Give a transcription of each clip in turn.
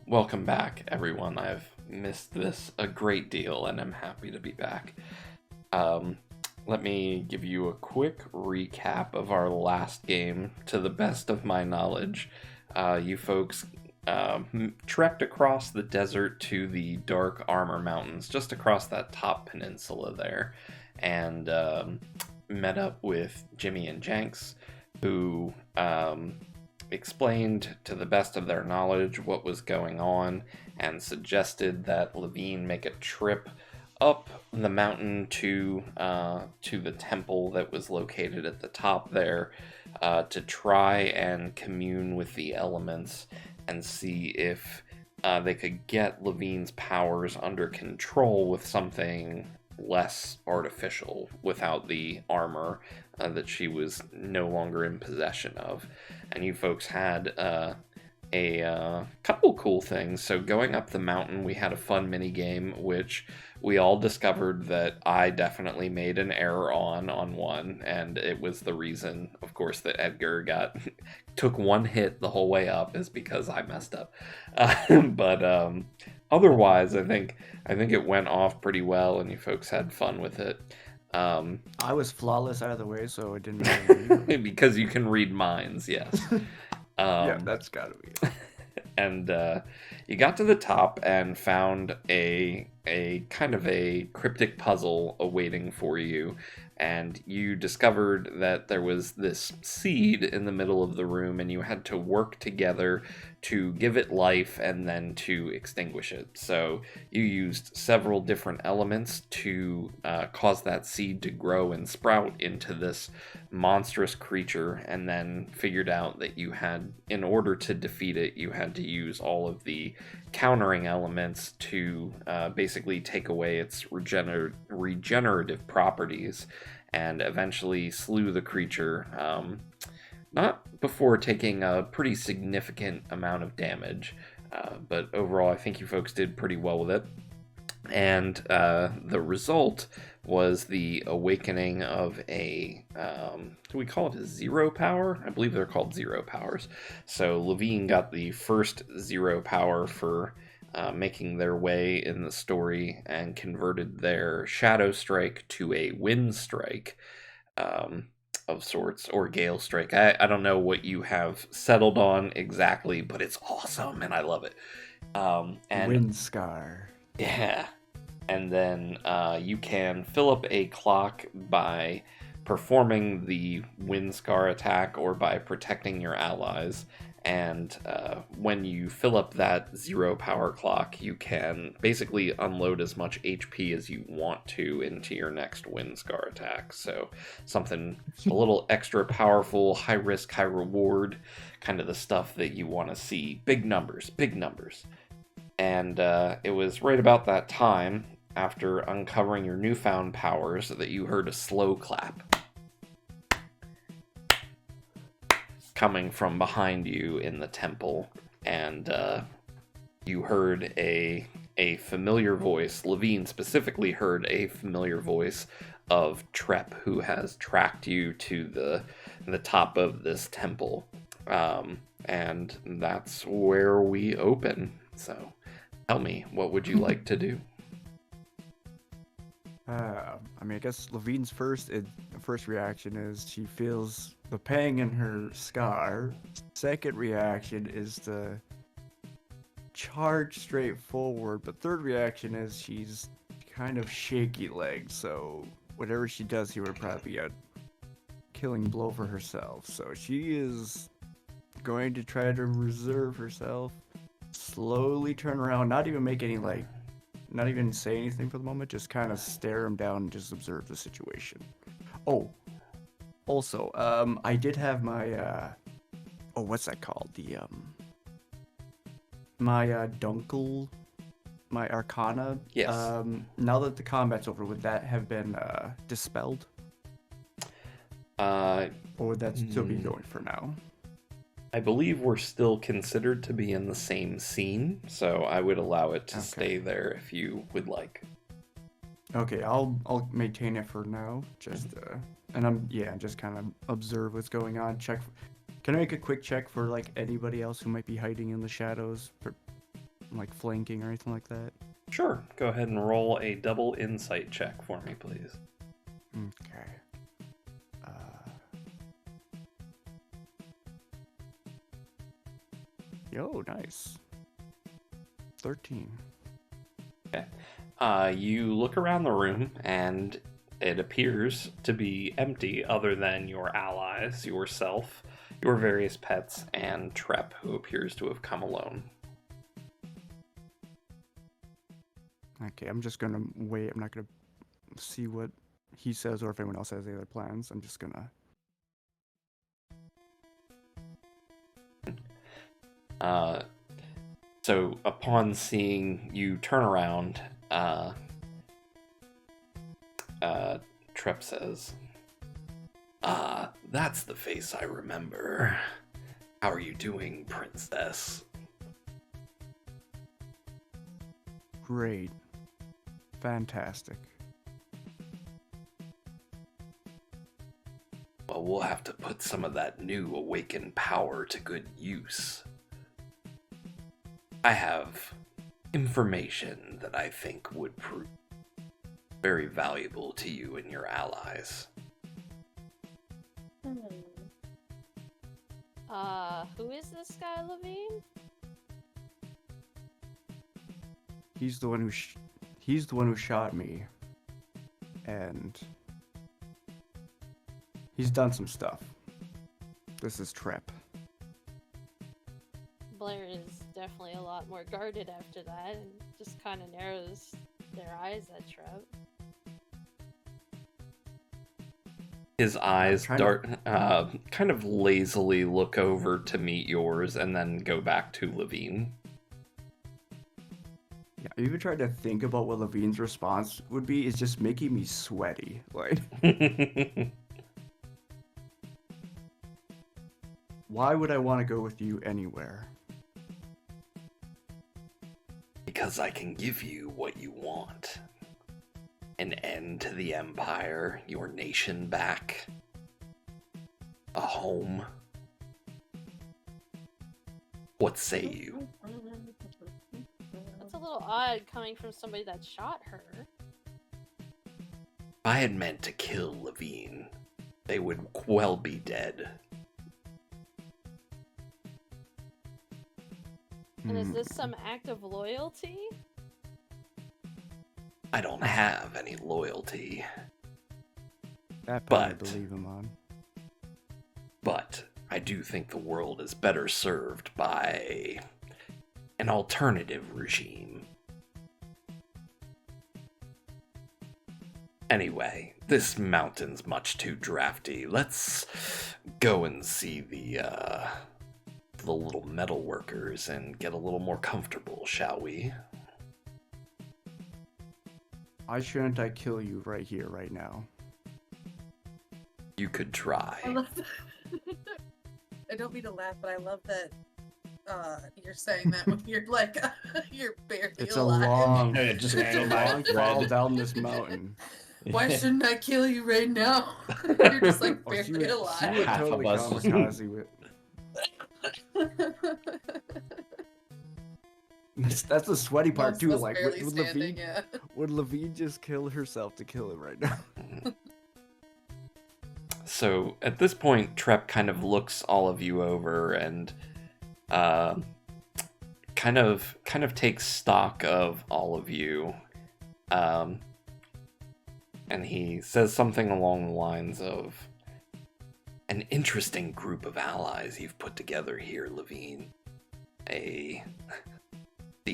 Welcome back, everyone. I've missed this a great deal, and I'm happy to be back. Um, Let me give you a quick recap of our last game. To the best of my knowledge, you folks trekked across the desert to the Dark Armor Mountains, just across that top peninsula there, and met up with Jimmy and Jenks, who explained to the best of their knowledge what was going on and suggested that Levine make a trip up the mountain to the temple that was located at the top there, to try and commune with the elements and see if they could get Levine's powers under control with something less artificial, without the armor that she was no longer in possession of. And you folks had a couple cool things. So going up the mountain, we had a fun mini game, which we all discovered that I definitely made an error on one, and it was the reason, of course, that Edgar took one hit the whole way up, is because I messed up. But otherwise, I think it went off pretty well, and you folks had fun with it. I was flawless either way, so it didn't matter. Because you can read minds, yes. Yeah, that's gotta be it. And you got to the top and found a kind of a cryptic puzzle awaiting for you, and you discovered that there was this seed in the middle of the room, and you had to work together to give it life and then to extinguish it. So you used several different elements to cause that seed to grow and sprout into this monstrous creature, and then figured out that you had, in order to defeat it, you had to use all of the countering elements to basically take away its regenerative properties, and eventually slew the creature, not before taking a pretty significant amount of damage. But overall, I think you folks did pretty well with it. And the result was the awakening of a, do we call it a zero power? I believe they're called zero powers. So Levine got the first zero power for making their way in the story, and converted their Shadow Strike to a Wind Strike of sorts, or Gale Strike. I don't know what you have settled on exactly, but it's awesome, and I love it. And Wind Scar. yeah, and then you can fill up a clock by performing the Wind Scar attack, or by protecting your allies. And when you fill up that zero power clock, you can basically unload as much HP as you want to into your next Wind Scar attack. So something a little extra powerful, high risk, high reward, kind of the stuff that you want to see. Big numbers, big numbers. And it was right about that time, after uncovering your newfound powers, that you heard a slow clap coming from behind you in the temple, and you heard a familiar voice. Levine specifically heard a familiar voice of Trep, who has tracked you to the top of this temple, and that's where we open. So tell me, what would you like to do? I guess Levine's first reaction is she feels the pang in her scar. Second reaction is to charge straight forward, but third reaction is she's kind of shaky legged, so whatever she does here would probably be a killing blow for herself. So she is going to try to reserve herself, slowly turn around, not even say anything for the moment, just kind of stare him down and just observe the situation. Oh, also, I did have my, what's that called? My Dunkel, my Arcana. Yes. Now that the combat's over, would that have been dispelled? Or would that still be going for now? I believe we're still considered to be in the same scene, so I would allow it to stay there if you would like. Okay, I'll maintain it for now. Just and I'm just kind of observe what's going on. Check. Can I make a quick check for like anybody else who might be hiding in the shadows? like flanking or anything like that? Sure. Go ahead and roll a double insight check for me, please. Okay. Yo, nice. 13. Okay. You look around the room, and it appears to be empty other than your allies, yourself, your various pets, and Trep, who appears to have come alone. Okay, I'm just gonna wait. I'm not gonna see what he says or if anyone else has any other plans. I'm just gonna... So upon seeing you turn around, Trep says, "Ah, that's the face I remember. How are you doing, princess?" Great. Fantastic. Well, we'll have to put some of that new awakened power to good use. I have information that I think would prove very valuable to you and your allies. Who is this guy, Levine? He's the one who shot me, and he's done some stuff. This is Trep. Blair is definitely a lot more guarded after that, and just kind of narrows their eyes at Trep. His eyes Kind kind of lazily look over to meet yours and then go back to Levine. Yeah, I even tried to think about what Levine's response would be. It's just making me sweaty. Like, why would I want to go with you anywhere? Because I can give you what you want. An end to the Empire, your nation back, a home. What say you? That's a little odd coming from somebody that shot her. If I had meant to kill Levine, they would well be dead. And is this some act of loyalty? I don't have any loyalty, That part I But- believe him on. but I do think the world is better served by an alternative regime. Anyway, this mountain's much too drafty. Let's go and see the little metal workers and get a little more comfortable, shall we? Why shouldn't I kill you right here, right now? You could I try. love that. I don't mean to laugh, but I love that you're saying that when you're like you're barely It's a alive. long, Yeah, just it's a hanging by a long fall thread. down this mountain. Why shouldn't I kill you right now? You're just like Oh, she barely would alive. Half of totally us. kamikaze with. That's the sweaty part Most too. of us Like, barely would standing, Levine, yeah. would Levine just kill herself to kill him right now? So at this point, Trep kind of looks all of you over and kind of takes stock of all of you, and he says something along the lines of, "An interesting group of allies you've put together here, Levine. The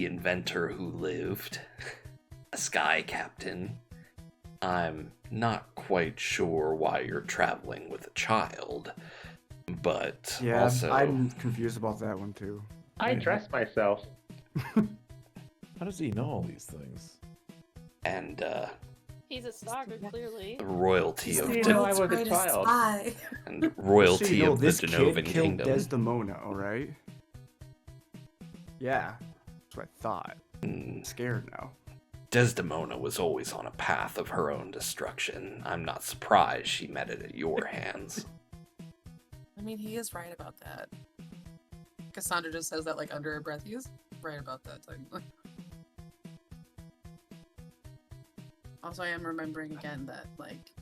inventor who lived, a sky captain. I'm not quite sure why you're traveling with a child, but Yeah, also I'm confused about that one too. I dress myself. How does he know all these things? and He's a stalker, clearly. the royalty of You know I was a Try to child. spy. and royalty So you know, of the this kid Denovan killed Kingdom. Desdemona, all right? Yeah, that's what I thought. Mm, I'm scared now. Desdemona was always on a path of her own destruction. I'm not surprised she met it at your hands. I mean, he is right about that. Cassandra just says that like under her breath. right about that time. Also, I am remembering again that, like,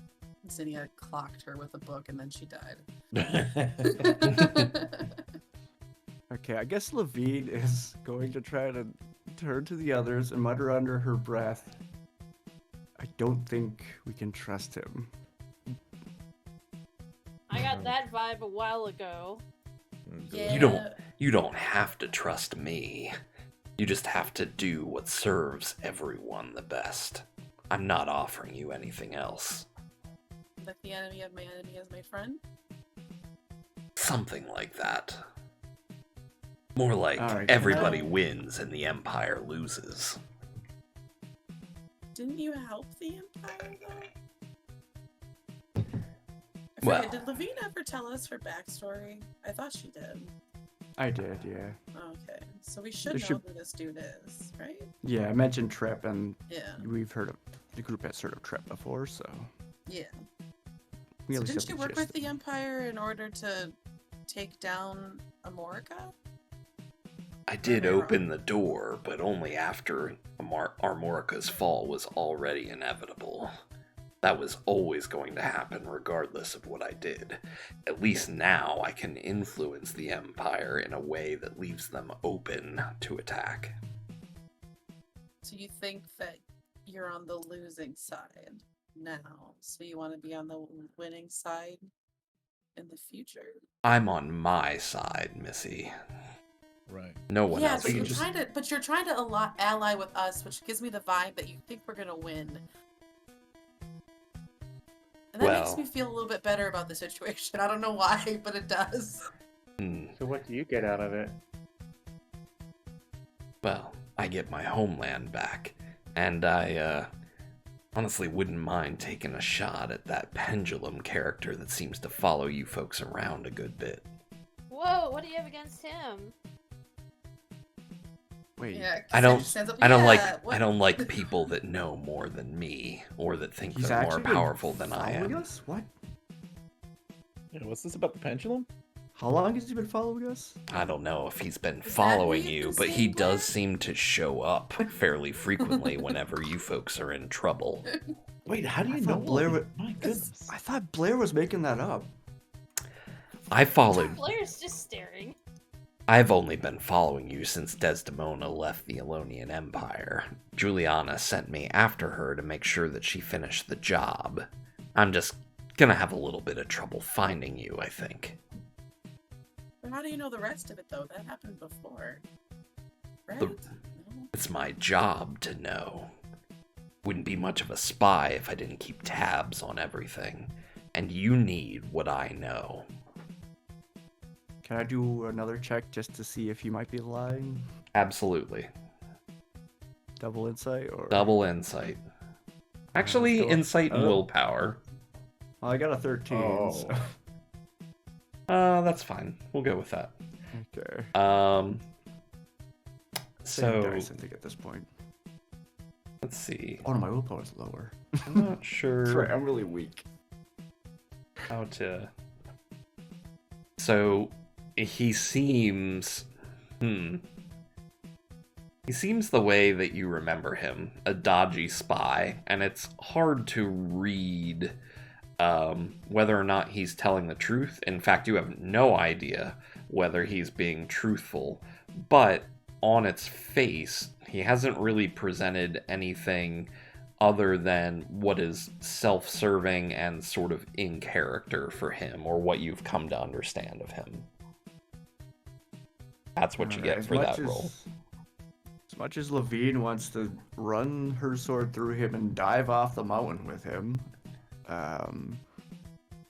Zinnia clocked her with a book and then she died. Okay, I guess Levine is going to try to turn to the others and mutter under her breath, I don't think we can trust him. I got that vibe a while ago. Yeah. You don't have to trust me. You just have to do what serves everyone the best. I'm not offering you anything else. Like the enemy of my enemy is my friend? Something like that. More like All right, everybody wins and the Empire loses. Didn't you help the Empire, though? I Well- forget, did Levine ever tell us her backstory? I thought she did. I did, yeah. Okay, so we should There know should- who this dude is, right? Yeah, I mentioned Trip, and Yeah, we've heard of the group has heard of Trip before, so yeah. we So at least didn't you have the work with gist. the Empire in order to take down Amorica? I did Am I wrong? open the door, but only after Armorica's fall was already inevitable. That was always going to happen regardless of what I did. At least now I can influence the Empire in a way that leaves them open to attack. So you think that you're on the losing side now, so you want to be on the winning side in the future? I'm on my side, Missy. Right. No one Yeah, else. but can you're trying to ally with us, which gives me the vibe that you think we're gonna win. And that makes Well- me feel a little bit better about the situation. I don't know why, but it does. So what do you get out of it? Well, I get my homeland back, and I honestly wouldn't mind taking a shot at that pendulum character that seems to follow you folks around a good bit. Whoa, what do you have against him? Wait, Yeah, I don't- Cassandra stands up, I don't "Yeah, I don't like people that know more than me, or that think he's they're more actually been powerful than I following am. us? What? Yeah, what's this about the pendulum? How long has he been following us? I don't know if he's been Is that following who you've you, been but he seeing, Blair? does seem to show up fairly frequently whenever you folks are in trouble. Wait, how do I you thought know? Blair all wa- these- My goodness. I thought Blair was making that up. I followed. Blair's just staring. I've only been following you since Desdemona left the Elonian Empire. Juliana sent me after her to make sure that she finished the job. I'm just gonna have a little bit of trouble finding you, I think. But how do you know the rest of it, though? That happened before. Right? The- No? It's my job to know. Wouldn't be much of a spy if I didn't keep tabs on everything. And you need what I know. Can I do another check just to see if he might be lying? Absolutely. Double insight or Double insight. Actually, Let's go. insight and Oh. willpower. Well, I got a 13. Oh. So... That's fine. We'll go with that. Okay. Same So dice, I think at this point. let's see. Oh no, my willpower is lower. I'm not sure Sorry, I'm really weak. how to. So he seems. He seems the way that you remember him, a dodgy spy, and it's hard to read whether or not he's telling the truth. In fact, you have no idea whether he's being truthful, but on its face, he hasn't really presented anything other than what is self-serving and sort of in character for him, or what you've come to understand of him. That's what you Alright, get for that role. As much as Levine wants to run her sword through him and dive off the mountain with him,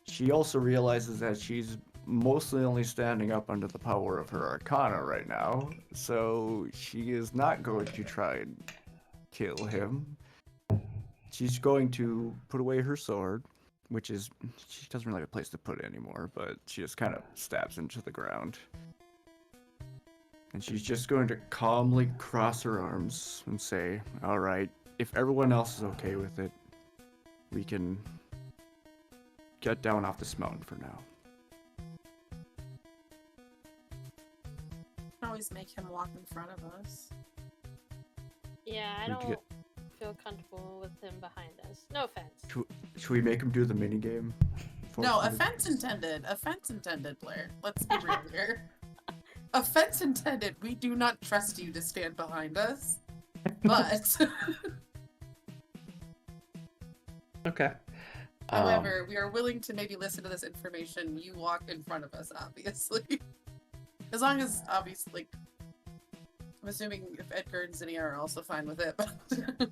she also realizes that she's mostly only standing up under the power of her arcana right now, so she is not going to try and kill him. She's going to put away her sword, which is, she doesn't really have a place to put it anymore, but she just kind of stabs into the ground. And she's just going to calmly cross her arms and say, alright, if everyone else is okay with it, we can get down off this mountain for now. How always make him walk in front of us. Yeah, I We don't get- feel comfortable with him behind us. No offense. Should we make him do the mini game? No, offense intended. Offense intended, Blair. Let's be real here. Offense intended. We do not trust you to stand behind us. But, Okay. however, we are willing to maybe listen to this information. You walk in front of us, obviously. As long as, obviously, like, I'm assuming if Edgar and Zinnia are also fine with it. But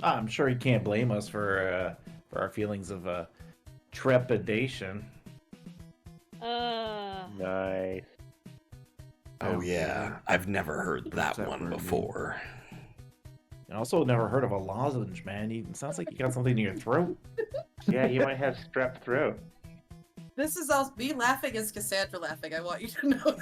I'm sure he can't blame us for our feelings of trepidation. Nice. Oh yeah, I've never heard that that one word mean? before. And also never heard of a lozenge, man. It sounds like you got something in your throat. Yeah, you might have strep throat. this is all me laughing is Cassandra laughing. I want you to know that.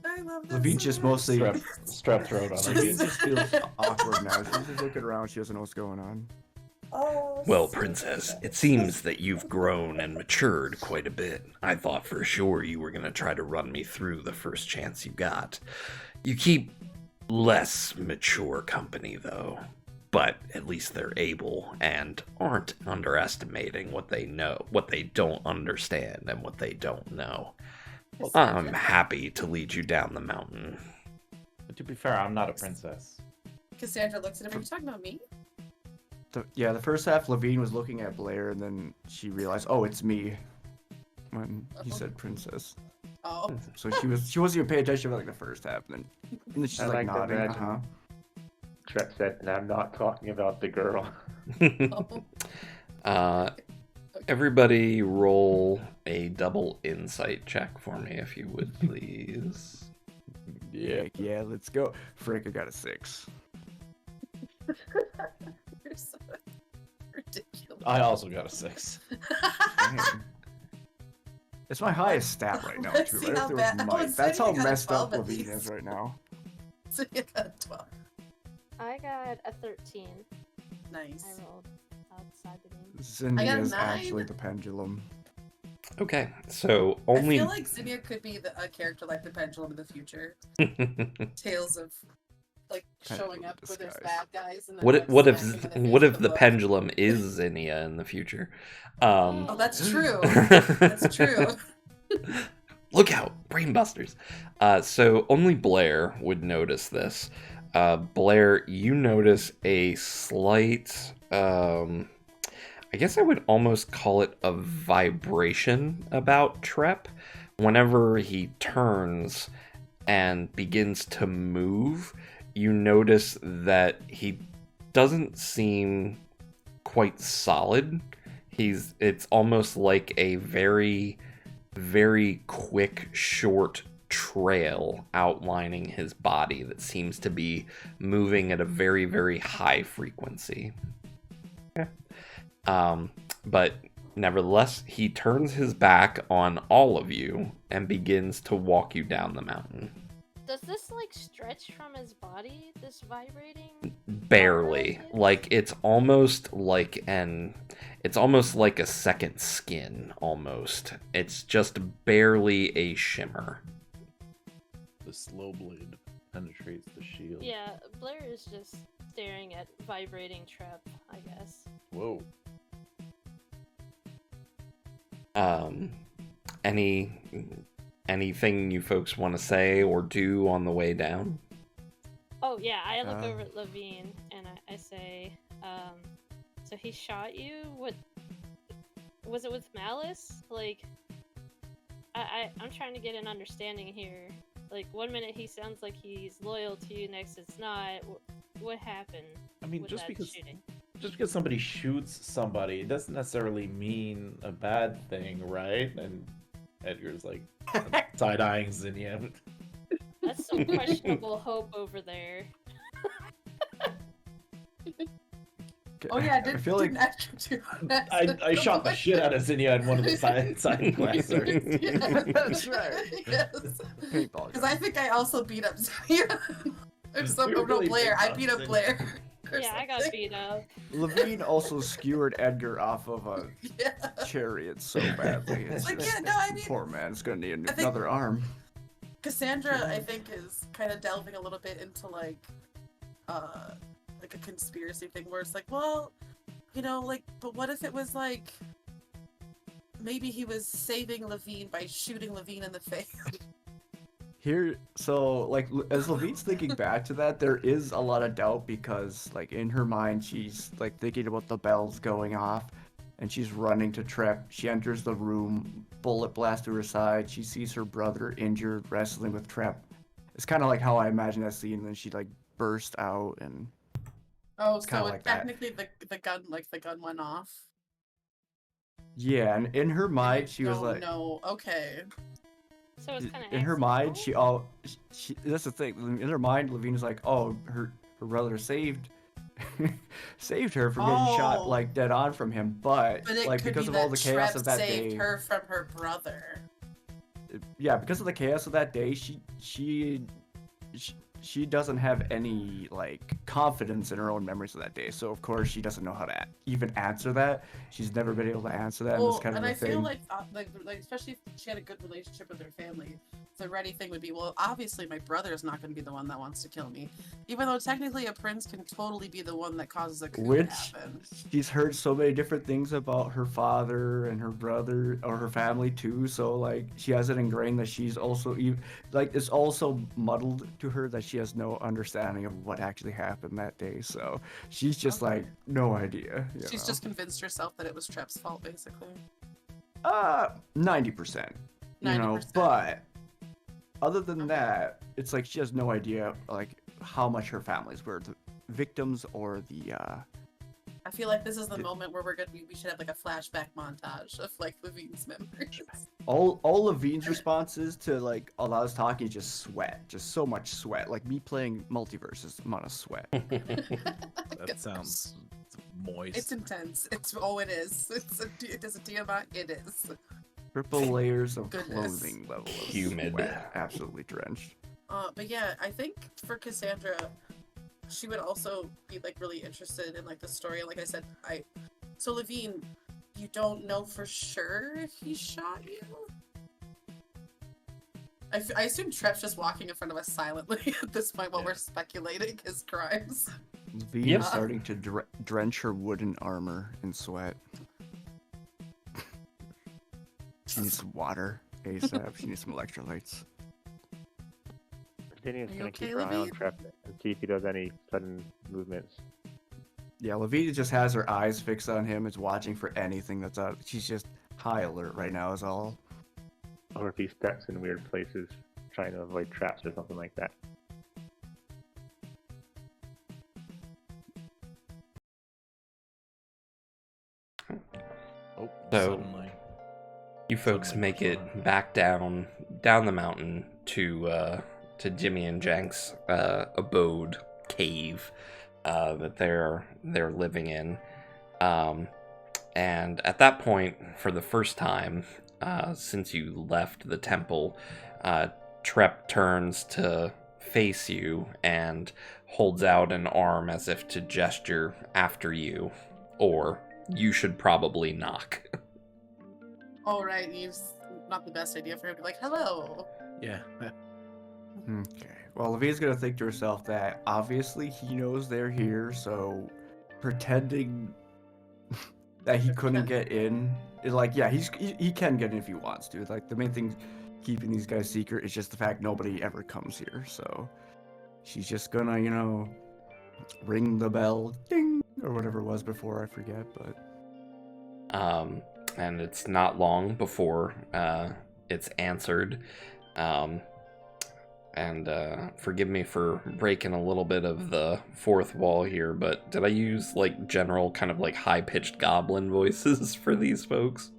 I love this. Levine's so just much. mostly. Strep throat on She her. just feels awkward now. She's just looking around. She doesn't know what's going on. Oh, Well, so Princess, good. it seems that you've grown and matured quite a bit. I thought for sure you were going to try to run me through the first chance you got. You keep less mature company, though. But at least they're able and aren't underestimating what they know, what they don't understand, and what they don't know. I'm happy to lead you down the mountain. But to be fair, I'm not a princess. Cassandra looks at him. Are you talking about me? The first half, Levine was looking at Blair, and then she realized, oh, it's me. When he said princess. Oh. So she wasn't even paying attention for like the first half, and then she's I like like to nodding. imagine. Trep said, and I'm not talking about the girl. Everybody roll a double insight check for me, if you would, please. Yeah, let's go. Frick, I got a 6. You're so ridiculous. I also got a 6. Damn. It's my highest stat right now, Let's too. see Right how after bad- with oh, Mike. That's how Zinnia got a messed up 12 at Levine least. is right now. So you got a 12. I got a 13. Nice. I rolled outside the game. Zinnia is 9. actually the pendulum. Okay, so I only. feel like Zinnia could be a character like the Pendulum in the future. Tales of like showing Pendulum up with his disguise. bad guys and then What like, if, what if snapping in the what face if with the book. pendulum is Zinnia in the future? Oh, that's true. That's true. Look out, brainbusters. So only Blair would notice this. Blair, you notice a slight, I guess I would almost call it a vibration about Trep. Whenever he turns and begins to move, you notice that he doesn't seem quite solid. It's almost like a very, very quick, short trail outlining his body that seems to be moving at a very, very high frequency. But nevertheless, he turns his back on all of you and begins to walk you down the mountain. Does this like stretch from his body? This vibrating? Barely. Like it's almost like a second skin almost. It's just barely a shimmer. The slow blade penetrates the shield. Yeah, Blair is just staring at vibrating Trep, I guess. Whoa. Anything you folks want to say or do on the way down? Oh yeah, I look over at Levine and I say, so he shot you? What was it with malice? Like I'm trying to get an understanding here. Like 1 minute he sounds like he's loyal to you, next it's not. What happened? I mean, with just that because shooting? just because somebody shoots somebody, it doesn't necessarily mean a bad thing, right? And Edgar's like side-eyeing Zinnia. That's some questionable hope over there. Oh yeah, I feel like I shot the shit out of Zinnia in one of the side quests. Yeah, That's right. Yes. Paintball Because I think I also beat up Zinnia. Or some, We were no, really Blair. big I on beat up Zinnia. Blair. or Yeah, I got something. beat up. Levine also skewered Edgar off of a Yeah. chariot so badly. It's Like, just, yeah, no, I mean, poor man's gonna need I think- another arm. Cassandra, I think, is kind of delving a little bit into like a conspiracy thing where it's like, well, you know, like, but what if it was like maybe he was saving Levine by shooting Levine in the face? Here, so like as Levine's thinking back to that, there is a lot of doubt because like in her mind she's like thinking about the bells going off, and she's running to Trep. She enters the room, bullet blast to her side. She sees her brother injured, wrestling with Trep. It's kind of like how I imagine that scene. And then she like burst out, and Oh, kinda so like that. technically the gun went off. yeah, and in her And mind you she was don't like, know. Okay. So it's kind of in her mind she that's the thing. In her mind, Levine is like, oh, her brother saved her from getting shot Oh. like dead on from him, but But it like could because be of all that the chaos Trep of that saved day, her from her brother. yeah, because of the chaos of that day, she doesn't have any like confidence in her own memories of that day. So of course she doesn't know how to even answer that. She's never been able to answer that. And Well, it's kind of and the I thing. feel like especially if she had a good relationship with her family, the ready thing would be, well, obviously my brother is not going to be the one that wants to kill me, even though technically a prince can totally be the one that causes a coup to Which happen. she's heard so many different things about her father and her brother or her family too. So like she has it ingrained that she's also like it's also muddled to her that she has no understanding of what actually happened that day. So she's just Okay. like no idea. She's just convinced herself that it was Trep's fault, basically. 90%. You know, 90%. but other than Okay. that, it's like she has no idea like how much her families were the victims or the I feel like this is the moment where we should have like a flashback montage of like Levine's memories. all Levine's responses to like a lot of talking is just sweat, just so much sweat. Like me playing multiverses, amount of sweat. That sounds moist. It's intense. It is. It is a Tiamat. It is. Triple layers of Goodness. clothing level of Humid. sweat, absolutely drenched. But yeah, I think for Cassandra, she would also be like really interested in like the story. Like I said, so Levine, you don't know for sure if he shot you. I assume Trep's just walking in front of us silently at this point while we're speculating his crimes. Levine Yep. is starting to drench her wooden armor in sweat. She needs some water ASAP. She needs some electrolytes. Zinnia's Are you gonna okay, keep her eye on Levine? Trep and see if he does any sudden movements. Yeah, Levine just has her eyes fixed on him. Is watching for anything that's out. She's just high alert right now. Is all. Or if he steps in weird places, trying to avoid traps or something like that. Oh, So- suddenly. You folks Suddenly make it fun. back down the mountain to Jimmy and Jank's abode cave that they're living in. And at that point, for the first time since you left the temple, Trep turns to face you and holds out an arm as if to gesture after you, or you should probably knock. Oh right, it's not the best idea for him to be like, hello. Yeah. Okay. Well, Levine's gonna think to herself that obviously he knows they're here, so pretending that he couldn't get in is like, yeah, he can get in if he wants to. Like the main thing keeping these guys secret is just the fact nobody ever comes here. So she's just gonna, you know, ring the bell, ding, or whatever it was before. I forget, but And it's not long before it's answered. And forgive me for breaking a little bit of the fourth wall here, but did I use like general kind of like high-pitched goblin voices for these folks?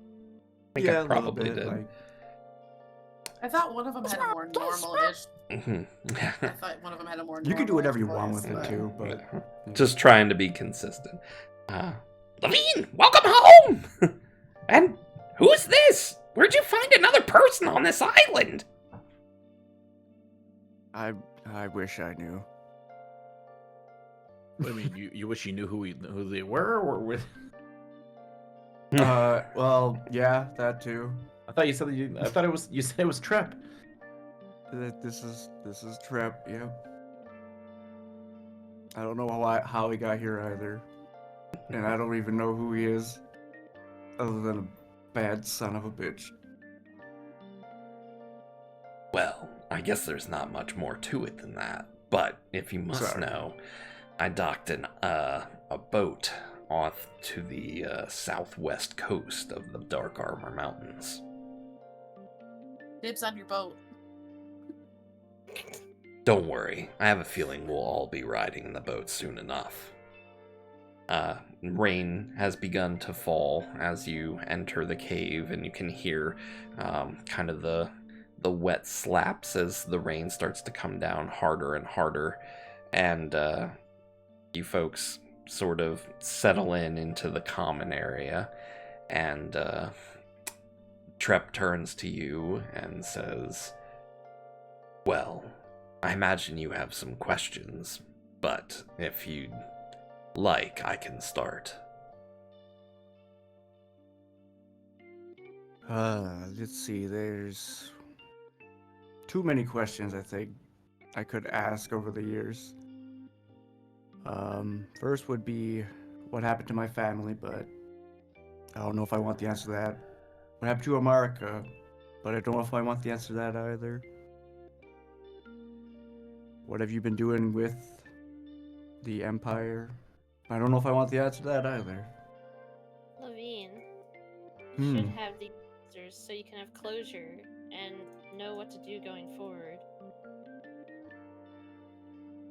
I think yeah, I a little probably bit. did. Like, I thought one of them had a more normal-ish. I Mhm. thought one of them had a more. you can do whatever you normal-ish want with voice, it but- too, but yeah. Just trying to be consistent. Levine, welcome home! And who's this? Where'd you find another person on this island? I wish I knew. I mean, you wish you knew who they were, or with? Well, yeah, that too. I thought you said I thought it was. You said it was Trep. This is Trep. Yep. I don't know how he got here either, and I don't even know who he is, other than a bad son of a bitch. Well, I guess there's not much more to it than that. But if you must Sorry. know, I docked a boat off to the southwest coast of the Dark Armor Mountains. Dibs on your boat. Don't worry, I have a feeling we'll all be riding in the boat soon enough. Rain has begun to fall as you enter the cave, and you can hear kind of the wet slaps as the rain starts to come down harder and harder, and you folks sort of settle into the common area, and Trep turns to you and says, "Well, I imagine you have some questions, but if you'd like, I can start." Let's see, there's too many questions I think I could ask over the years. First would be what happened to my family, but I don't know if I want the answer to that. What happened to America, but I don't know if I want the answer to that either. What have you been doing with the Empire? I don't know if I want the answer to that either. Levine, you should Hmm. have the answers so you can have closure and know what to do going forward.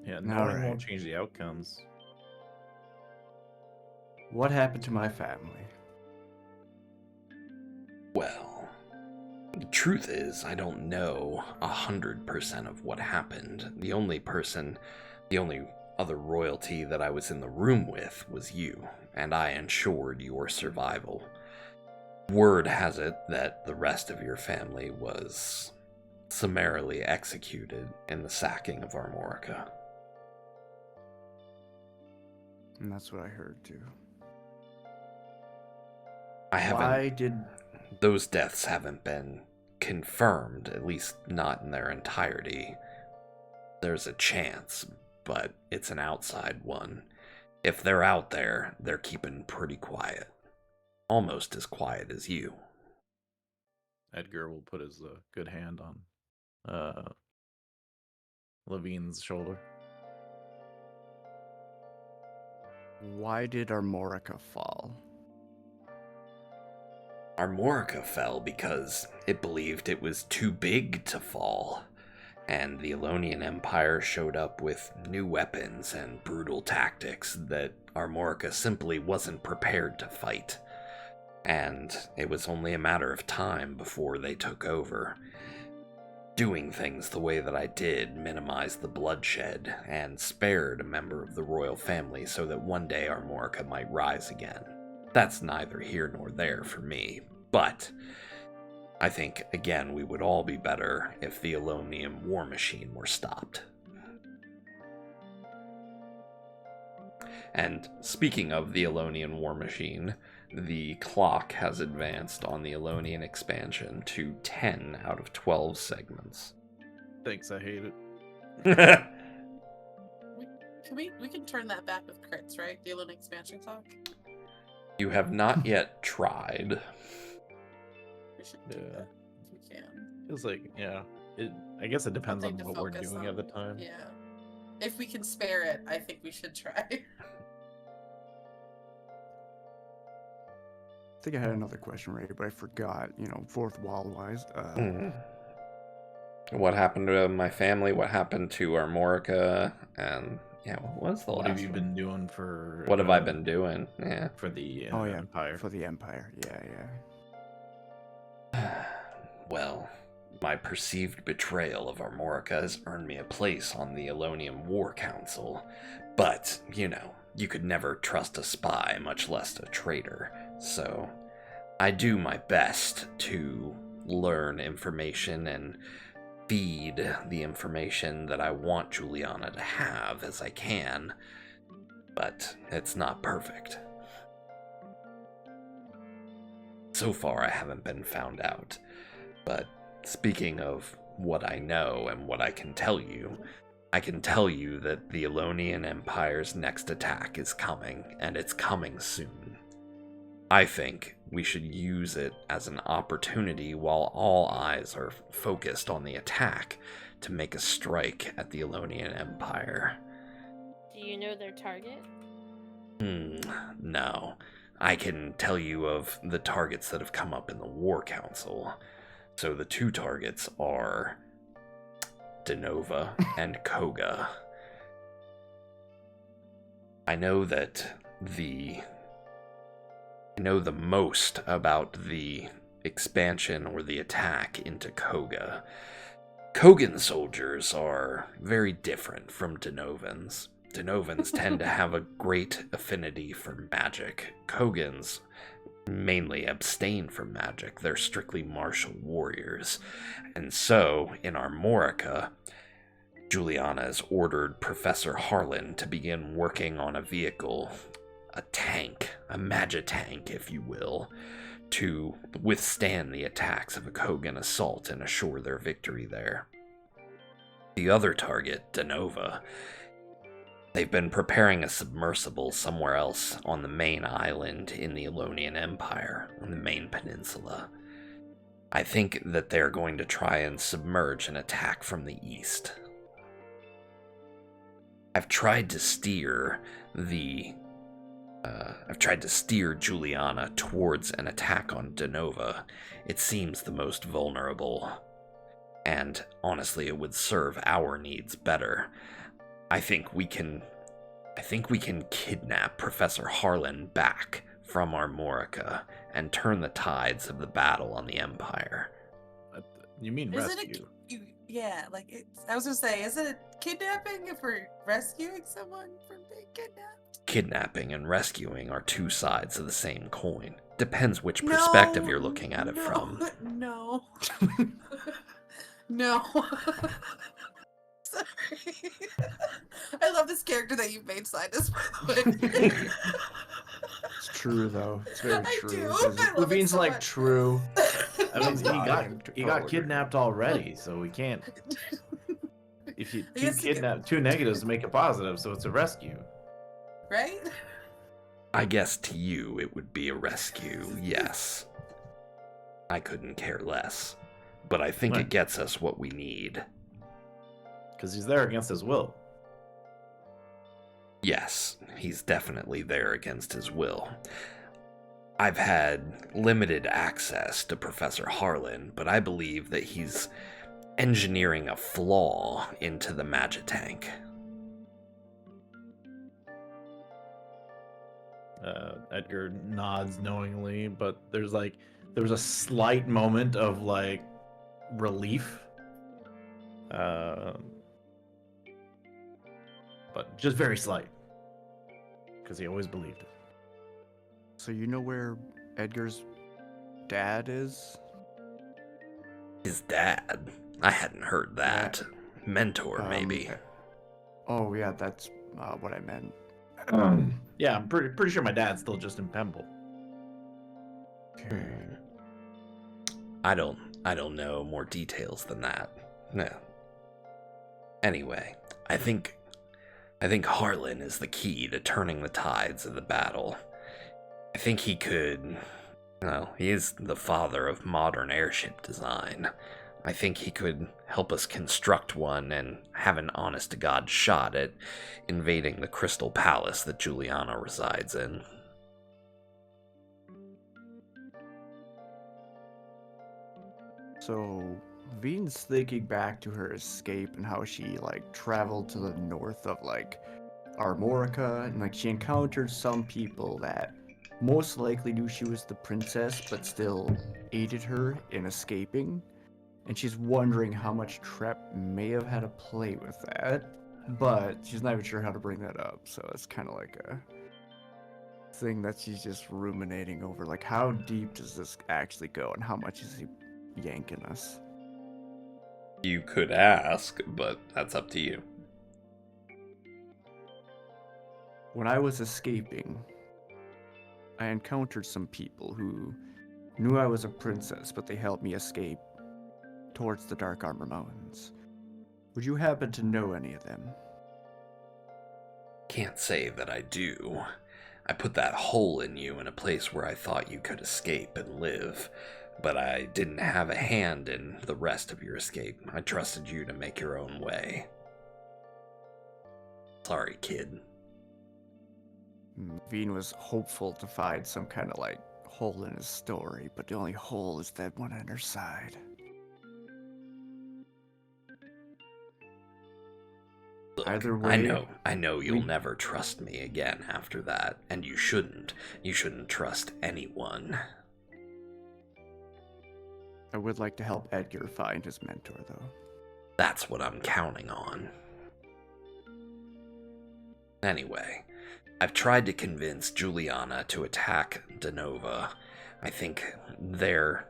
Yeah, knowing Alright. won't change the outcomes. What happened to my family? Well, the truth is, I don't know 100% of what happened. The only other royalty that I was in the room with was you, and I ensured your survival. Word has it that the rest of your family was summarily executed in the sacking of Armorica. And that's what I heard too. I haven't. Why did... Those deaths haven't been confirmed, at least not in their entirety. There's a chance, but it's an outside one. If they're out there, they're keeping pretty quiet. Almost as quiet as you. Edgar will put his good hand on Levine's shoulder. Why did Armorica fall? Armorica fell because it believed it was too big to fall, and the Elonian Empire showed up with new weapons and brutal tactics that Armorica simply wasn't prepared to fight. And it was only a matter of time before they took over. Doing things the way that I did minimized the bloodshed and spared a member of the royal family so that one day Armorica might rise again. That's neither here nor there for me, but I think, again, we would all be better if the Elonian war machine were stopped. And speaking of the Elonian war machine, the clock has advanced on the Elonian expansion to 10 out of 12 segments. Thanks, I hate it. We can turn that back with crits, right? The Elonian expansion talk. You have not yet tried. We should do Yeah. that if we can. Feels like, yeah. I guess it depends on Something to what we're focus doing on. at the time. Yeah. If we can spare it, I think we should try. I think I had another question ready, but I forgot, fourth wall-wise. What happened to my family? What happened to Armorica? And yeah, what was the What last have you one? been doing for? What have I been doing? Yeah. For the Oh, yeah, Empire? for the Empire. Yeah. Well, my perceived betrayal of Armorica has earned me a place on the Elonian War Council. But, you could never trust a spy, much less a traitor. So, I do my best to learn information and feed the information that I want Juliana to have as I can. but it's not perfect. So far, I haven't been found out, but speaking of what I know and what I can tell you, I can tell you that the Elonian Empire's next attack is coming, and it's coming soon. I think we should use it as an opportunity while all eyes are focused on the attack to make a strike at the Elonian Empire. Do you know their target? No. I can tell you of the targets that have come up in the War Council. So the two targets are Denova and Koga. I know the most about the expansion or the attack into Koga. Kogan soldiers are very different from Denovans. Denovans tend to have a great affinity for magic. Kogans mainly abstain from magic. They're strictly martial warriors. And so, in Armorica, Juliana has ordered Professor Harlan to begin working on a vehicle, a tank, a magitank, if you will, to withstand the attacks of a Kogan assault and assure their victory there. The other target, Denova, they've been preparing a submersible somewhere else on the main island in the Elonian Empire, on the main peninsula. I think that they're going to try and submerge an attack from the east. I've tried to steer Juliana towards an attack on Denova. It seems the most vulnerable, and honestly, it would serve our needs better. I think we can kidnap Professor Harlan back from Armorica and turn the tides of the battle on the Empire. You mean rescue? Yeah, like I was gonna say, is it kidnapping if we're rescuing someone from being kidnapped? Kidnapping and rescuing are two sides of the same coin. Depends which perspective you're looking at it from. No. No. Sorry. I love this character that you made, Sidus, by the way. It's true, though. It's very I true. do. 'Cause I love it Levine's so like, much. true. I mean, Lying. he got kidnapped already, so we can't. If you two negatives to make it positive, so it's a rescue. Right? I guess to you it would be a rescue, yes. I couldn't care less. But I think it gets us what we need. Because he's there against his will. Yes, he's definitely there against his will. I've had limited access to Professor Harlan, but I believe that he's engineering a flaw into the magitank. Edgar nods knowingly, but there was a slight moment of like relief. But just very slight. Because he always believed it. So you know where Edgar's dad is? His dad? I hadn't heard that. Mentor, maybe. Oh, yeah, that's what I meant. Yeah, I'm pretty sure my dad's still just in Pemble. I don't know more details than that. No. Anyway, I think Harlan is the key to turning the tides of the battle. I think he could. Well, he is the father of modern airship design. I think he could help us construct one and have an honest-to-God shot at invading the Crystal Palace that Juliana resides in. So, Vine's thinking back to her escape and how she, like, traveled to the north of, like, Armorica, and, like, she encountered some people that most likely knew she was the princess, but still aided her in escaping. And she's wondering how much Trep may have had to play with that, but she's not even sure how to bring that up, so it's kind of like a thing that she's just ruminating over, like, how deep does this actually go, and how much is he yanking us? You could ask, but that's up to you. When I was escaping, I encountered some people who knew I was a princess, but they helped me escape towards the Dark Armor Mountains. Would you happen to know any of them? Can't say that I do. I put that hole in you in a place where I thought you could escape and live, but I didn't have a hand in the rest of your escape. I trusted you to make your own way. Sorry, kid. Veen was hopeful to find some kind of like hole in his story, but the only hole is that one on her side. Look, Either way, I know you'll we- never trust me again after that, and you shouldn't. You shouldn't trust anyone. I would like to help Edgar find his mentor, though. That's what I'm counting on. Anyway, I've tried to convince Juliana to attack Denova. I think their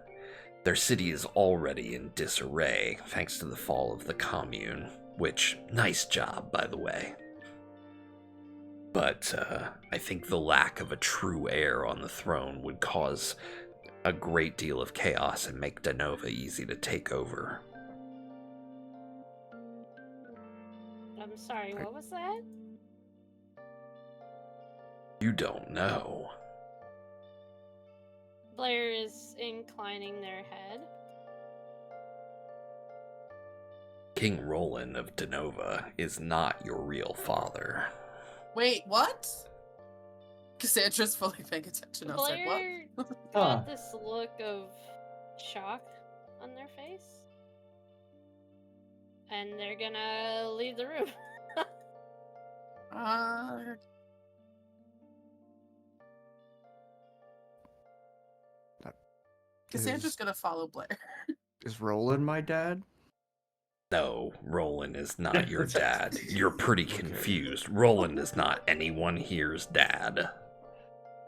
city is already in disarray thanks to the fall of the commune, which, nice job, by the way. But I think the lack of a true heir on the throne would cause a great deal of chaos and make Denova easy to take over. I'm sorry, what was that? You don't know. Blair is inclining their head. King Roland of Denova is not your real father. Wait, what? Cassandra's fully paying attention. I was like, what? Blair got this look of shock on their face. And they're gonna leave the room. Cassandra's gonna follow Blair. Is Roland my dad? No, Roland is not your dad. You're pretty confused. Roland is not anyone here's dad.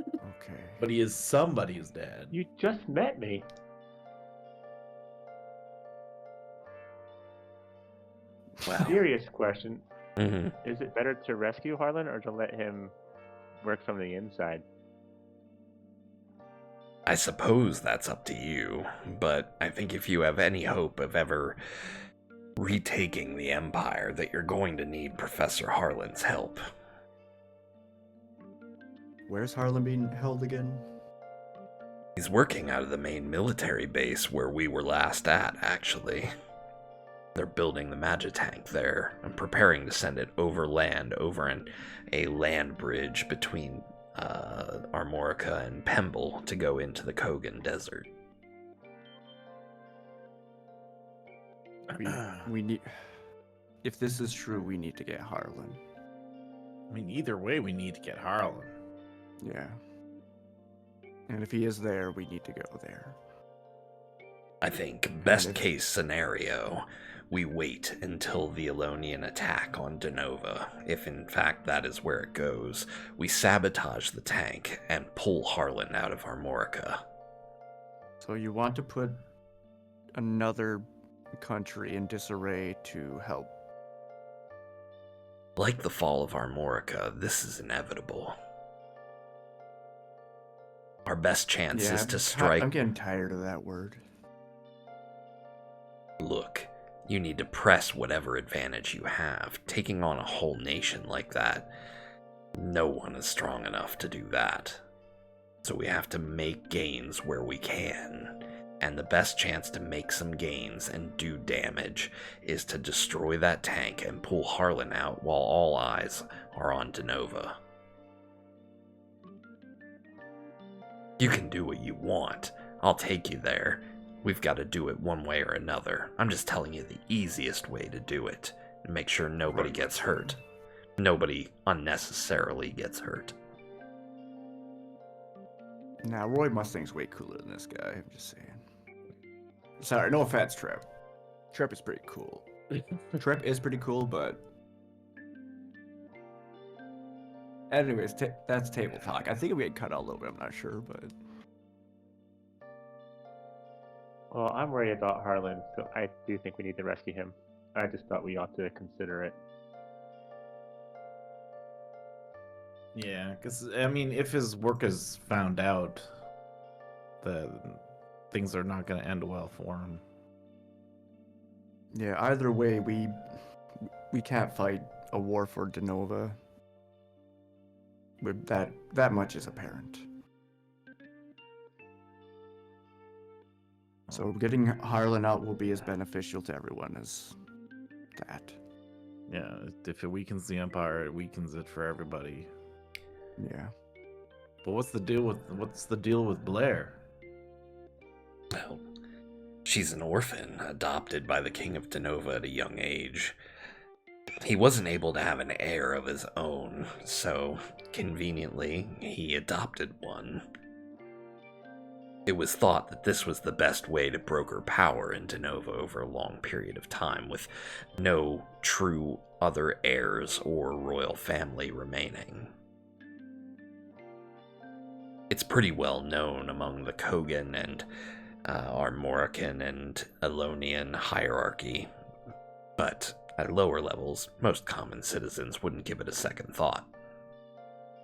Okay. But he is somebody's dad. You just met me. Wow. Serious question. Mm-hmm. Is it better to rescue Harlan or to let him work from the inside? I suppose that's up to you, but I think if you have any hope of ever retaking the Empire, that you're going to need Professor Harlan's help. Where's Harlan being held again? He's working out of the main military base where we were last at, actually. They're building the Magitank there and preparing to send it overland over a land bridge between Armorica and Pemble to go into the Kogan Desert. We need. If this is true, we need to get Harlan. I mean, either way, we need to get Harlan. Yeah. And if he is there, we need to go there. I think best case scenario, we wait until the Elonian attack on Denova. If in fact that is where it goes, we sabotage the tank and pull Harlan out of Armorica. So you want to put another country in disarray to help? Like the fall of Armorica, this is inevitable. Our best chance is to strike. I'm getting tired of that word. Look, you need to press whatever advantage you have. Taking on a whole nation like that, no one is strong enough to do that. So we have to make gains where we can. And the best chance to make some gains and do damage is to destroy that tank and pull Harlan out while all eyes are on Denova. You can do what you want. I'll take you there. We've got to do it one way or another. I'm just telling you the easiest way to do it. And make sure nobody gets hurt. Nobody unnecessarily gets hurt. Nah, Roy Mustang's way cooler than this guy, I'm just saying. Sorry, no offense, Trep. Trep is pretty cool. Trep is pretty cool, but... Anyways, that's table talk. I think we had cut out a little bit, I'm not sure, but... Well, I'm worried about Harlan, so I do think we need to rescue him. I just thought we ought to consider it. Yeah, because I mean, if his work is found out, then things are not going to end well for him. Yeah, either way, we can't fight a war for Denova. With that much is apparent. So getting Harlan out will be as beneficial to everyone as that. Yeah, if it weakens the Empire, it weakens it for everybody. Yeah. But what's the deal with Blair? Well, she's an orphan, adopted by the King of Denova at a young age. He wasn't able to have an heir of his own, so conveniently, he adopted one. It was thought that this was the best way to broker power in Denova over a long period of time, with no true other heirs or royal family remaining. It's pretty well known among the Kogan and Armorican and Elonian hierarchy, but at lower levels, most common citizens wouldn't give it a second thought.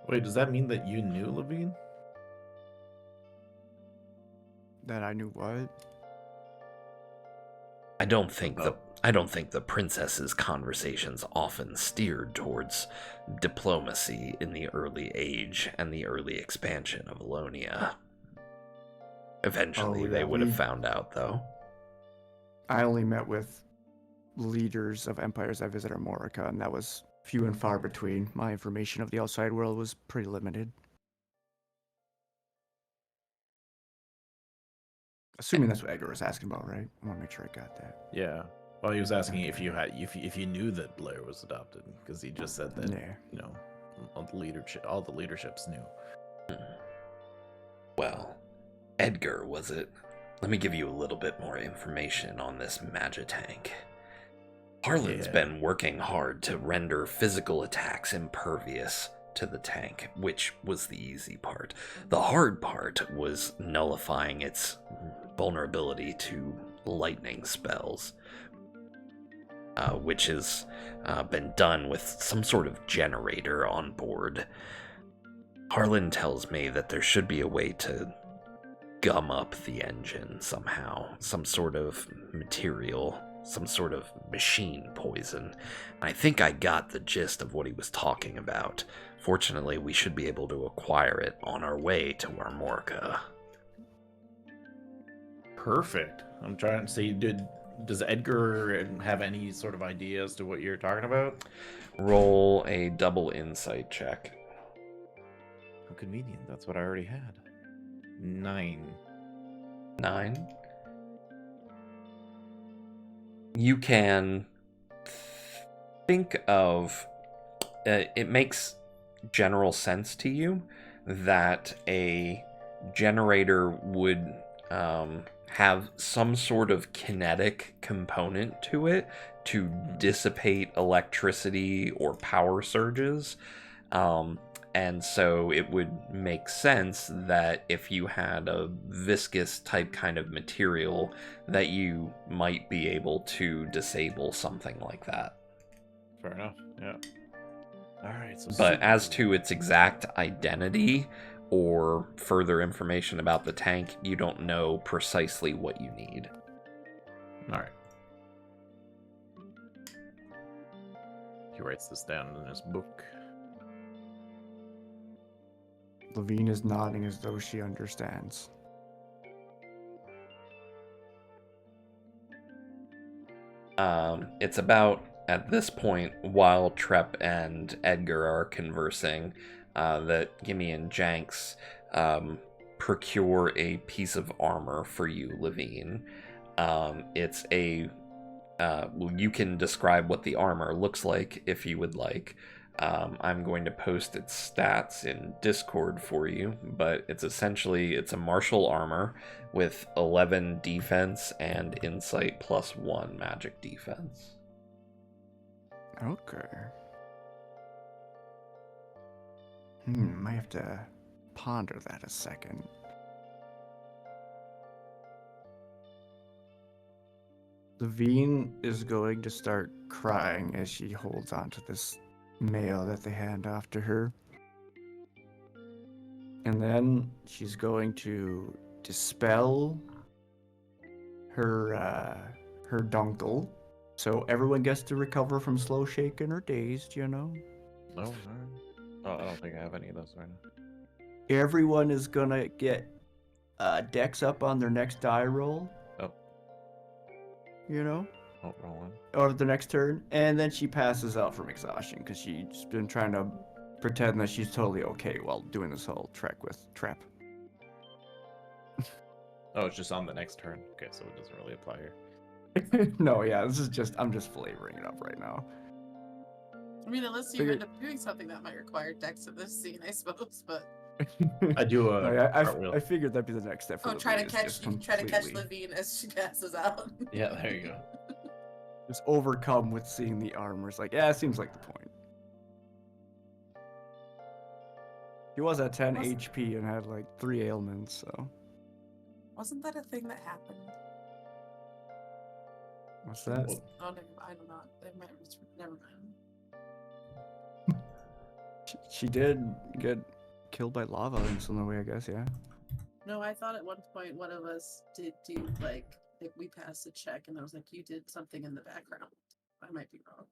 Wait, does that mean that you knew Levine? That I knew what? I don't think the princess's conversations often steered towards diplomacy in the early age and the early expansion of Alonia. Eventually, they would have found out, though. I only met with leaders of empires that visit Armorica, and that was few and far between. My information of the outside world was pretty limited. Assuming that's what Edgar was asking about, right? I want to make sure I got that. Yeah. Well, he was asking if you knew that Blair was adopted, because he just said that all the leaderships knew. Well, Edgar, was it? Let me give you a little bit more information on this Magitank. Harlan's been working hard to render physical attacks impervious to the tank, which was the easy part. The hard part was nullifying its vulnerability to lightning spells, which has been done with some sort of generator on board. Harlan tells me that there should be a way to gum up the engine somehow, some sort of material, some sort of machine poison. I think I got the gist of what he was talking about. Fortunately, we should be able to acquire it on our way to Armorica. Perfect. I'm trying to see, does Edgar have any sort of idea as to what you're talking about? Roll a double insight check. How convenient. That's what I already had. 9. You can think of... it makes general sense to you that a generator would have some sort of kinetic component to it to dissipate electricity or power surges. And so it would make sense that if you had a viscous type kind of material, that you might be able to disable something like that. Fair enough, yeah. Alright, so... But as to its exact identity or further information about the tank, you don't know precisely what you need. Alright. He writes this down in his book. Levine is nodding as though she understands. It's about, at this point, while Trep and Edgar are conversing, that Gimme and Janks procure a piece of armor for you, Levine. It's a... you can describe what the armor looks like if you would like. I'm going to post its stats in Discord for you, but it's a martial armor with 11 defense and insight plus 1 magic defense. Okay. Might have to ponder that a second. Levine is going to start crying as she holds on to this mail that they hand off to her. And then she's going to dispel her dunkel. So everyone gets to recover from slow shaken or dazed, you know? No, alright. Oh, I don't think I have any of those right now. Everyone is gonna get dex up on their next die roll. Oh. You know? Oh, rolling. Or the next turn. And then she passes out from exhaustion because she's been trying to pretend that she's totally okay while doing this whole trek with Trap. Oh, it's just on the next turn. Okay, so it doesn't really apply here. No, yeah, I'm just flavoring it up right now. I mean, unless you end up doing something that might require Dex in this scene, I suppose. But I do a No, yeah, cartwheel. I figured that'd be the next step. For try to Levine, is catch just you. Try to catch completely Levine as she passes out. Yeah, there you go. Just overcome with seeing the armor. It's like, yeah, it seems like the point. He was at 10 HP and had like 3 ailments, so. Wasn't that a thing that happened? What's that? Oh, I don't know. Never mind. She did get killed by lava in some way, I guess, yeah. No, I thought at one point one of us did do like we passed a check and I was like, you did something in the background. I might be wrong.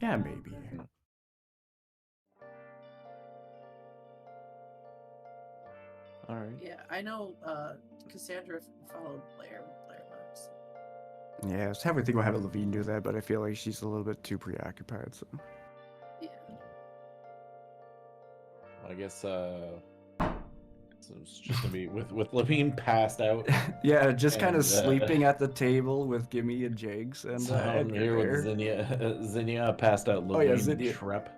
Yeah, maybe. All right. Yeah, I know Cassandra followed Blair Marks. Yeah, I was having to think about having Levine do that, but I feel like she's a little bit too preoccupied, so. Yeah. I guess so it's just gonna be with Levine passed out. Yeah, just kind And, of sleeping at the table with Gimme and Jigs and So I'm Edgar here with there. Zinnia. Zinnia passed out. Levine Oh, yeah, and Zinnia. Shrep.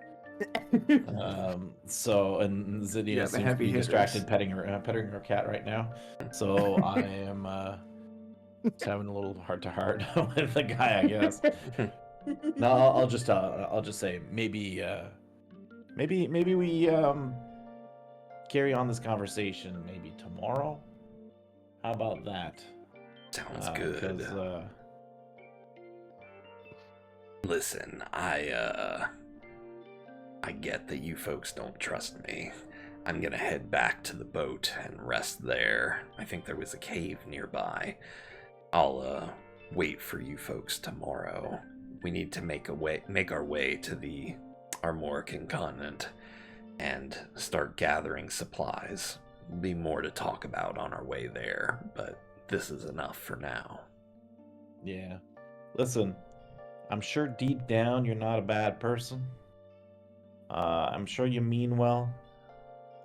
And Zinnia Yeah, the seems to heavy be hitters. distracted petting her cat right now. So I am just having a little heart to heart with the guy, I guess. No, I'll just say maybe we carry on this conversation maybe tomorrow. How about that? Sounds good. 'Cause, Listen, I get that you folks don't trust me. I'm gonna head back to the boat and rest there. I think there was a cave nearby. I'll wait for you folks tomorrow. We need to make our way to the Armorican continent and start gathering supplies. There'll be more to talk about on our way there, but this is enough for now. Yeah. Listen, I'm sure deep down you're not a bad person. I'm sure you mean well.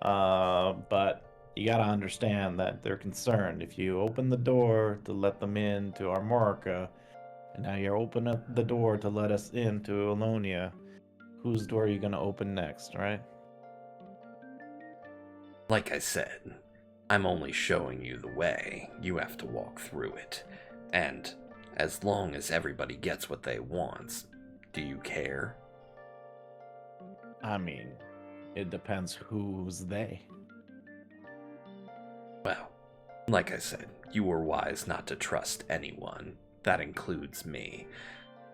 But you gotta understand that they're concerned. If you open the door to let them in to Armorica, and now you're opening up the door to let us into Alonia, whose door are you gonna open next, right? Like I said, I'm only showing you the way. You have to walk through it. And as long as everybody gets what they want, do you care? I mean, it depends who's they. Well, like I said, you were wise not to trust anyone. That includes me.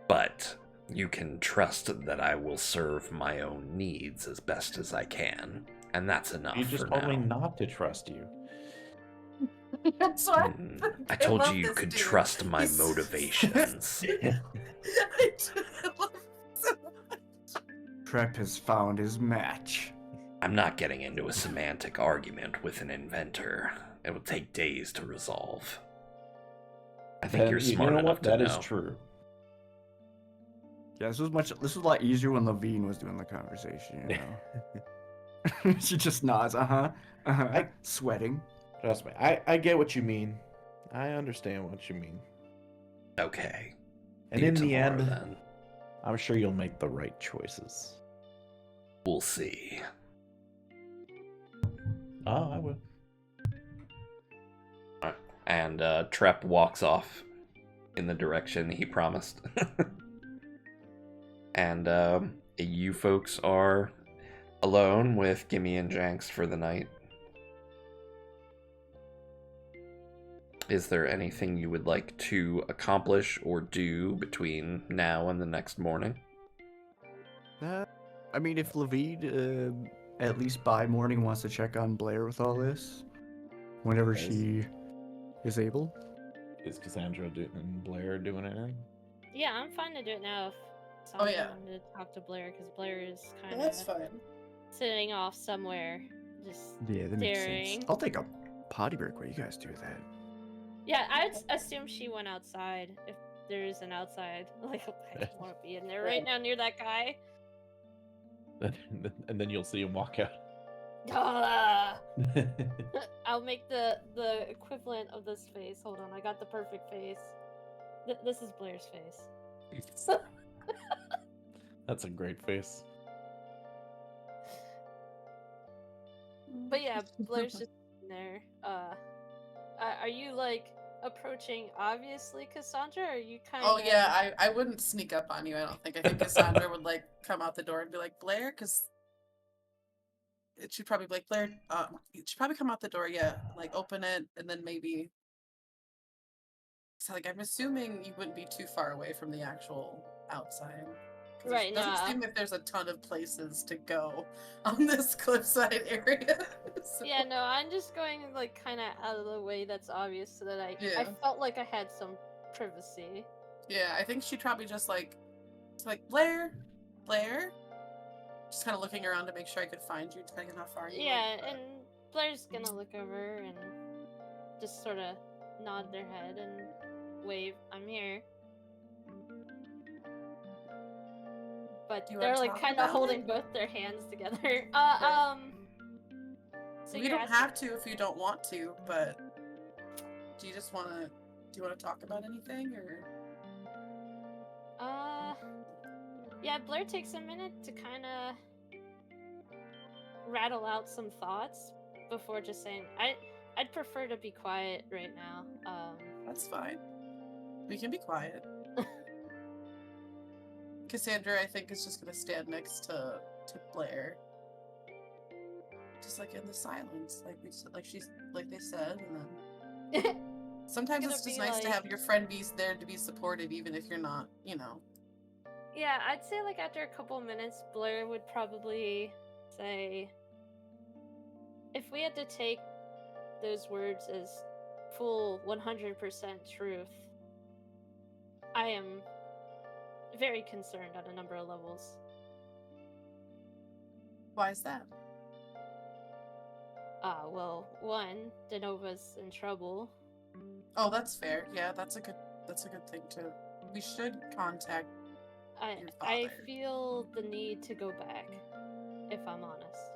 But you can trust that I will serve my own needs as best as I can. And that's enough You just for told me now. not to trust you. So I told love you you this could dude. trust my He's- motivations. I love him so much. Trap has found his match. I'm not getting into a semantic argument with an inventor. It will take days to resolve. I think you're smart enough to That know. is true. Yeah, this was a lot easier when Levine was doing the conversation, you know. She just nods, sweating. Trust me, I get what you mean. I understand what you mean. Okay. And See you in the tomorrow, end, then. I'm sure you'll make the right choices. We'll see. Oh, I will. And Trep walks off in the direction he promised. And you folks are alone with Gimme and Janks for the night. Is there anything you would like to accomplish or do between now and the next morning? I mean, if Levine at least by morning, wants to check on Blair with all this, whenever Yes. she is able. Is Cassandra and Blair doing anything? Yeah, I'm fine to do it now if Oh, Sandra yeah. wanted to talk to Blair, because Blair is Yeah, kind that's of fine. sitting off somewhere, just Yeah, that makes staring. sense. I'll take a potty break while you guys do that. Yeah, I'd assume she went outside if there is an outside. Like, I don't want to be in there right now near that guy. And then you'll see him walk out. Ah! I'll make the equivalent of this face. Hold on, I got the perfect face. This is Blair's face. That's a great face. But yeah, Blair's just in there. Are you like approaching obviously Cassandra, or are you kind of? Oh yeah, I wouldn't sneak up on you. I don't think. I think Cassandra would like come out the door and be like, Blair, because she'd probably be like, Blair. She'd probably come out the door. Yeah, like open it, and then maybe. So like, I'm assuming you wouldn't be too far away from the actual outside. Right, It doesn't nah. seem like there's a ton of places to go on this cliffside area. So- Yeah, no, I'm just going like kind of out of the way. That's obvious, so that I Yeah. felt like I had some privacy. Yeah, I think she'd probably just like, it's like Blair, just kind of looking around to make sure I could find you, depending on how far you Yeah, were. and Blair's gonna look over and just sort of nod their head and wave, "I'm here." But Do you they're wanna like talk kind of about holding it? both their hands together. So We you're don't asking- have to if you don't want to, but do you just wanna? Do you want to talk about anything, or? Yeah, Blair takes a minute to kind of rattle out some thoughts before just saying, I'd prefer to be quiet right now. That's fine. We can be quiet. Cassandra, I think, is just gonna stand next to Blair, just like in the silence, like they said, and then sometimes Gonna it's just be nice to like- have your friend be there to be supportive, even if you're not, you know. Yeah, I'd say like after a couple minutes, Blair would probably say, if we had to take those words as full 100% truth, I am very concerned on a number of levels. Why is that? Well, one, Denova's in trouble. Oh, that's fair. Yeah, that's a good thing too. We should contact your I father. feel the need to go back, if I'm honest.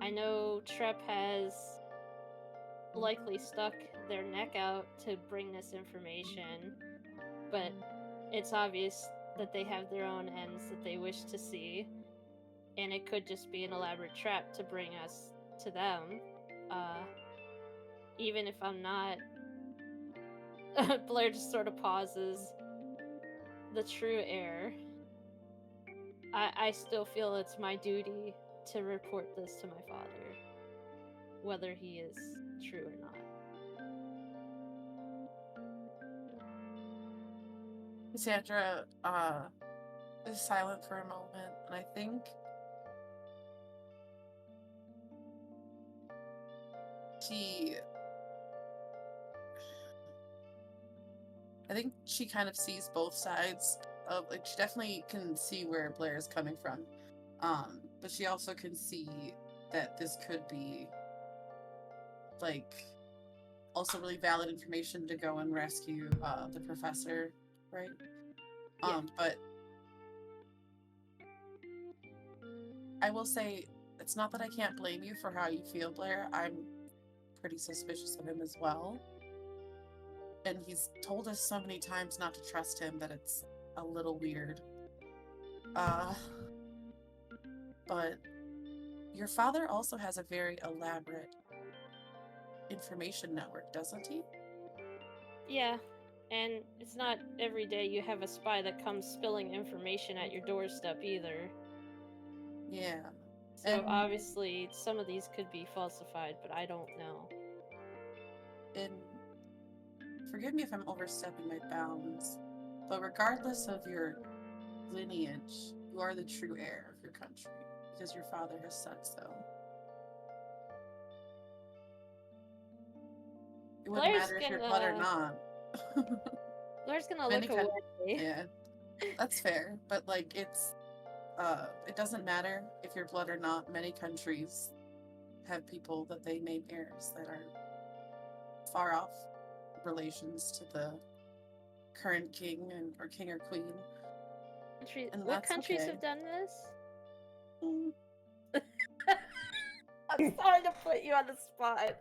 I know Trep has likely stuck their neck out to bring this information, but it's obvious that they have their own ends that they wish to see, and it could just be an elaborate trap to bring us to them. Even if I'm not... Blair just sort of pauses. The true heir. I still feel it's my duty to report this to my father, whether he is true or not. Cassandra is silent for a moment, and I think she kind of sees both sides of, like, she definitely can see where Blair is coming from, but she also can see that this could be like also really valid information to go and rescue the professor, right? Yeah. But I will say, it's not that I can't blame you for how you feel, Blair. I'm pretty suspicious of him as well. And he's told us so many times not to trust him that it's a little weird. But your father also has a very elaborate information network, doesn't he? Yeah, and it's not every day you have a spy that comes spilling information at your doorstep either. Yeah. So And- obviously some of these could be falsified, but I don't know. And forgive me if I'm overstepping my bounds, but regardless of your lineage, You are the true heir of your country because your father has said so. It wouldn't Blair's matter if you're blood or not. Blair's gonna Many look coun- away. Yeah, that's fair. But like, it doesn't matter if you're blood or not. Many countries have people that they name heirs that are far off relations to the current king or king or queen. And What that's countries okay. have done this? Mm. I'm sorry to put you on the spot.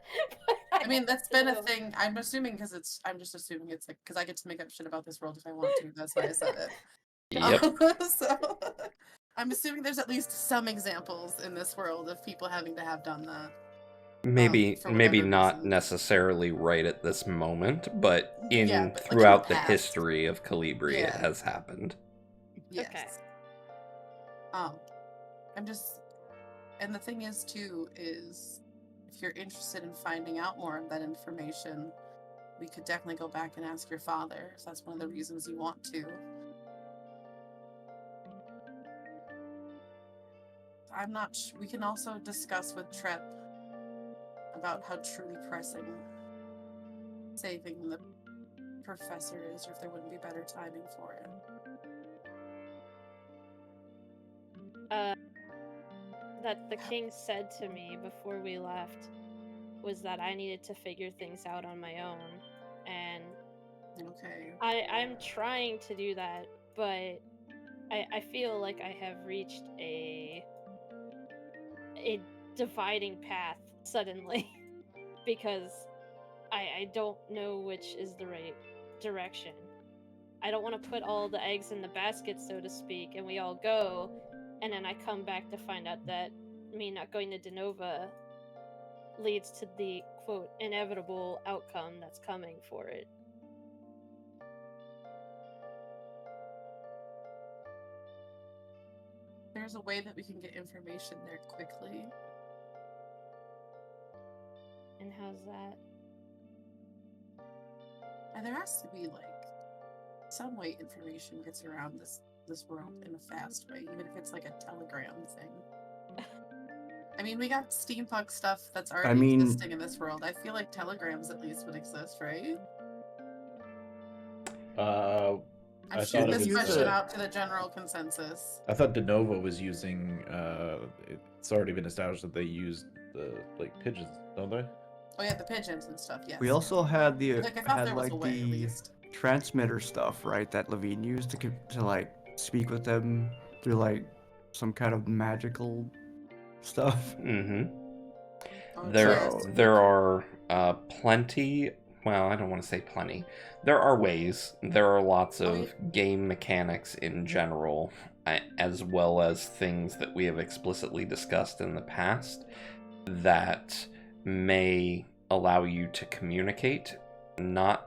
I mean, that's been a thing. I'm assuming I'm just assuming it's like, because I get to make up shit about this world if I want to. That's why I said it. Yep. So, I'm assuming there's at least some examples in this world of people having to have done that. Maybe For maybe whatever not reason. necessarily right at this moment, but But like in throughout the past. history of Calibri, it Yeah. has happened. Yes. Okay. I'm just, and the thing is too, is if you're interested in finding out more of that information, we could definitely go back and ask your father, if that's one of the reasons you want to. I'm not we can also discuss with Trep about how truly pressing saving the professor is, or if there wouldn't be better timing for it. That the king said to me before we left was that I needed to figure things out on my own, and Okay. I'm trying to do that, but I feel like I have reached a dividing path suddenly because I don't know which is the right direction. I don't want to put all the eggs in the basket, so to speak, and we all go, and then I come back to find out that me not going to Denova leads to the, quote, inevitable outcome that's coming for it. There's a way that we can get information there quickly. And how's that? And there has to be like some way information gets around this world in a fast way, even if it's like a telegram thing. I mean, we got steampunk stuff that's already existing in this world. I feel like telegrams at least would exist, right? I shooting thought this it was question out to the general consensus. I thought Denova was using. It's already been established that they use the like pigeons, don't they? Oh yeah, the pigeons and stuff. Yes. We also had the Like I thought there was a way at the least. transmitter stuff, right? That Levine used to like speak with them through like some kind of magical stuff. Mm-hmm. Oh, There are plenty. Well, I don't want to say plenty. There are ways. There are lots of game mechanics in general, as well as things that we have explicitly discussed in the past that may allow you to communicate. Not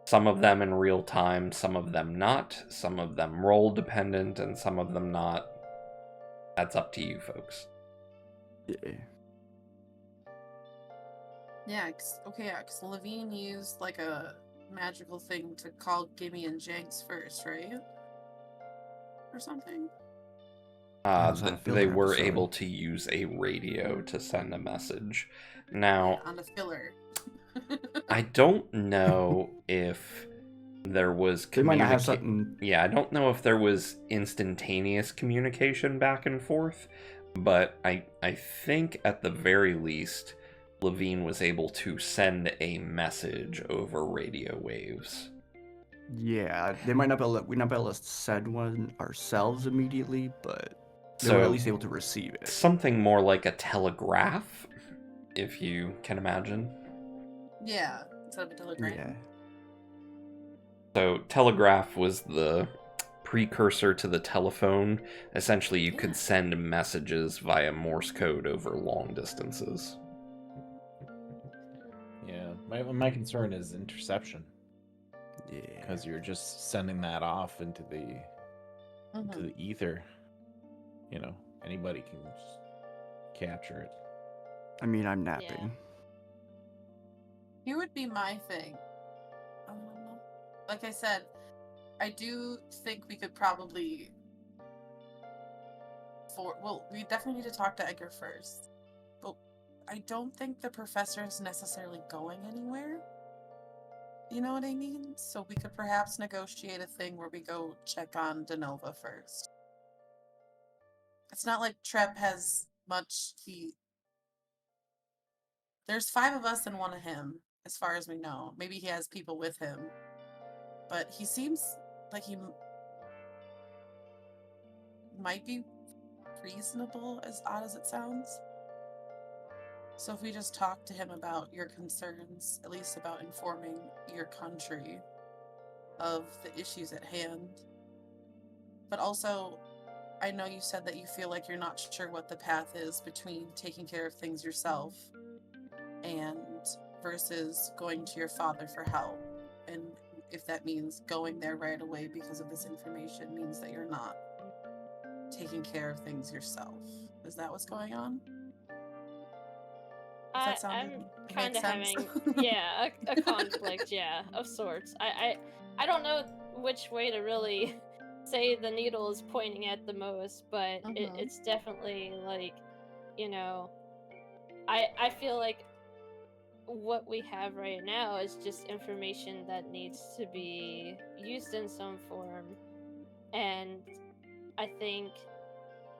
some of them in real time, some of them not, some of them role dependent, and some of them not. That's up to you folks. Yeah. Yeah, because Levine used like a magical thing to call Gimme and Jenks first, right? Or something? They were able to use a radio to send a message. Now, on the filler. I don't know if there was They might not have something. Yeah, I don't know if there was instantaneous communication back and forth, but I think at the very least Levine was able to send a message over radio waves. Yeah, they might not be able to, we not be able to send one ourselves immediately, but they were at least able to receive it. Something more like a telegraph, if you can imagine. Yeah, instead of a telegram. Yeah. So telegraph was the precursor to the telephone. Essentially, you could send messages via Morse code over long distances. Yeah, my concern is interception. Yeah. Because you're just sending that off into the ether. You know, anybody can just capture it. I mean, I'm napping. Here would be my thing. Like I said, I do think we could probably before. Well, we definitely need to talk to Edgar first. But I don't think the professor is necessarily going anywhere. You know what I mean? So we could perhaps negotiate a thing where we go check on Denova first. It's not like Trep has much heat. There's 5 of us and 1 of him, as far as we know. Maybe he has people with him. But he seems like he might be reasonable, as odd as it sounds. So if we just talk to him about your concerns, at least about informing your country of the issues at hand. But also, I know you said that you feel like you're not sure what the path is between taking care of things yourself and versus going to your father for help. And if that means going there right away because of this information means that you're not taking care of things yourself. Is that what's going on? I'm kind of having a conflict, of sorts. I don't know which way to really say the needle is pointing at the most, but it's definitely like, I feel like what we have right now is just information that needs to be used in some form, and I think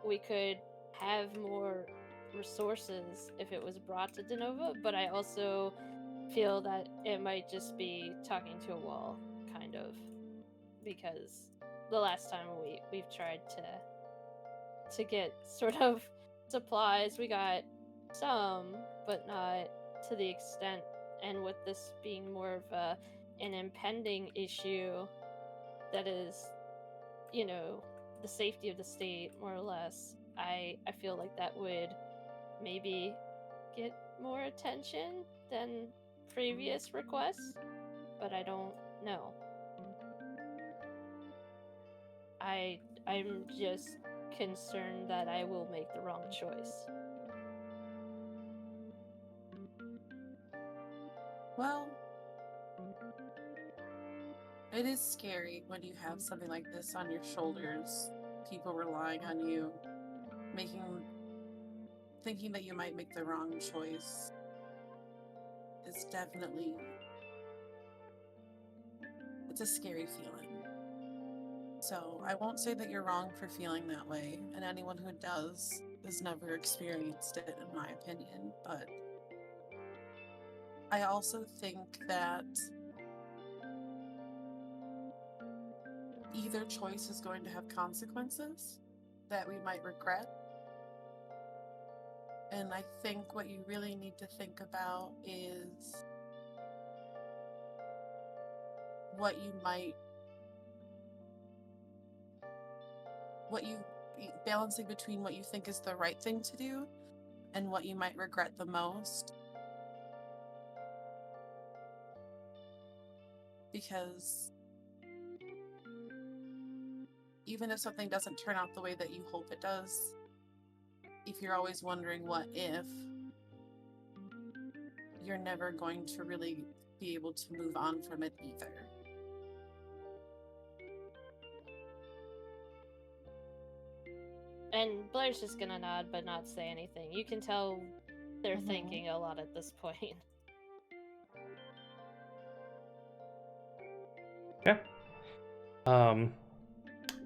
we could have more resources if it was brought to Denova, but I also feel that it might just be talking to a wall, kind of, because the last time we've tried to get sort of supplies, we got some, but not to the extent, and with this being more of an impending issue that is, the safety of the state, more or less, I feel like that would maybe get more attention than previous requests, but I don't know. I'm just concerned that I will make the wrong choice. Well, it is scary when you have something like this on your shoulders, people relying on you, thinking that you might make the wrong choice is definitely, it's a scary feeling. So I won't say that you're wrong for feeling that way, and anyone who does has never experienced it, in my opinion, but I also think that either choice is going to have consequences that we might regret. And I think what you really need to think about is balancing between what you think is the right thing to do and what you might regret the most. Because even if something doesn't turn out the way that you hope it does, if you're always wondering what if, you're never going to really be able to move on from it either. And Blair's just gonna nod but not say anything. You can tell they're thinking a lot at this point. Yeah.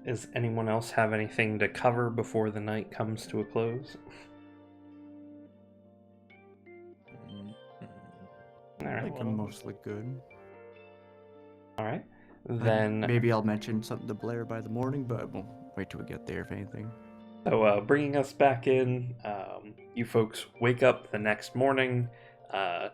Does anyone else have anything to cover before the night comes to a close? All I right. think I'm mostly good. All right. Then Maybe I'll mention something to Blair by the morning, but we'll wait till we get there if anything. So, bringing us back in, you folks wake up the next morning.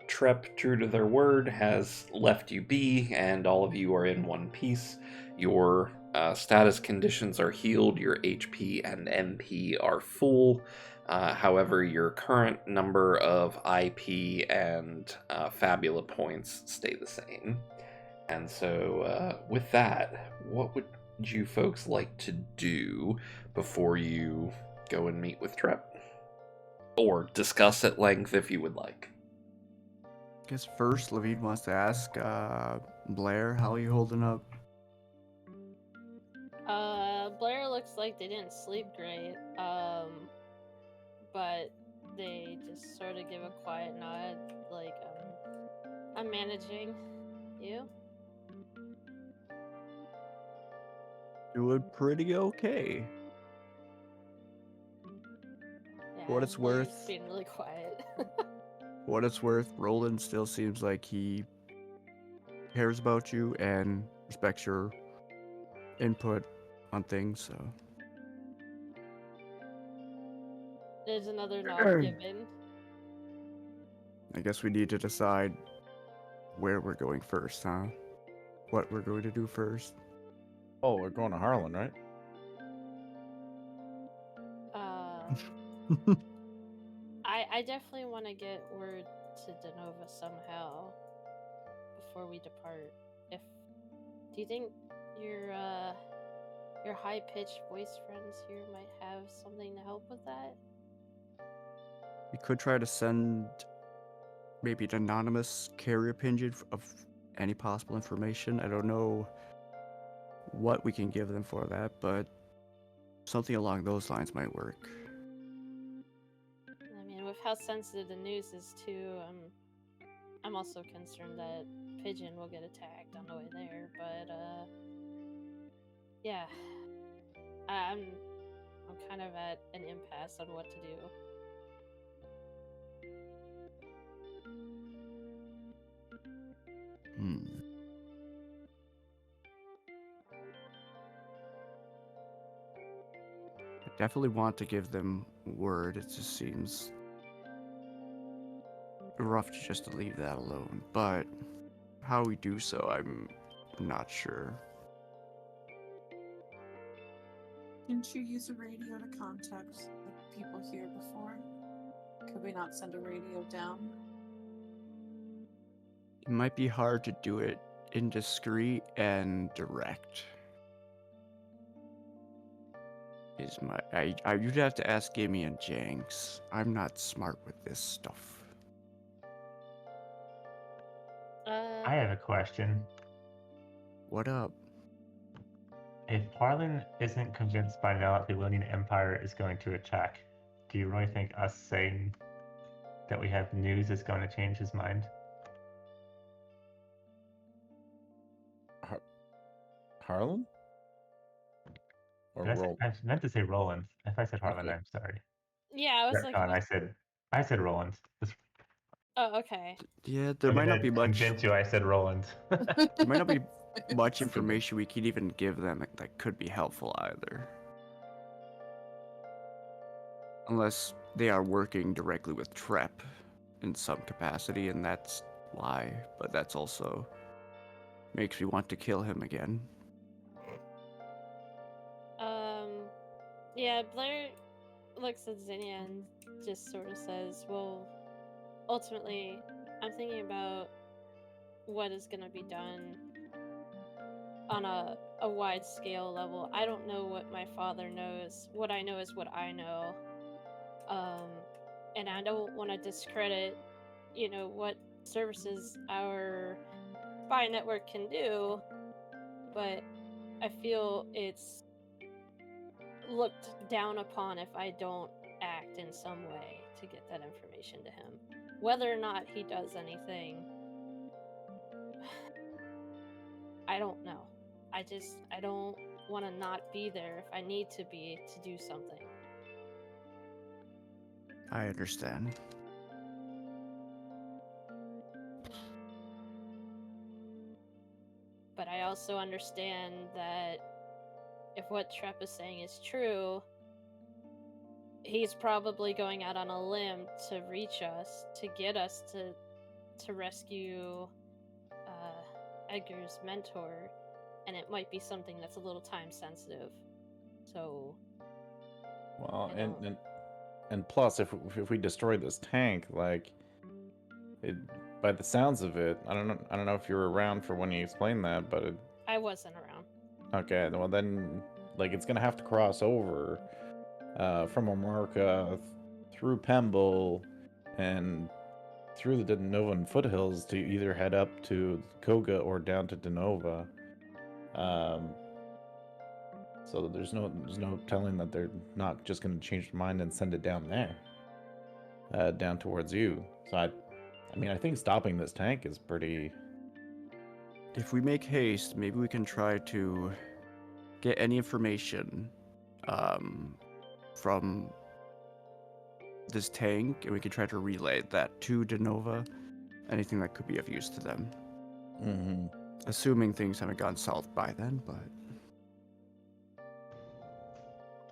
Trep, true to their word, has left you be, and all of you are in one piece. Your status conditions are healed, your HP and MP are full. However, your current number of IP and Fabula points stay the same. And so, with that, what would you folks like to do before you go and meet with Trep? Or discuss at length if you would like. I guess first, Levine wants to ask Blair, how are you holding up? Blair looks like they didn't sleep great. But they just sort of give a quiet nod, like, I'm managing. You? Doing pretty okay. Yeah, For what it's Blair's worth, being really quiet. for what it's worth, Roland still seems like he cares about you and respects your input on things. So There's another nod given. I guess we need to decide where we're going first, huh? What we're going to do first. Oh, we're going to Harlan, right? I definitely want to get word to Denova somehow before we depart. Do you think your high-pitched voice friends here might have something to help with that? We could try to send maybe an anonymous carrier pigeon of any possible information. I don't know what we can give them for that, but something along those lines might work. I mean, with how sensitive the news is too, I'm also concerned that Pigeon will get attacked on the way there. But yeah, I'm kind of at an impasse on what to do. I definitely want to give them word. It just seems rough just to leave that alone. But how we do so, I'm not sure. Didn't you use a radio to contact the people here before? Could we not send a radio down? It might be hard to do it indiscreet and direct. You'd have to ask Gimme and Janks. I'm not smart with this stuff. I have a question. What up? If Harlan isn't convinced by now that the Willian Empire is going to attack, do you really think us saying that we have news is going to change his mind? Harlan? Or Roland? I meant to say Roland. If I said Harlan, Okay. I'm sorry. Yeah, I was like, I said Roland. oh, okay. Yeah, there might not be much. Convince you I said Roland. There might not be much information we could even give them that could be helpful either. Unless they are working directly with Trep in some capacity, and that's why. But that's also makes me want to kill him again. Yeah, Blair looks at Zinnia and just sort of says, well, ultimately, I'm thinking about what is going to be done on a wide scale level. I don't know what my father knows. What I know is what I know. And I don't want to discredit, what services our spy network can do, but I feel it's looked down upon if I don't act in some way to get that information to him. Whether or not he does anything, I don't know. I don't want to not be there if I need to be to do something. I understand. But I also understand that if what Trep is saying is true, he's probably going out on a limb to reach us, to get us to rescue Edgar's mentor, and it might be something that's a little time sensitive. So, Well, and plus, if we destroy this tank, like, by the sounds of it, I don't know if you were around for when you explained that, but I wasn't around. Okay, well then, like, it's gonna have to cross over from Amarka through Pemble and through the Denovan foothills to either head up to Koga or down to Denova. So there's no telling that they're not just going to change their mind and send it down there, down towards you. So I mean, I think stopping this tank is pretty. If we make haste, maybe we can try to get any information from this tank, and we can try to relay that to Denova. Anything that could be of use to them. Mm-hmm. Assuming things haven't gone south by then, but...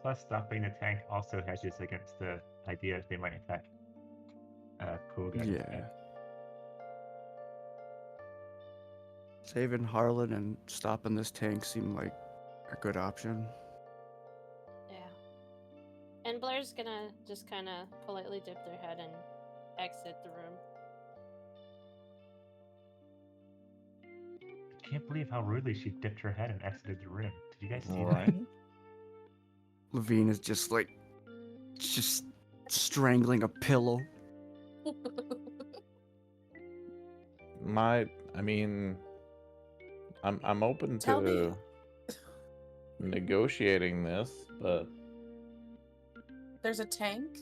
Plus, stopping the tank also hedges against the idea that they might attack Koga. Yeah. Saving Harlan and stopping this tank seem like a good option. Yeah. And Blair's gonna just kind of politely dip their head and exit the room. I can't believe how rudely she dipped her head and exited the room. Did you guys see Right. that? Levine is just strangling a pillow. I mean, I'm open Tell me. to negotiating this, but There's a tank?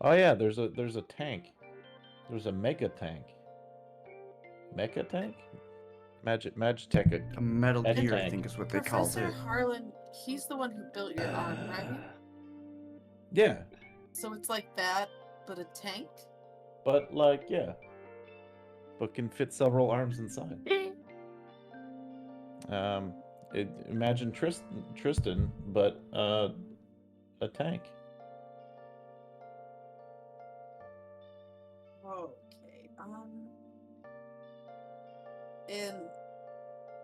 oh yeah, there's a tank. There's a mega tank. Mecha tank? Magitech. A Metal That's a Gear, I tank. think is what they called Professor it. Harlan, he's the one who built your arm, right? Yeah, So it's like that, but a tank? but like yeah, but can fit several arms inside. Imagine Tristan, but a tank. Okay. And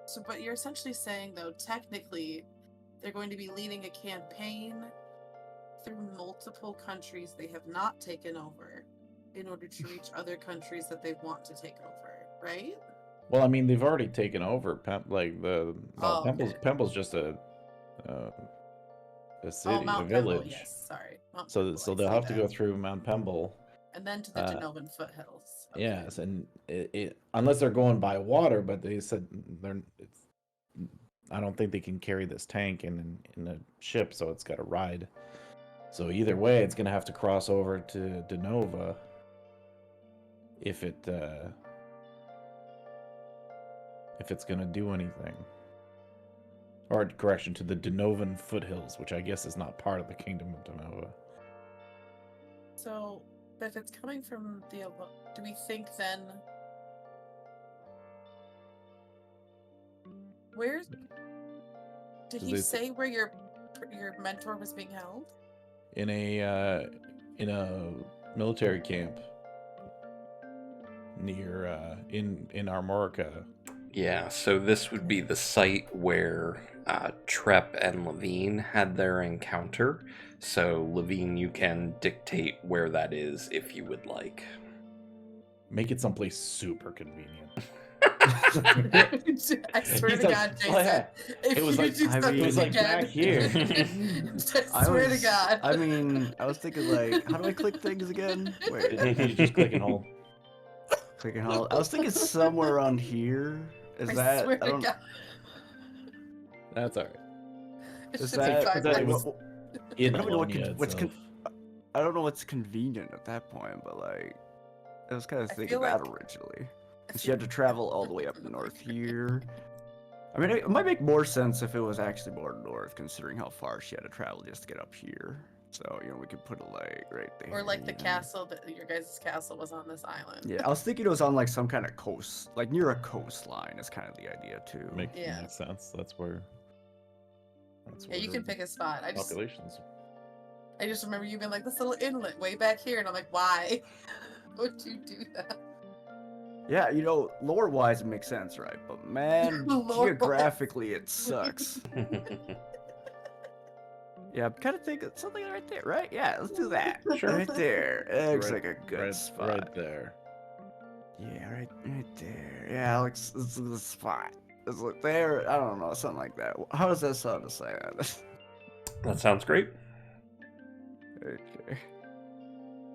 so, but you're essentially saying, though, technically, they're going to be leading a campaign through multiple countries they have not taken over in order to reach other countries that they want to take over, right? Well, I mean, they've already taken over. Oh, okay. Pemble's just a city, Oh, Mount a Pemble, village. yes, sorry. Mount So Pemble, so I they'll see have to go that. through Mount Pemble. And then to the Denovan foothills. Okay. Yes, and unless they're going by water, but they said I don't think they can carry this tank in a ship, so it's got to ride. So either way, it's gonna have to cross over to Denova. If it's gonna do anything, or correction, to the Denovan foothills, which I guess is not part of the Kingdom of Denova. So, but if it's coming from the, do we think then? Where's? Did he say where your mentor was being held? In a military camp near in Armorica. Yeah, so this would be the site where Trep and Levine had their encounter. So, Levine, you can dictate where that is if you would like. Make it someplace super convenient. I swear He's to like, God, "Oh, Jason. yeah, If it was you like- do I mean- something it was like again, back here." I swear to God. I mean, I was thinking like, how do I click things again? Wait, You just click and hold. click and hold. I was thinking somewhere around here. Is I that? swear I to don't. God. That's all right. It Is should be that? 5 is that- it minutes. was- In I don't know Bologna what's itself. I don't know what's convenient at that point, but like, I was kind of I thinking feel that like- originally. She had to travel all the way up north here. I mean, it might make more sense if it was actually more north, considering how far she had to travel just to get up here. So, you know, we could put it like right there. Or like the you know. castle that your guys' castle was on this island. Yeah, I was thinking it was on like some kind of coast, like near a coastline is kind of the idea too. Makes Yeah. sense. That's where. Yeah, you can pick a spot. I just remember you being like, this little inlet way back here, and I'm like, why would you do that? Yeah, you know, lore-wise it makes sense, right? But man, Lore-wise. geographically it sucks. Yeah, I'm kind of thinking something right there, right? Yeah, let's do that. Sure. Right there. It looks Right- like a good spot. Right there. Yeah, right there. Yeah, let's do the spot. Let's look there. I don't know, something like that. How does that sound to say that? That sounds great. Okay.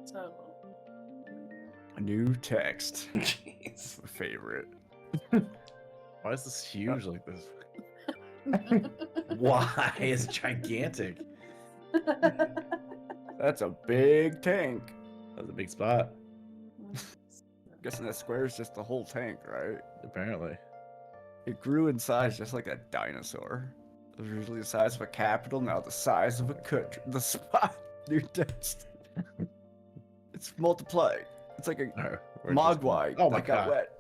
So, A new text. Jeez. My favorite. Why is this huge like this? Why? It's gigantic. That's a big tank. That's a big spot, Guessing that square is just the whole tank, right? apparently. It grew in size just like a dinosaur. It was usually the size of a capital, now the size of a country. The spot near Dexter. It's multiplied. It's like a Alright, where's this mogwai going? Oh my that got god. wet.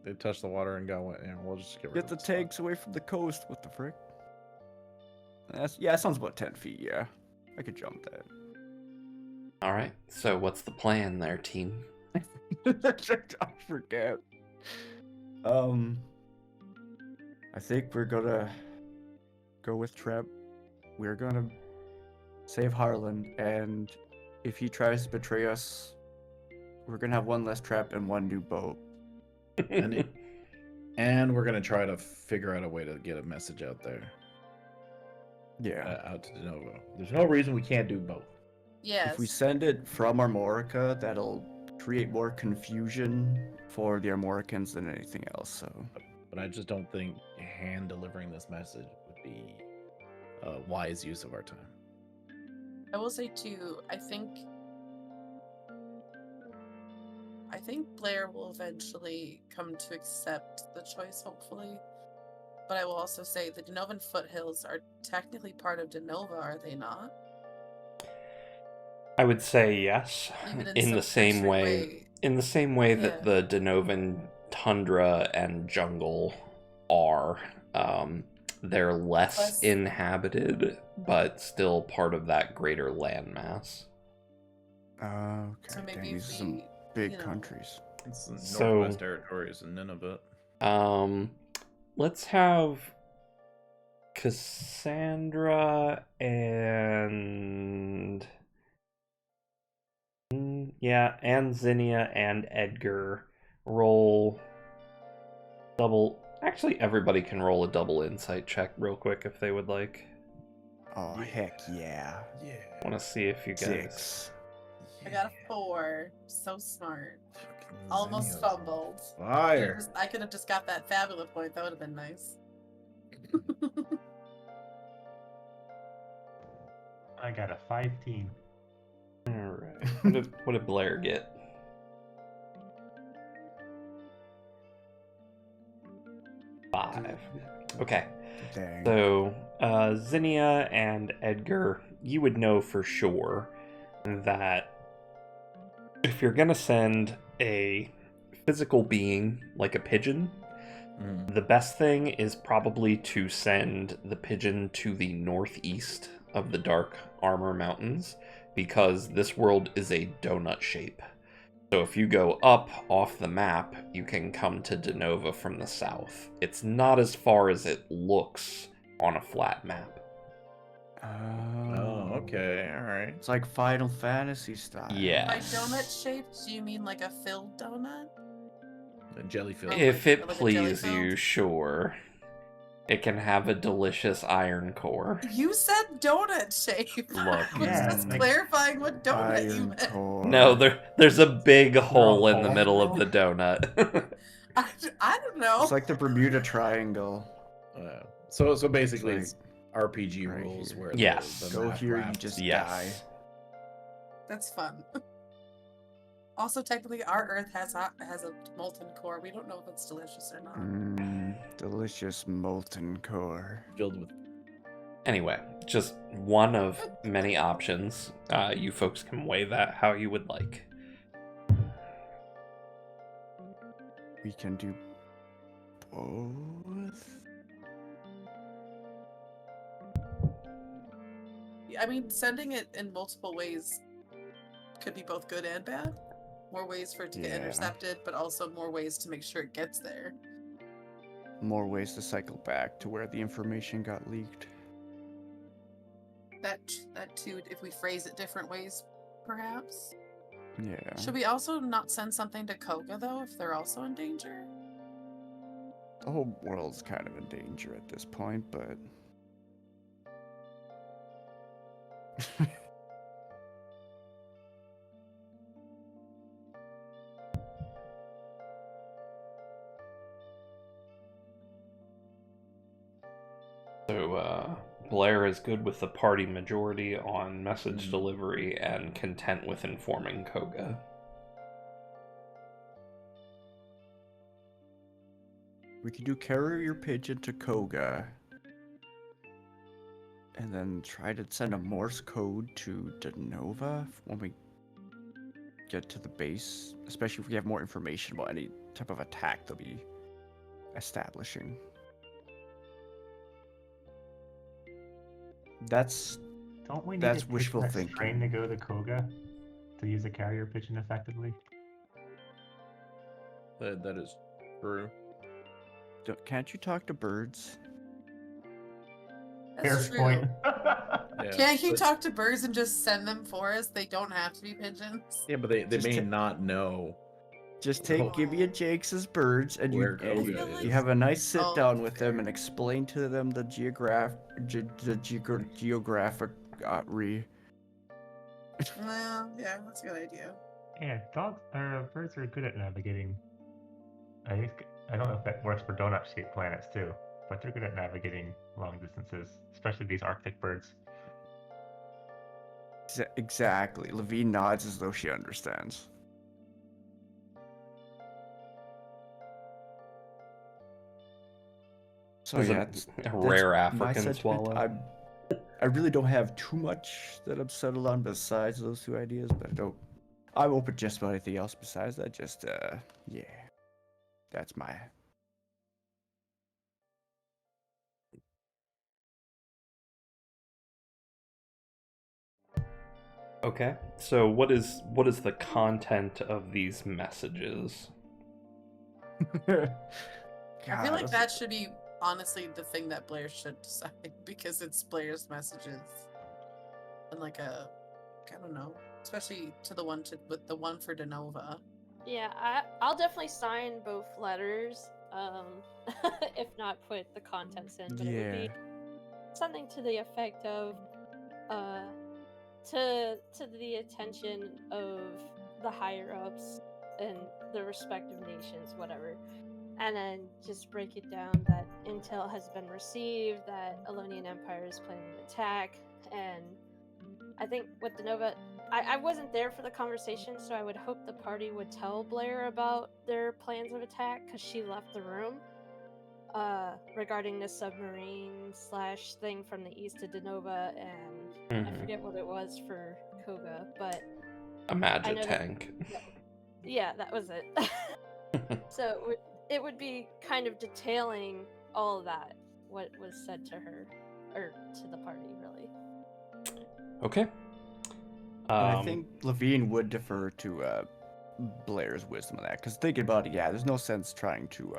They touched the water and got wet. Yeah, we'll just get rid Get of the this spot. tanks away from the coast. What the frick? Yeah, it sounds about 10 feet, yeah. I could jump that. All right. So what's the plan there, team? I forget. I think we're gonna go with Trep. We're gonna save Harlan, and if he tries to betray us, we're gonna have one less trap and one new boat. And we're gonna try to figure out a way to get a message out there, Yeah. out to Denova. There's no reason we can't do both. Yes. If we send it from Armorica, that'll create more confusion for the Armoricans than anything else. So But I just don't think hand delivering this message would be a wise use of our time. I will say too, I think Blair will eventually come to accept the choice, hopefully. But I will also say the Denovan foothills are technically part of Denova, are they not? I would say yes. Even in In some the same cursory way, way. in the same way that Yeah. the Denovan tundra and jungle are. They're less inhabited, but still part of that greater landmass. okay. So maybe Dang, if these are some we, big you know, countries. It's the So- Northwest Territories and Nunavut. Let's have Cassandra and and Zinnia and Edgar roll double. Actually, everybody can roll a double insight check real quick if they would like. Oh, Yeah. heck yeah. Yeah. I want to see if you guys. 6. I got a 4. So smart. Almost fumbled. Fire. I could have just got that Fabula point. That would have been nice. I got a 15. All right. What did Blair get? Five. Okay. Dang. So, Zinnia and Edgar, you would know for sure that if you're gonna send a physical being like a pigeon, the best thing is probably to send the pigeon to the northeast of the Dark Armor Mountains, because this world is a donut shape. So if you go up off the map, you can come to Denova from the south. It's not as far as it looks on a flat map. Oh, okay. All right. It's like Final Fantasy style. By Yes. donut shaped, do you mean like a filled donut? A jelly filled. If Like it a please jelly you, filled? sure. It can have a delicious iron core. You said donut shape. Look. I was Yeah, just like- clarifying what donut you Iron meant. core. No, there's a big hole in the hole. middle of the donut. I don't know. It's like the Bermuda Triangle. So basically, It's it's RPG right rules here. where Yes. the Go map here, you wraps. just die. Yes. That's fun. Also, technically, our Earth has a molten core. We don't know if it's delicious or not. Delicious molten core. filled with. Anyway, just one of many options. You folks can weigh that how you would like. We can do both. I mean, sending it in multiple ways could be both good and bad. More ways for it to get Yeah. intercepted, but also more ways to make sure it gets there. More ways to cycle back to where the information got leaked. That too, if we phrase it different ways, perhaps. Yeah. Should we also not send something to Koga though, if they're also in danger? The whole world's kind of in danger at this point, but So, Blair is good with the party majority on message Mhm. delivery and content with informing Koga. We could do carry your pigeon to Koga. And then try to send a Morse code to Denova when we get to the base. Especially if we have more information about any type of attack they'll be establishing. That's Don't we need That's a pigeon wishful that's thinking. trained to go to Koga to use a carrier pigeon effectively? That is true. Can't you talk to birds? That's Fair true. point. Yeah. Can't you but, talk to birds and just send them for us? They don't have to be pigeons. Yeah, but they Just may ta- not know Just take Gibby and Jake's birds, and where you Koga feel is. you have a nice sit Oh, down with fair. them and explain to them the geographic Well, yeah, that's a good idea. Yeah, birds are good at navigating. I don't know if that works for donut-shaped planets too, but they're good at navigating long distances, especially these Arctic birds. Exactly. Levine nods as though she understands. So This is yeah, a rare my African sentiment. swallow. I really don't have too much that I'm settled on besides those two ideas, but I'm open just about anything else besides that. Just yeah, that's my. Okay, so what is the content of these messages? I feel like that should be honestly the thing that Blair should decide because it's Blair's messages. And like I don't know, especially to the one with the one for Denova. Yeah, I'll definitely sign both letters. If not put the contents in, but it would be something to the effect of, to the attention of the higher ups and the respective nations, whatever. And then just break it down that intel has been received, that Elonian Empire is planning an attack, and I think with the Nova, I wasn't there for the conversation, so I would hope the party would tell Blair about their plans of attack, because she left the room, regarding the submarine / thing from the east of Denova, and I forget what it was for Koga, but A magic tank. yeah, that was it. So it would be kind of detailing all of that, what was said to her, or to the party, really. Okay. But I think Levine would defer to Blair's wisdom on that, because thinking about it, yeah, there's no sense trying to.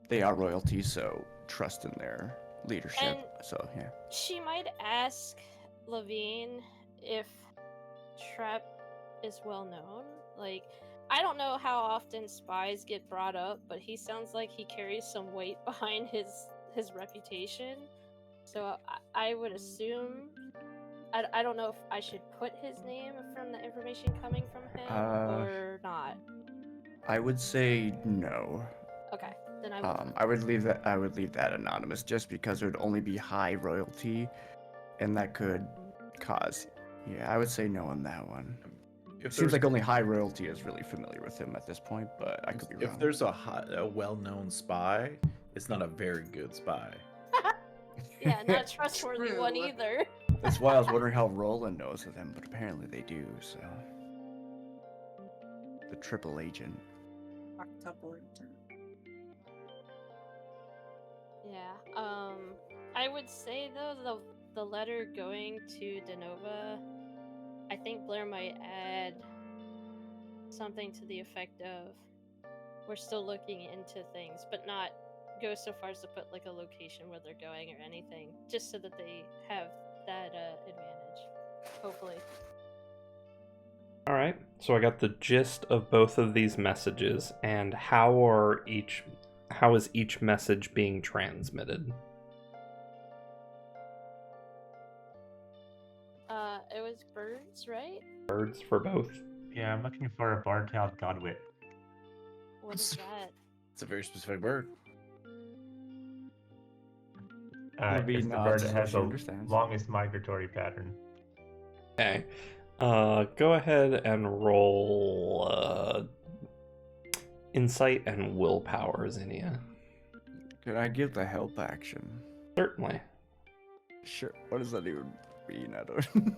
They are royalty, so trust in their leadership. And so yeah. She might ask Levine if Trap is well known. Like, I don't know how often spies get brought up, but he sounds like he carries some weight behind his reputation. So I would assume. I don't know if I should put his name from the information coming from him or not. I would say no. Okay, then I would leave that anonymous, just because it would only be high royalty, and that could cause. Yeah, I would say no on that one. It seems like only high royalty is really familiar with him at this point, but I could be wrong. If there's a well-known spy, it's not a very good spy. Yeah, not a trustworthy one either. That's why I was wondering how Roland knows of them, but apparently they do, so. The triple agent. Yeah, I would say though, the letter going to Denova, I think Blair might add something to the effect of, we're still looking into things, but not go so far as to put like a location where they're going or anything, just so that they have that advantage, hopefully. All right, so I got the gist of both of these messages, and how is each message being transmitted? It was birds, right? Birds for both? Yeah, I'm looking for a bar-tailed godwit. What is that? It's a very specific bird. Levine It's the nods bird that as has she the understands. longest migratory pattern. Okay. Go ahead and roll insight and willpower, Zinnia. Could I give the help action? Certainly. Sure. What does that even mean? I don't.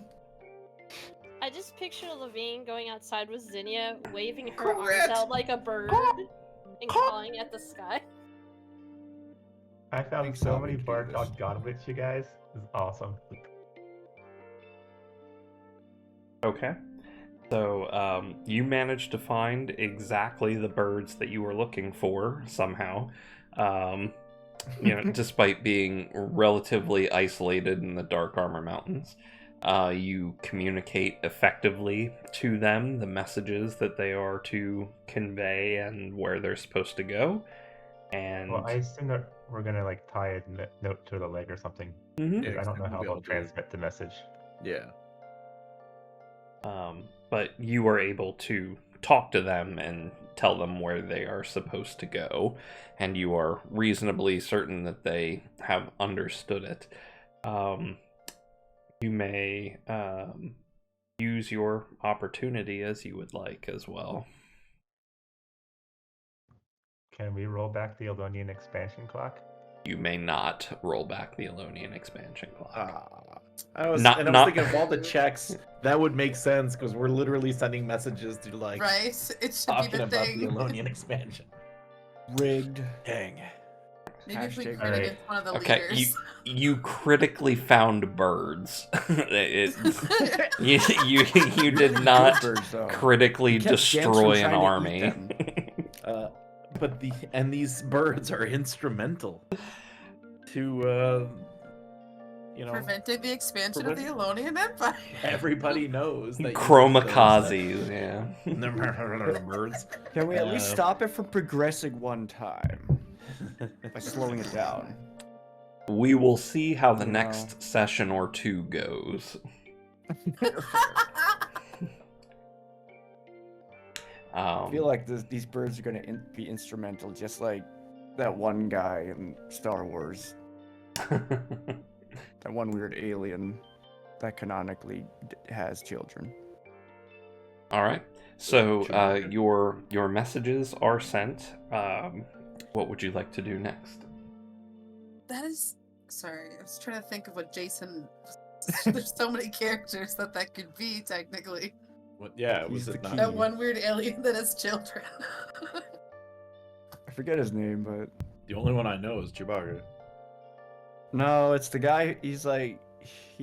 I just picture Levine going outside with Zinnia, waving her Correct. arms out like a bird and calling at the sky. I found Think so so, many we can do bards this. on Godwitch, you guys. This is awesome. Okay. So you managed to find exactly the birds that you were looking for somehow. Despite being relatively isolated in the Dark Armor Mountains. You communicate effectively to them the messages that they are to convey and where they're supposed to go. And Well, I assume that we're gonna like tie a note to the leg or something. Mhm. Yeah, I don't know we'll how be they'll able to- transmit the message. Yeah. But you are able to talk to them and tell them where they are supposed to go, and you are reasonably certain that they have understood it. You may use your opportunity as you would like as well. Can we roll back the Elonian expansion clock? You may not roll back the Elonian expansion clock. I was Not- thinking of all the checks. That would make sense because we're literally sending messages to like Right? It should be talking the about thing. the Elonian expansion. Rigged. Dang. Maybe if we Hashtag- crit Alright. against one of the Okay, leaders. you critically found birds. You did not Birds, though. critically You kept Jenks from destroy an trying to eat army. them. But these birds are instrumental to Preventing the expansion of the Prevent- Elonian Empire. everybody knows that Chromacazes, yeah. The birds. Can we at least Uh, stop it from progressing one time by slowing it down? We will see how the No. next session or two goes. I feel like these birds are going to be instrumental, just like that one guy in Star Wars, that one weird alien that canonically has children. All right. So your messages are sent. What would you like to do next? That is. Sorry, I was trying to think of what Jason. There's so many characters that could be, technically. Yeah, He's was the it key. not? That one weird alien that has children. I forget his name, but The only one I know is Chewbacca. no, it's the guy. He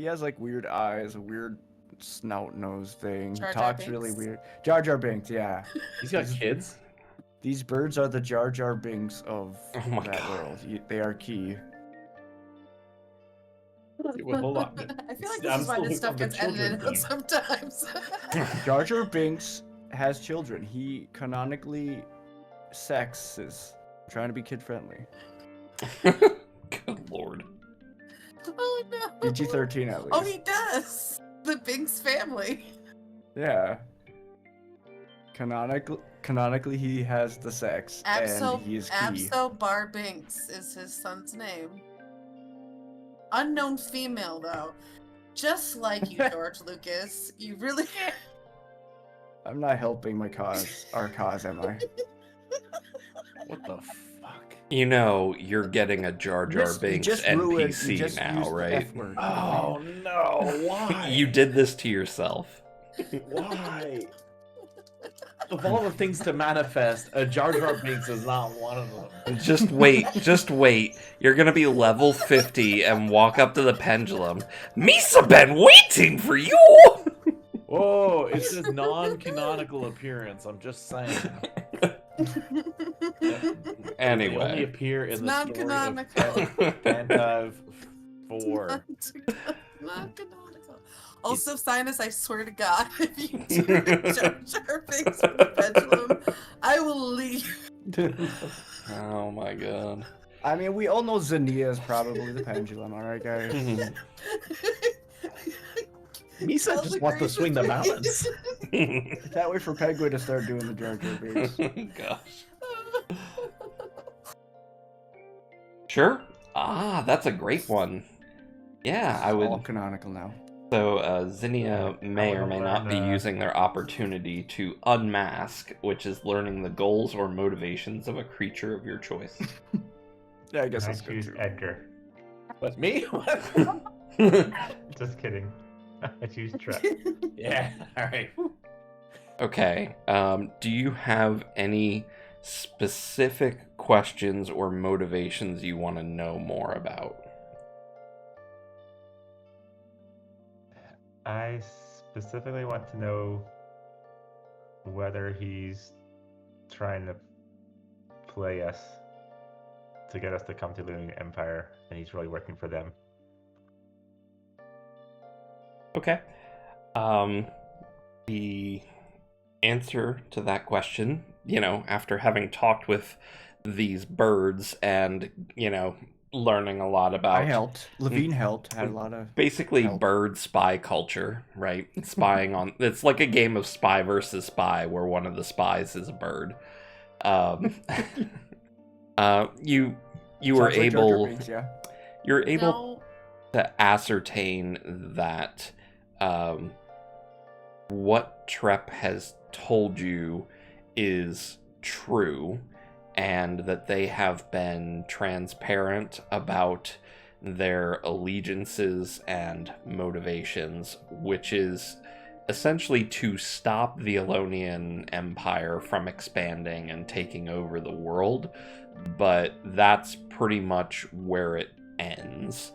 has like weird eyes, a weird snout nose thing. Jar He Jar talks really Binks? weird. Jar Jar Binks, yeah. He's got kids. These birds are the Jar Jar Binks of Oh my that God. world. They are key. Well, hold on. I feel like I'm this is why still this stuff on the gets children edited thing. sometimes. Jar Jar Binks has children. He canonically sexes, trying to be kid friendly. Good lord. Oh no. PG-13 at least. Oh, he does. The Binks family. Yeah. Canonically, he has the sex, and he is key. Abso Bar Binks is his son's name. Unknown female, though. Just like you, George Lucas. You really. I'm not helping our cause, am I? What the fuck? You know you're getting a Jar Jar You Binks just ruined- you NPC just now, used the right? F word. Oh no! Why? You did this to yourself. Why? Of all the things to manifest, a Jar Jar Binks is not one of them. Just wait. You're gonna be level 50 and walk up to the pendulum. Misa been waiting for you! Whoa! It's his non-canonical appearance. I'm just saying. They only Anyway. appear It's in the story of non-canonical. Fantasy 4. Not canonical. Also, Sinus, I swear to God, if you do Jar Jar Binks from the pendulum, I will leave. Oh my god. I mean, we all know Zinnia is probably the pendulum, alright, guys? Misa just wants to swing the balance. That way for Penguin to start doing the Jar Jar Binks. Gosh. Sure. That's a great one. Yeah, I All would. canonical now. So Zinnia may or wanna may not be learn, using their opportunity to unmask, which is learning the goals or motivations of a creature of your choice. Yeah, I guess I that's good choose too. Edgar. But me? What? Just kidding. I choose Trip. Yeah. All right. Okay. Do you have any specific questions or motivations you want to know more about? I specifically want to know whether he's trying to play us to get us to come to Lunar Empire, and he's really working for them. Okay. The answer to that question, after having talked with these birds and, learning a lot about I helped. Levine helped. Had a lot of basically help. bird spy culture, right? Spying on it's like a game of spy versus spy where one of the spies is a bird. You were Sounds like Jar Jar able Binks, yeah. you're able No, to ascertain that what Trep has told you is true, and that they have been transparent about their allegiances and motivations, which is essentially to stop the Elonian Empire from expanding and taking over the world, but that's pretty much where it ends.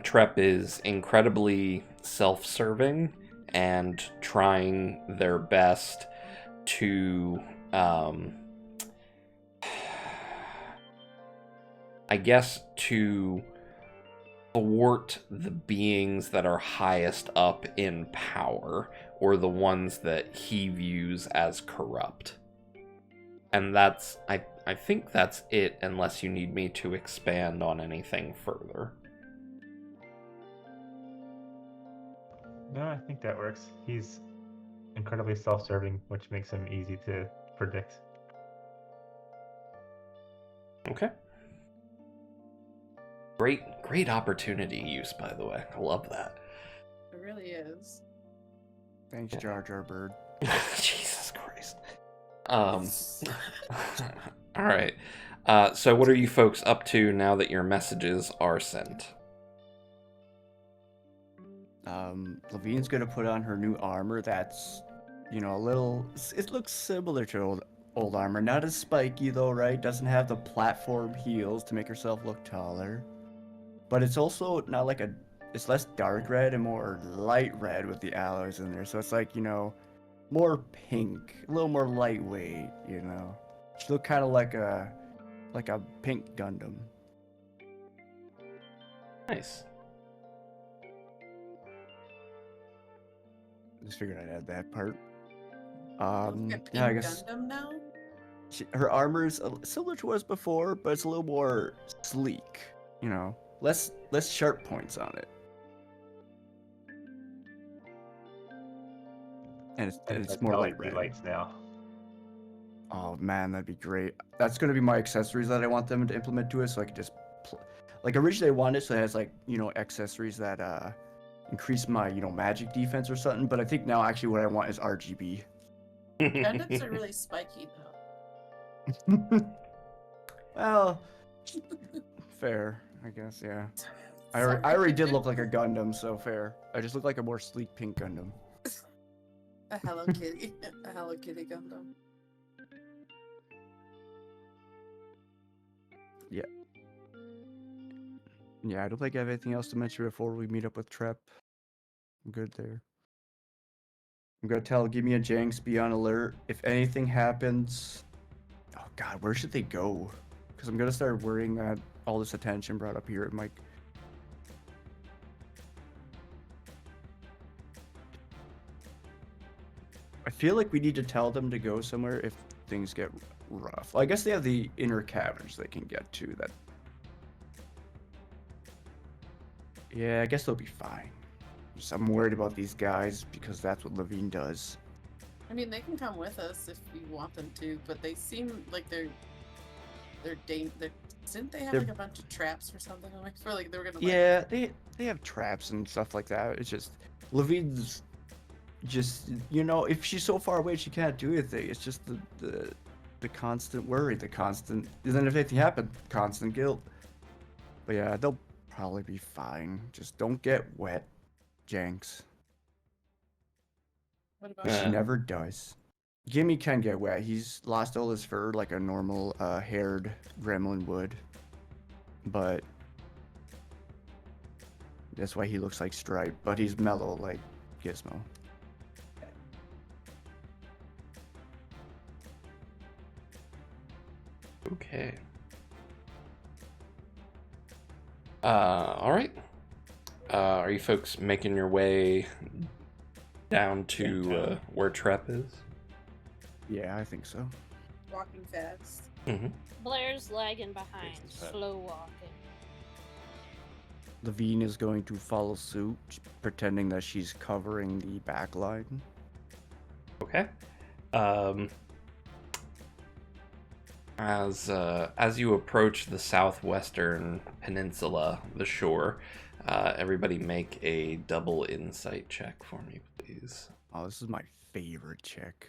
Trep is incredibly self-serving and trying their best to, I guess, to thwart the beings that are highest up in power, or the ones that he views as corrupt. And that's, I think that's it, unless you need me to expand on anything further. No, I think that works. He's incredibly self-serving, which makes him easy to predict. Okay. Great opportunity use, by the way. I love that. it really is. Thanks, Jar Jar Bird. Jesus Christ. All right. So what are you folks up to now that your messages are sent? Levine's gonna put on her new armor that's, a little... It looks similar to old armor. Not as spiky, though, right? Doesn't have the platform heels to make herself look taller. But it's also not like a... It's less dark red and more light red with the alloys in there. So it's like, more pink. A little more lightweight, She look kind of like a pink Gundam. Nice. Just figured I'd add that part. We've got Yeah, I Pink guess Gundam now. her armor's similar to what it was before, but it's a little more sleek. Less sharp points on it. And it's more light red. Lights now. Oh man, that'd be great. That's gonna be my accessories that I want them to implement to it, so I could just like originally I wanted it so it has accessories that increase my magic defense or something. But I think now actually what I want is RGB. Gundams are really spiky though. Well, fair, I guess. Yeah. I already did look like a Gundam, so fair. I just look like a more sleek pink Gundam. A Hello Kitty, a Hello Kitty Gundam. Yeah, I don't think I have anything else to mention before we meet up with Trep. I'm good there. I'm gonna give me a Jinx, be on alert. If anything happens... Oh god, where should they go? Because I'm gonna start worrying that all this attention brought up here, it might... I feel like we need to tell them to go somewhere if things get rough. Well, I guess they have the inner caverns they can get to that... Yeah, I guess they'll be fine. I'm worried about these guys because that's what Levine does. I mean, they can come with us if we want them to, but they seem like they're Didn't they have They're- like a bunch of traps or something? I feel like they were gonna. Like, Yeah, they have traps and stuff like that. It's just Levine's just if she's so far away she can't do anything. It's just the constant worry, the constant. Then if anything happened, constant guilt. But yeah, they'll probably be fine. Just don't get wet, Jenks. What about She Yeah. never does. Gimme can get wet. He's lost all his fur like a normal haired gremlin would. But that's why he looks like Stripe. But he's mellow like Gizmo. Okay. All right. Are you folks making your way down to where Trep is? Yeah, I think so. walking fast? Mm-hmm. Blair's lagging behind, Yes, it's slow walking. Levine is going to follow suit, pretending that she's covering the back line. Okay. As you approach the southwestern peninsula, the shore, everybody make a double insight check for me, please. Oh, this is my favorite check.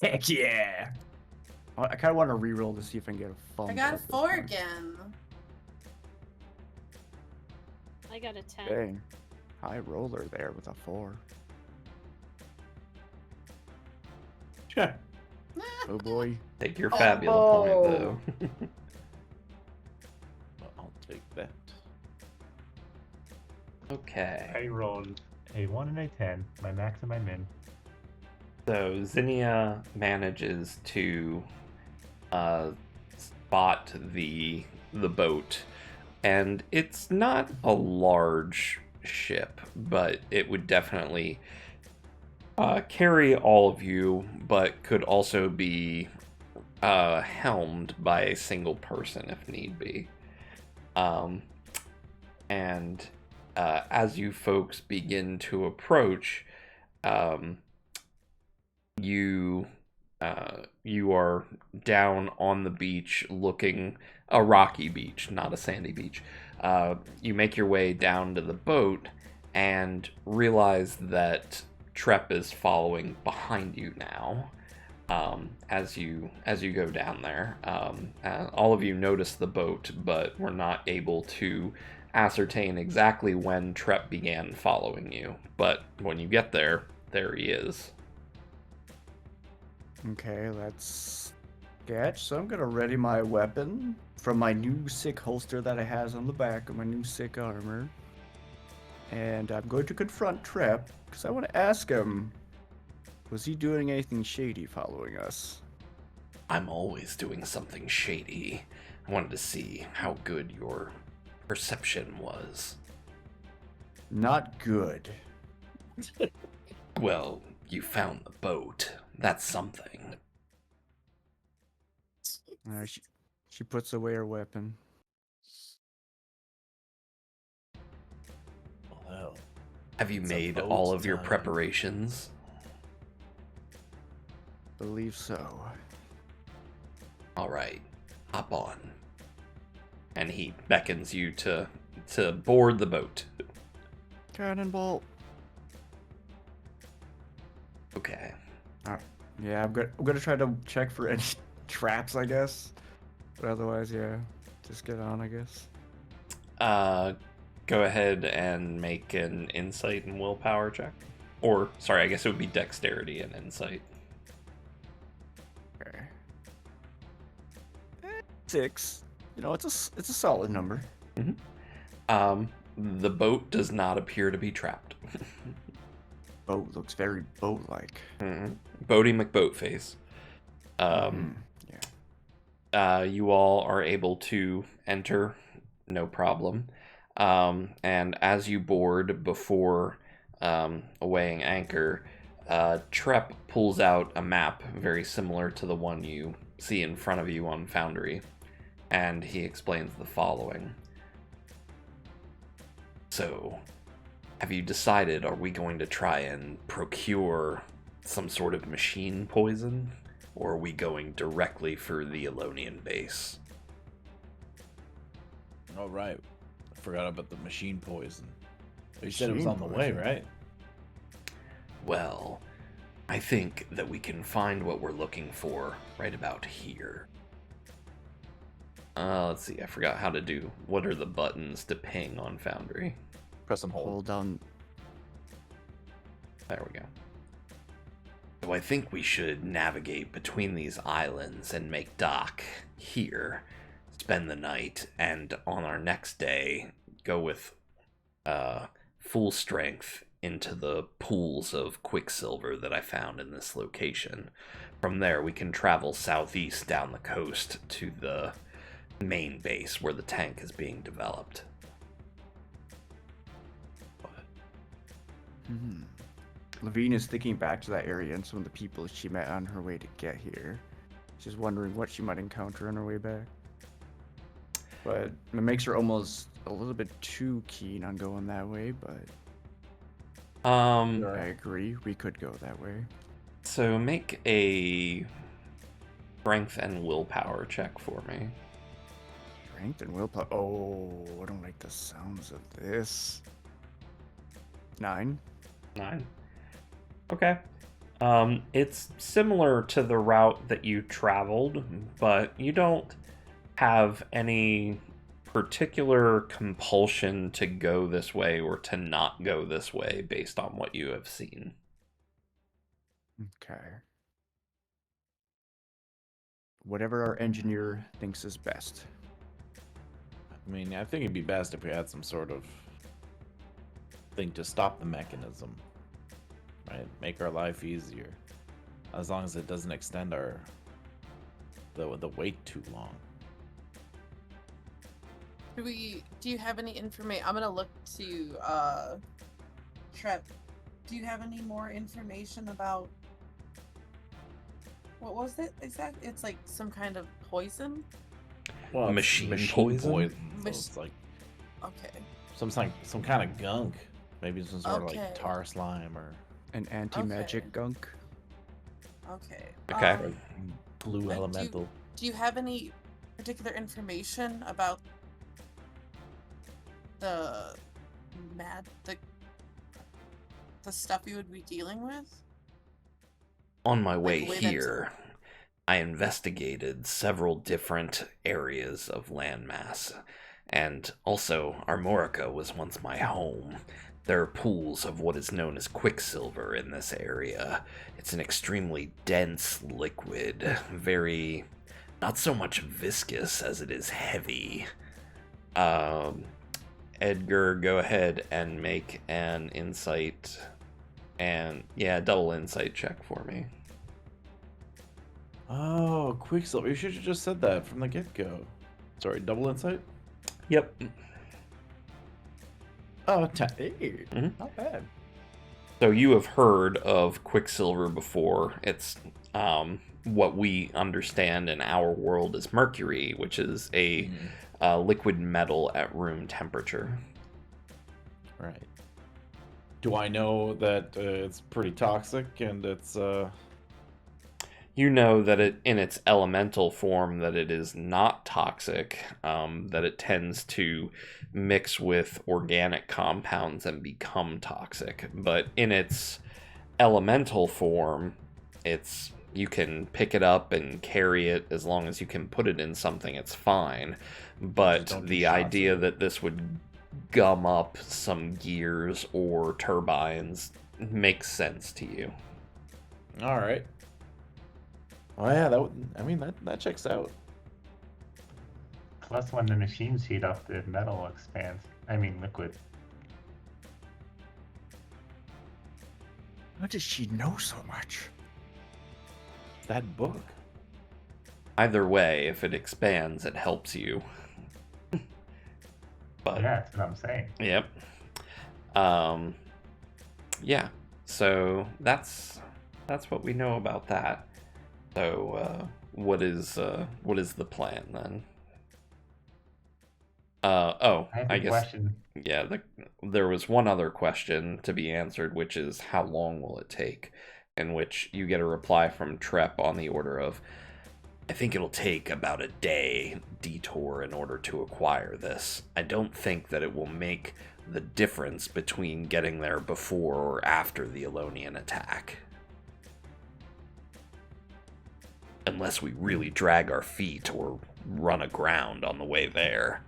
Heck yeah! I kind of want to reroll to see if I can get a fun. I got a 4 again. I got a 10. Dang. High roller there with a 4. Yeah. Oh boy. Take your Fabula point, Oh. though. Well, I'll take that. Okay. I rolled a 1 and a 10, my max and my min. So Zinnia manages to spot the boat, and it's not a large ship, but it would definitely carry all of you, but could also be helmed by a single person if need be. And as you folks begin to approach, you are down on the beach, looking a rocky beach, not a sandy beach. You make your way down to the boat and realize that Trep is following behind you now. As you go down there, all of you notice the boat, but were not able to ascertain exactly when Trep began following you. But when you get there, there he is. Okay, let's sketch. So I'm gonna ready my weapon from my new sick holster that it has on the back of my new sick armor. And I'm going to confront Trep, because I want to ask him, was he doing anything shady following us? I'm always doing something shady. I wanted to see how good your perception was. Not good. Well, you found the boat. That's something. She puts away her weapon. Well, Have you It's a made boat all of your time. preparations? Believe so. All right, hop on. And he beckons you to board the boat. Cannonball. Okay. Yeah, I'm gonna try to check for any traps, I guess. But otherwise, yeah, just get on, I guess. Go ahead and make an insight and willpower check. Or, sorry, I guess it would be dexterity and insight. Okay. 6. It's a solid number. The boat does not appear to be trapped. Boat looks very boat-like. Boaty McBoatface. Yeah. You all are able to enter, no problem. And as you board before weighing anchor, Trep pulls out a map very similar to the one you see in front of you on Foundry, and he explains the following. So, have you decided, are we going to try and procure some sort of machine poison? or are we going directly for the Elonian base? Oh, right. I forgot about the machine poison. You said it was Machine on the way, poison? right? Well, I think that we can find what we're looking for right about here. Let's see, I forgot how to do. What are the buttons to ping on Foundry? Press and hold. Hold down. There we go. So I think we should navigate between these islands and make dock here, spend the night, and on our next day, go with full strength into the pools of quicksilver that I found in this location. From there, we can travel southeast down the coast to the main base where the tank is being developed. Levine is thinking back to that area and some of the people she met on her way to get here. She's wondering what she might encounter on her way back. But it makes her almost a little bit too keen on going that way, but I agree, we could go that way. So make a strength and willpower check for me. Strength and willpower. Oh, I don't like the sounds of this. 9. 9. Okay. It's similar to the route that you traveled, but you don't have any particular compulsion to go this way or to not go this way based on what you have seen. Okay. Whatever our engineer thinks is best. I mean, I think it'd be best if we had some sort of thing to stop the mechanism, right? Make our life easier, as long as it doesn't extend the wait too long. Do you have any information? I'm gonna look to Trep. Do you have any more information about what was it exactly? It's like some kind of poison. Well, machine poison? So it's like Okay. some kind of gunk, maybe some sort of Okay. like tar slime or An anti-magic Okay. gunk. Okay. Okay. blue And elemental. Do you have any particular information about the the stuff you would be dealing with? On my way the way here, I investigated several different areas of landmass, and also Armorica was once my home. There are pools of what is known as quicksilver in this area. It's an extremely dense liquid, very, not so much viscous as it is heavy. Edgar, go ahead and make an insight, and yeah, double insight check for me. Oh, Quicksilver. You should have just said that from the get-go. Sorry, double insight? Yep. Oh, hey, Mhm. not bad. So you have heard of Quicksilver before. It's what we understand in our world as mercury, which is a liquid metal at room temperature. Right. Do I know that it's pretty toxic and it's You know that it, in its elemental form, that it is not toxic, that it tends to mix with organic compounds and become toxic. But in its elemental form, you can pick it up and carry it as long as you can put it in something, it's fine. But don't do the shots idea of it. that this would gum up some gears or turbines makes sense to you. all right. Oh yeah, that checks out. Plus, when the machines heat up, the metal expands. I mean, liquid. How does she know so much? That book. Either way, if it expands, it helps you. But Yeah, that's what I'm saying. yep. Yeah. So that's what we know about that. So what is the plan then? I have I a guess question. yeah. There was one other question to be answered, which is how long will it take? in which you get a reply from Trep on the order of, I think it'll take about a day detour in order to acquire this. I don't think that it will make the difference between getting there before or after the Elonian attack. Unless we really drag our feet or run aground on the way there.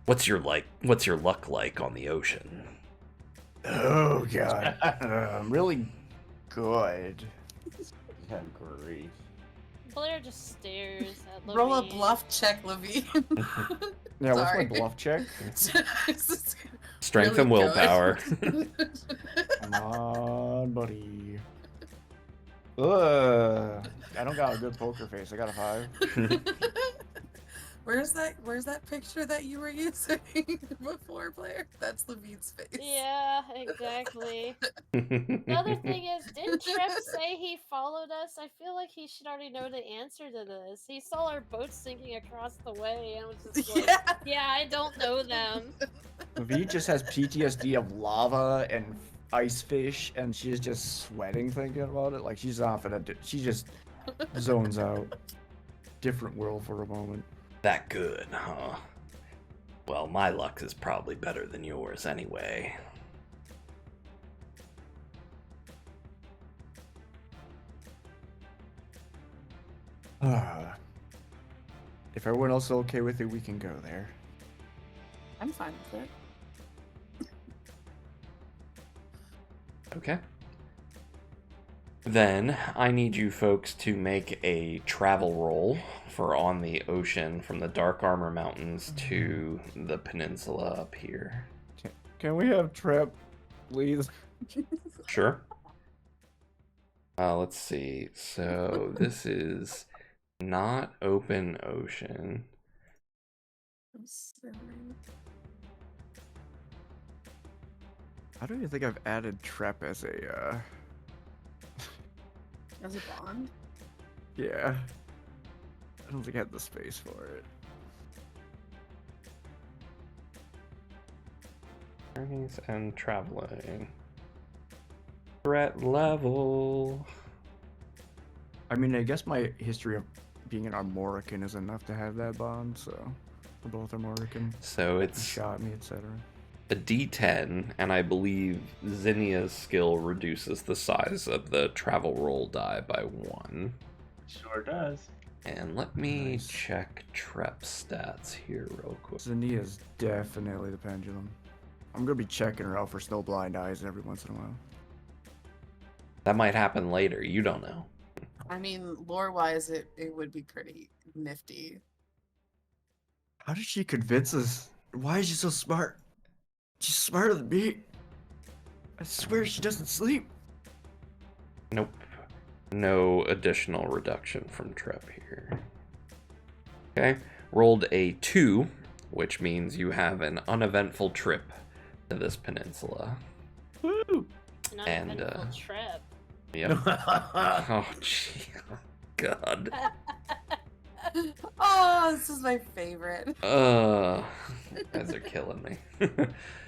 What's your luck like on the ocean? Oh god. Really good. Yeah, great. Blair just stares at Levine. Roll a bluff check, Levine. Yeah, what's my Sorry. bluff check? Strength Really and willpower. Come on, buddy. Ugh. I don't got a good poker face. I got a 5. Where's that picture that you were using before, Blair? That's Levine's face. Yeah, exactly. The other thing is, didn't Trip say he followed us? I feel like he should already know the answer to this. He saw our boat sinking across the way and was just like, yeah, I don't know them. V just has PTSD of lava and ice fish, and she's just sweating thinking about it. Like she's off in a. She just zones out. Different world for a moment. That good, huh? Well, my luck is probably better than yours anyway. If everyone else is okay with it, we can go there. I'm fine with it. Okay. Then I need you folks to make a travel roll for on the ocean from the Dark Armor Mountains to the peninsula up here. Can we have Trap, please? Sure. Let's see. So this is not open ocean. I'm sorry. I don't even think I've added Trap as a, As a bond? yeah. I don't think I have the space for it. Journeys and traveling. Threat level. I mean, I guess my history of being an Armorican is enough to have that bond, so we're both Armorican. So He it's shot me, etc. a D10, and I believe Zinnia's skill reduces the size of the travel roll die by 1. Sure does. And let me Nice. check Trep's stats here real quick. Zinnia's definitely the pendulum. I'm gonna be checking her out for snow blind eyes every once in a while. That might happen later, you don't know. I mean, lore-wise, it would be pretty nifty. How did she convince us? Why is she so smart? She's smarter than me. I swear she doesn't sleep. Nope. No additional reduction from Trep here. Okay. Rolled a 2, which means you have an uneventful trip to this peninsula. Woo! An And, uneventful trip. Yep. Oh, gee. Oh, God. Oh, this is my favorite. You guys are killing me.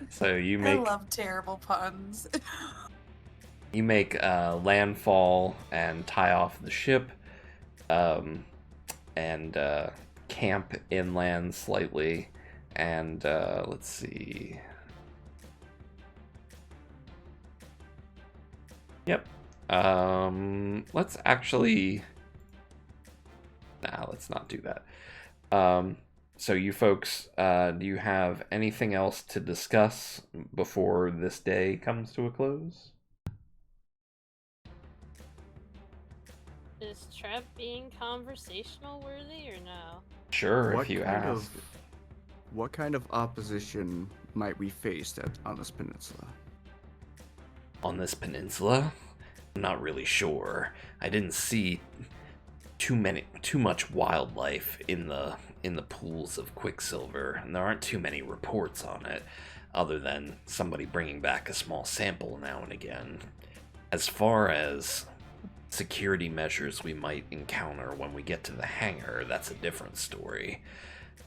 So you I make love terrible puns. landfall and tie off the ship, and camp inland slightly, and let's see. Yep. Let's actually. Nah, let's not do that. So you folks, do you have anything else to discuss before this day comes to a close? Is Trep being conversational worthy or no? Sure, if you kind ask. what kind of opposition might we face on this peninsula? On this peninsula? I'm not really sure. I didn't see too much wildlife in the pools of quicksilver, and there aren't too many reports on it, other than somebody bringing back a small sample now and again. As far as security measures we might encounter when we get to the hangar, that's a different story.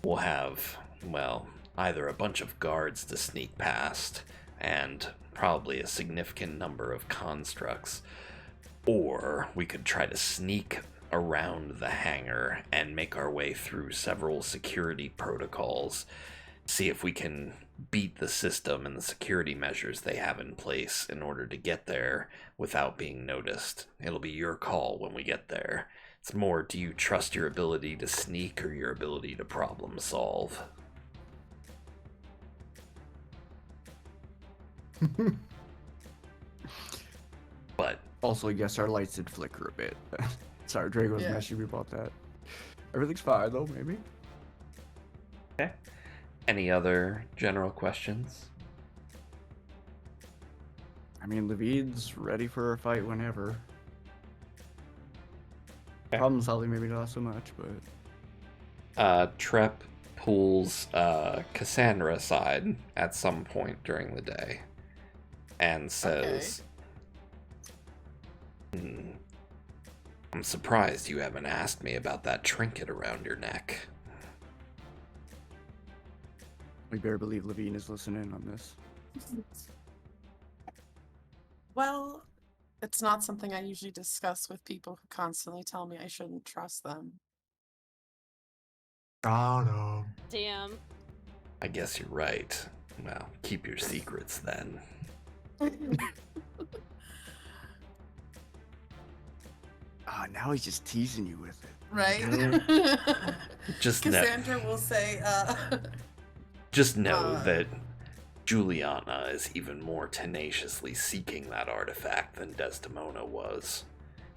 We'll have, well, either a bunch of guards to sneak past, and probably a significant number of constructs. Or we could try to sneak around the hangar and make our way through several security protocols, see if we can beat the system and the security measures they have in place in order to get there without being noticed. It'll be your call when we get there. It's more, do you trust your ability to sneak or your ability to problem solve? But Also, yes, our lights did flicker a bit. Sorry, Drake was Yeah. messaging me about that. Everything's fine though, maybe. okay. Any other general questions? I mean, Levine's ready for a fight whenever. Okay. Problem solving, maybe not so much, but Trep pulls Cassandra aside at some point during the day and says, I'm surprised you haven't asked me about that trinket around your neck. we better believe Levine is listening on this. Well, it's not something I usually discuss with people who constantly tell me I shouldn't trust them. Got him. Damn. I guess you're right. Well, keep your secrets then. Ah, now he's just teasing you with it. Right? Just Cassandra will say, Just know that Juliana is even more tenaciously seeking that artifact than Desdemona was.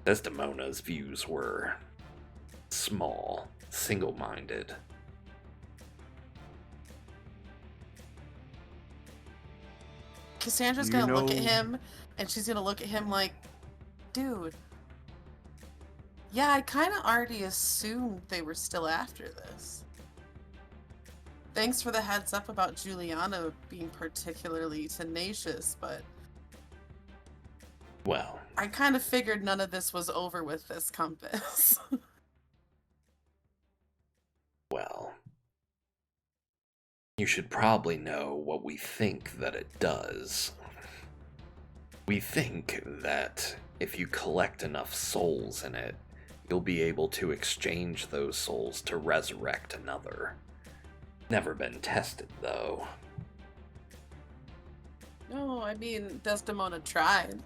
Desdemona's views were small, single-minded. Cassandra's You gonna look at know- him, and she's gonna look at him like, dude, yeah, I kind of already assumed they were still after this. Thanks for the heads up about Juliana being particularly tenacious, but Well, I kind of figured none of this was over with this compass. well. You should probably know what we think that it does. We think that if you collect enough souls in it, you'll be able to exchange those souls to resurrect another. Never been tested, though. No, I mean, Desdemona tried.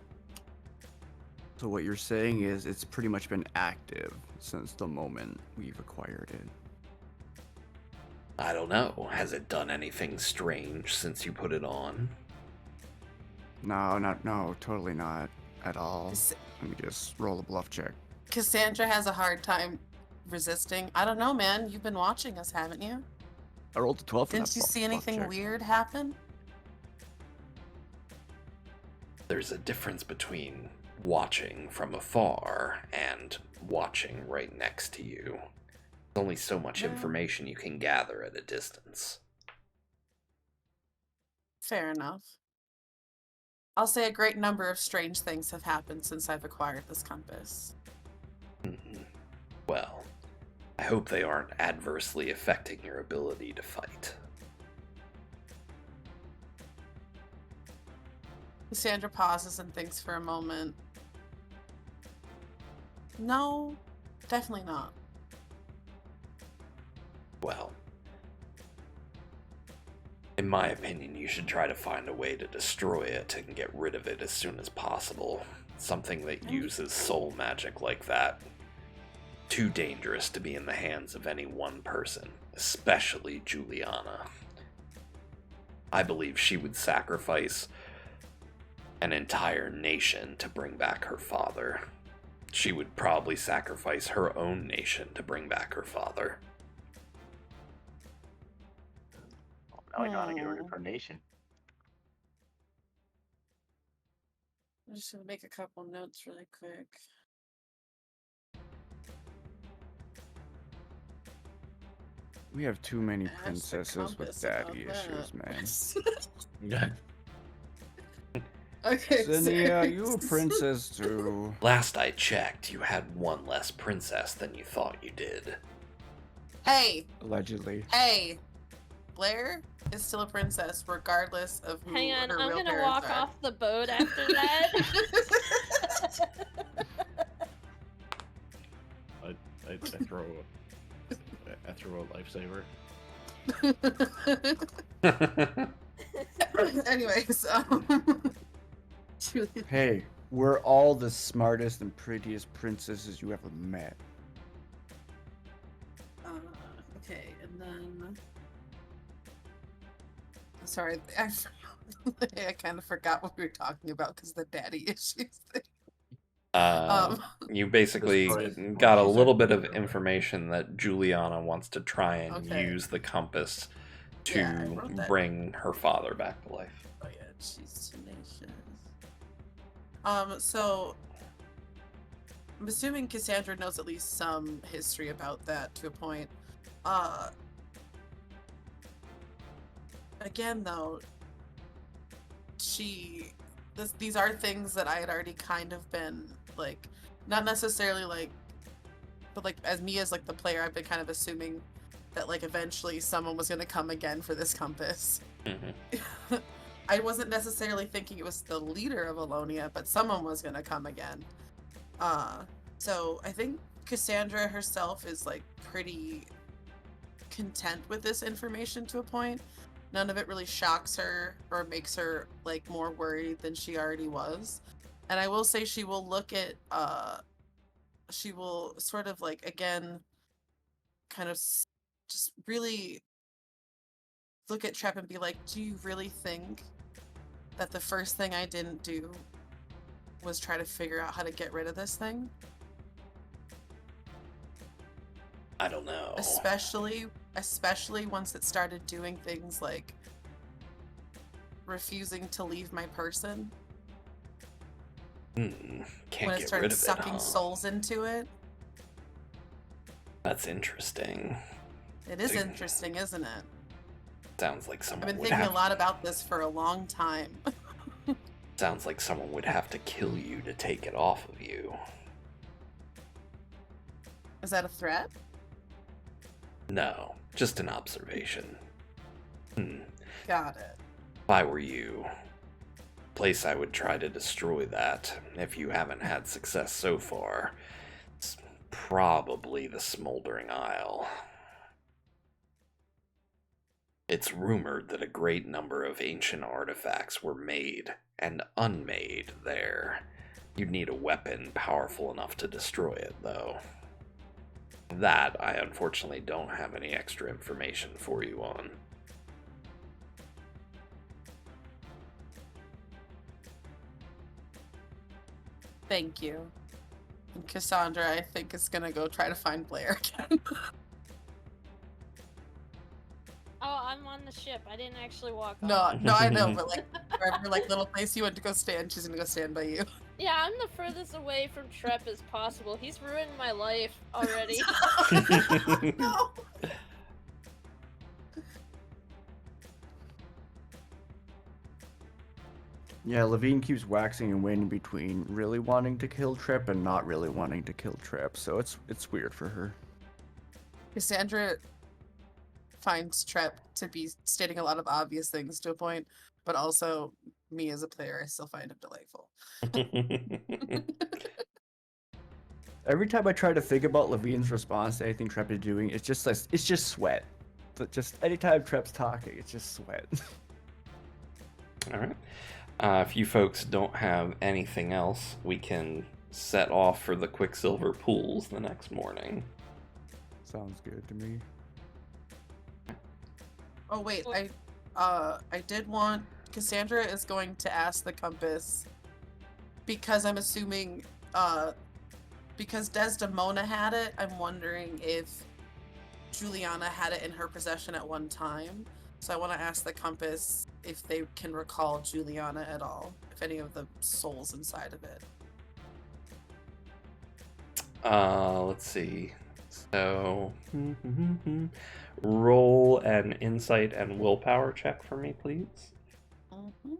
So what you're saying is it's pretty much been active since the moment we've acquired it. I don't know. Has it done anything strange since you put it on? No, totally not at all. Cass- Let me just roll a bluff check. Cassandra has a hard time resisting. I don't know, man. You've been watching us, haven't you? I rolled a 12 for Didn't that you bluff see anything check. weird happen? There's a difference between watching from afar and watching right next to you. There's only so much Well- information you can gather at a distance. Fair enough. I'll say a great number of strange things have happened since I've acquired this compass. Well, I hope they aren't adversely affecting your ability to fight. Cassandra pauses and thinks for a moment. No, definitely not. Well, in my opinion, you should try to find a way to destroy it and get rid of it as soon as possible. Something that uses soul magic like that. Too dangerous to be in the hands of any one person, especially Juliana. I believe she would sacrifice an entire nation to bring back her father. She would probably sacrifice her own nation to bring back her father. Now I know how to get rid of her nation. I'm just gonna make a couple notes really quick. We have too many Ask the princesses with compass about daddy issues, man. that. Okay, Zinnia, so- you a princess too. Last I checked, you had one less princess than you thought you did. Hey, Allegedly. hey, Blair is still a princess, regardless of who Hang on, her I'm real gonna parents walk are. off the boat after that. I throw a lifesaver. Anyways, Julian. Hey, we're all the smartest and prettiest princesses you ever met. Okay, and then. Sorry, I kind of forgot what we were talking about because the daddy issues thing. You basically Destroyed. got a She said- little bit of information that Juliana wants to try and Okay. use the compass Yeah, I to wrote that. bring her father back to life. Oh yeah, she's tenacious. So I'm assuming Cassandra knows at least some history about that to a point. Again though, these are things that I had already kind of been like, not necessarily like, but like as me as like the player, I've been kind of assuming that like eventually someone was gonna come again for this compass. Mm-hmm. I wasn't necessarily thinking it was the leader of Alonia, but someone was gonna come again. So I think Cassandra herself is like pretty content with this information to a point. None of it really shocks her or makes her like more worried than she already was. And I will say she will look at she will sort of like again kind of just really look at Trep and be like, do you really think that the first thing I didn't do was try to figure out how to get rid of this thing? I don't know. Especially once it started doing things like refusing to leave my person. Can't When it get rid started of it, sucking huh? souls into it. That's interesting. It is Dude. interesting, isn't it? Sounds like I've someone been would thinking have. a lot about this for a long time. Sounds like someone would have to kill you to take it off of you. Is that a threat? No, just an observation. Got it. If I were you, place I would try to destroy that, if you haven't had success so far, it's probably the Smoldering Isle. It's rumored that a great number of ancient artifacts were made and unmade there. You'd need a weapon powerful enough to destroy it, though. That I unfortunately don't have any extra information for you on. Thank you. And Cassandra, I think, is gonna go try to find Blair again. Oh, I'm on the ship. I didn't actually walk No, off. I know, but like wherever like little place you went to go stand, she's gonna go stand by you. Yeah, I'm the furthest away from Trep as possible. He's ruined my life already. No. Yeah, Levine keeps waxing and waning between really wanting to kill Trip and not really wanting to kill Trip, so it's weird for her. Cassandra finds Trep to be stating a lot of obvious things to a point, but also me as a player, I still find him delightful. Every time I try to think about Levine's response to anything Trep is doing, it's just sweat. But just anytime Trep's talking, it's just sweat. All right. If you folks don't have anything else, we can set off for the Quicksilver pools the next morning. Sounds good to me. Oh wait, I did want Cassandra is going to ask the compass because I'm assuming because Desdemona had it, I'm wondering if Juliana had it in her possession at one time. So I want to ask the compass if they can recall Juliana at all, if any of the souls inside of it. Let's see. So, roll an insight and willpower check for me, please. Mm-hmm.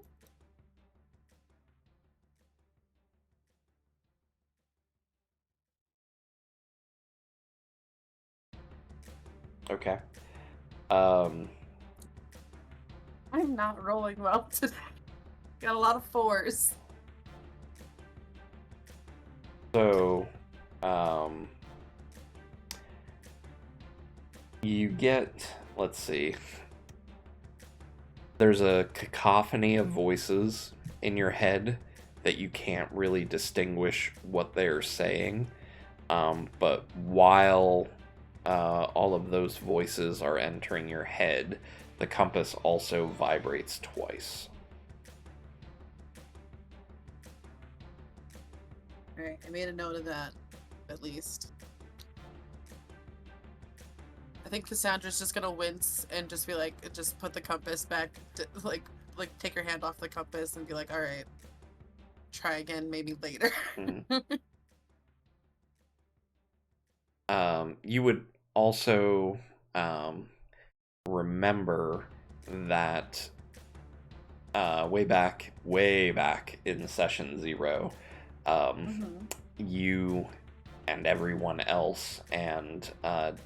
Okay. I'm not rolling well today. Got a lot of fours. So, you get, let's see, there's a cacophony of voices in your head that you can't really distinguish what they're saying. But while all of those voices are entering your head, the compass also vibrates twice. Alright, I made a note of that, at least. I think Cassandra's just gonna wince and just be like, just put the compass back, like take her hand off the compass and be like, alright, try again, maybe later. You would also remember that way back in session 0, you and everyone else and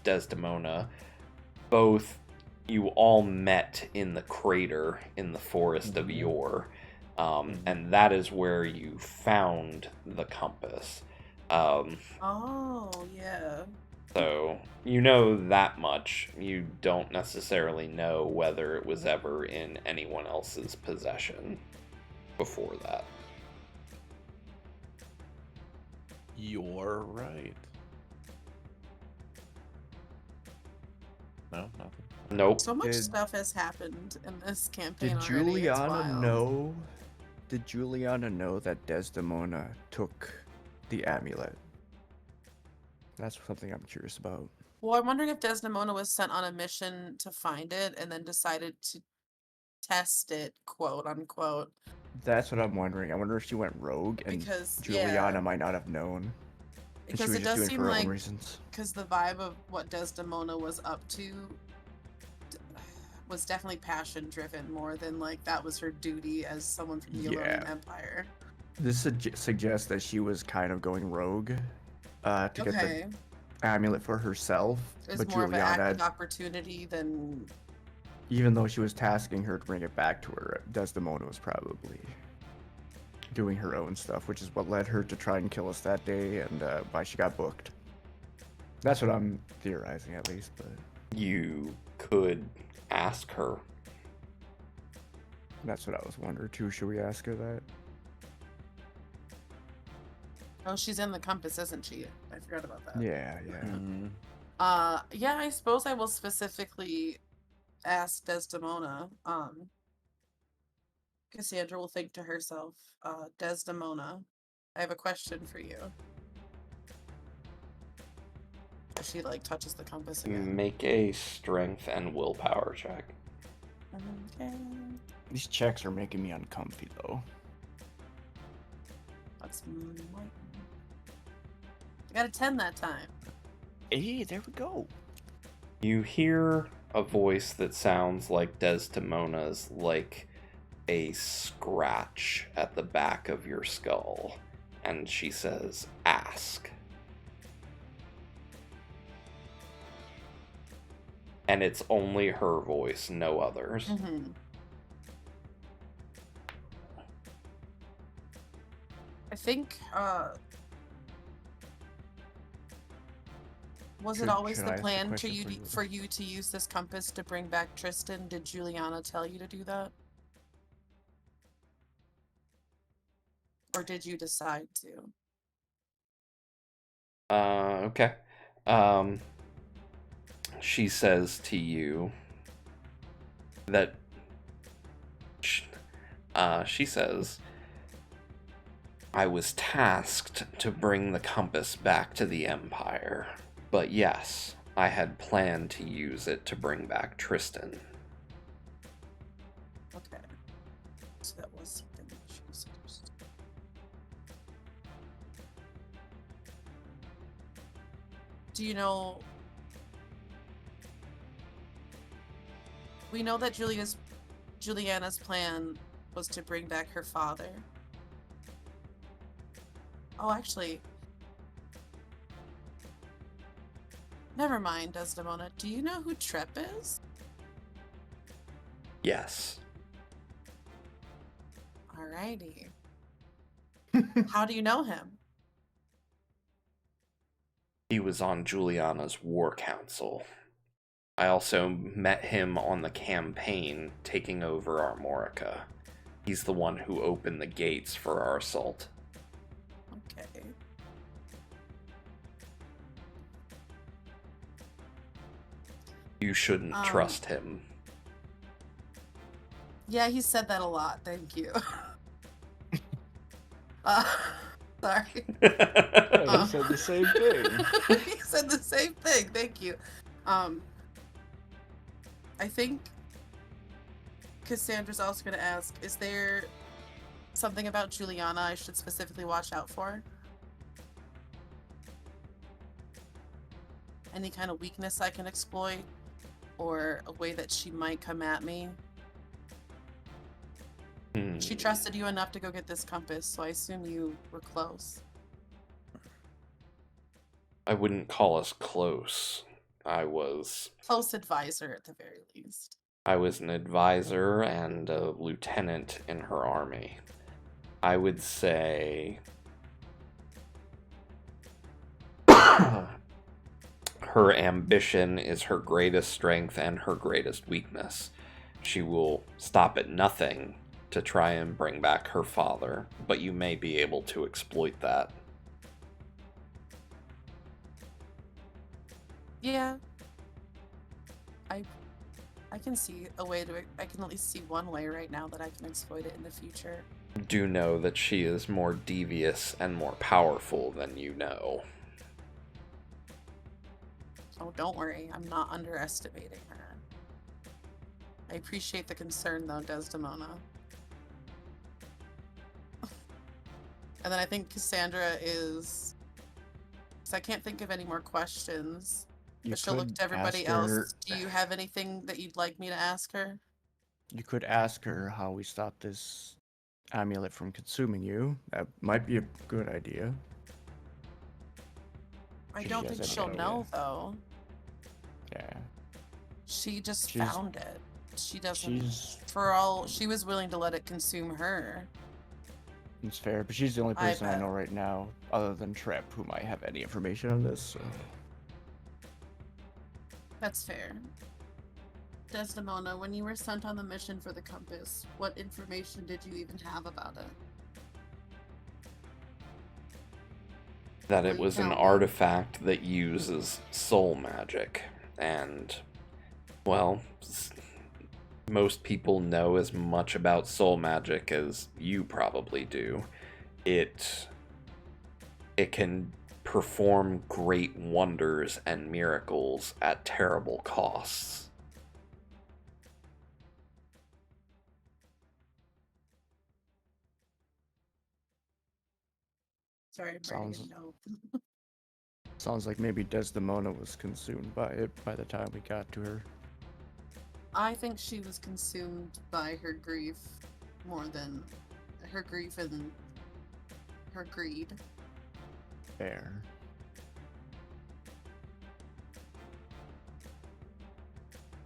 Desdemona, you all met in the crater in the forest of Yore, and that is where you found the compass. Oh, yeah. So you know that much. You don't necessarily know whether it was ever in anyone else's possession before that. You're right. No, nothing. Nope. So much stuff has happened in this campaign Did already. It's Juliana wild. know? Did Juliana know that Desdemona took the amulet? That's something I'm curious about. Well, I'm wondering if Desdemona was sent on a mission to find it and then decided to test it, quote unquote. That's what I'm wondering. I wonder if she went rogue and Because Juliana yeah, might not have known. And she because was it just does doing it seem for her like own reasons. because the vibe of what Desdemona was up to was definitely passion driven more than like that was her duty as someone from the Elonian Empire. This suggests that she was kind of going rogue to get the amulet for herself. It was but more Juliana, of an acting opportunity than... Even though she was tasking her to bring it back to her, Desdemona was probably doing her own stuff, which is what led her to try and kill us that day and why she got booked. That's what I'm theorizing, at least. But You could ask her. That's what I was wondering too. Should we ask her that? Oh, she's in the compass, isn't she? I forgot about that. Yeah. Yeah, I suppose I will specifically ask Desdemona. Cassandra will think to herself, Desdemona, I have a question for you. She like touches the compass again. Make a strength and willpower check. Okay. These checks are making me uncomfy, though. That's I got a 10 that time. Hey, there we go. You hear a voice that sounds like Desdemona's, like a scratch at the back of your skull. And she says, ask. And it's only her voice, no others. I think, was it always the plan for you to use this compass to bring back Tristan? Did Juliana tell you to do that? Or did you decide to? Okay. She says to you that she says, I was tasked to bring the compass back to the Empire, but yes, I had planned to use it to bring back Tristan. Okay. So that was something that she was supposed to do. Do you know... We know that Juliana's plan was to bring back her father. Oh, actually... Never mind, Desdemona. Do you know who Trep is? Yes. Alrighty. How do you know him? He was on Juliana's war council. I also met him on the campaign taking over Armorica. He's the one who opened the gates for our assault. Okay. You shouldn't trust him. Yeah, he said that a lot. Thank you. Sorry. Yeah, he said the same thing. He said the same thing. Thank you. I think Cassandra's also going to ask, is there something about Juliana I should specifically watch out for? Any kind of weakness I can exploit? Or a way that she might come at me? She trusted you enough to go get this compass, so I assume you were close. I wouldn't call us close. I was Close advisor at the very least. I was an advisor and a lieutenant in her army. I would say her ambition is her greatest strength and her greatest weakness. She will stop at nothing to try and bring back her father, but you may be able to exploit that. Yeah. I can see a way to, I can at least see one way right now that I can exploit it in the future. Do know that she is more devious and more powerful than you know. Oh, don't worry, I'm not underestimating her. I appreciate the concern though, Desdemona. And then I think Cassandra is... because I can't think of any more questions. But she'll look to everybody else. Do you have anything that you'd like me to ask her? You could ask her how we stop this amulet from consuming you. That might be a good idea. I don't think she'll know, though. Yeah. She just found it. She doesn't... She was willing to let it consume her. It's fair, but she's the only person I know right now, other than Trep, who might have any information on this, so... That's fair. Desdemona, when you were sent on the mission for the compass, what information did you even have about it? That it was an artifact that uses soul magic, and, well, most people know as much about soul magic as you probably do. It can perform great wonders and miracles at terrible costs. Sorry, I'm writing a note. Sounds like maybe Desdemona was consumed by it by the time we got to her. I think she was consumed by her grief more than her grief and her greed. Fair.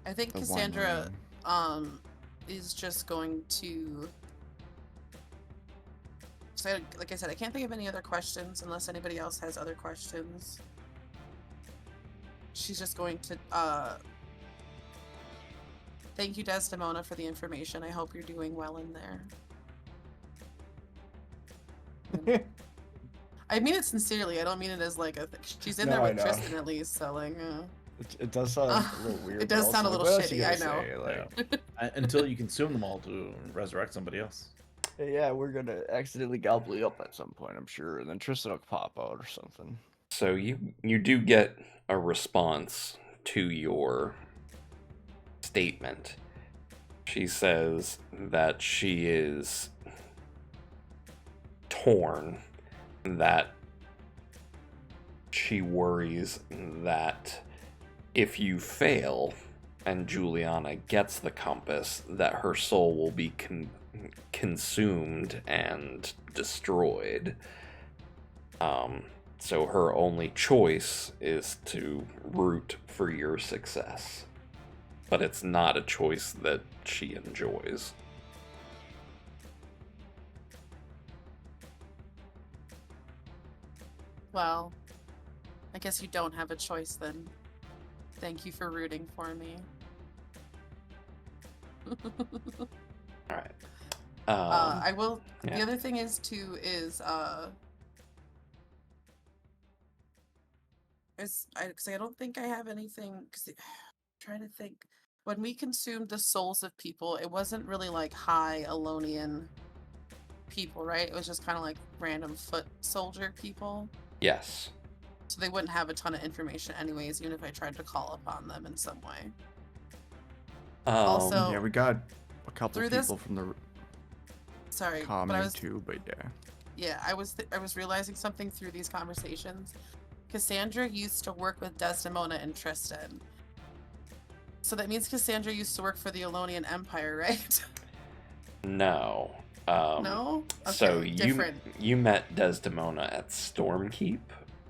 I think Cassandra is just going to... So, like I said, I can't think of any other questions unless anybody else has other questions. She's just going to thank you, Desdemona, for the information. I hope you're doing well in there. I mean it sincerely. I don't mean it as like a... She's in there with Tristan at least, so like... It does sound a little weird. It does sound a little shitty, I know. Until you consume them all to resurrect somebody else. Yeah, we're gonna accidentally gobble you up at some point, I'm sure, and then Tristan will pop out or something. So you do get a response to your statement. She says that she is torn, that she worries that if you fail and Juliana gets the compass, that her soul will be consumed and destroyed. So her only choice is to root for your success. But it's not a choice that she enjoys. Well, I guess you don't have a choice then. Thank you for rooting for me. All right. I will. yeah. The other thing is too is because I don't think I have anything. Because I'm trying to think, when we consumed the souls of people, it wasn't really like high Alonian people, right? It was just kind of like random foot soldier people. Yes. So they wouldn't have a ton of information anyways, even if I tried to call upon them in some way. Also, Yeah, we got a couple through people this- from the Sorry, but I comment was too, but yeah. Yeah, I was realizing something through these conversations. Cassandra used to work with Desdemona and Tristan. So that means Cassandra used to work for the Alonian Empire, right? No. No? So Okay, different. you met Desdemona at Stormkeep,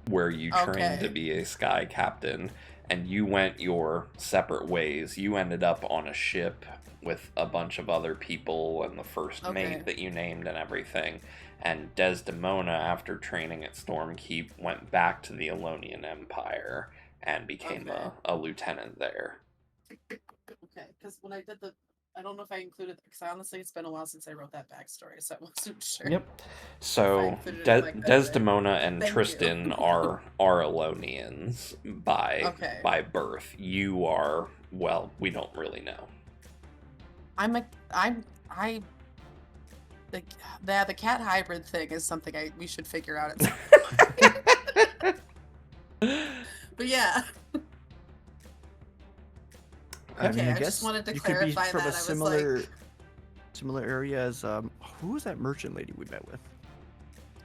where you trained to Okay. be a sky captain, and you went your separate ways. You ended up on a ship with a bunch of other people and the first Okay. mate that you named and everything. And Desdemona, after training at Stormkeep, went back to the Alonian Empire and became Okay. a lieutenant there. Okay, because when I did I don't know if I included, because honestly, it's been a while since I wrote that backstory, so I wasn't sure. Yep. So included it like that, Desdemona and Thank you. Tristan are Alonians by Okay. birth. You are, well, we don't really know. The cat hybrid thing is something we should figure out at some point. But yeah. I Okay, mean, I I guess just wanted to you could be clarify from that. a I was similar like, similar area as who was that merchant lady we met with?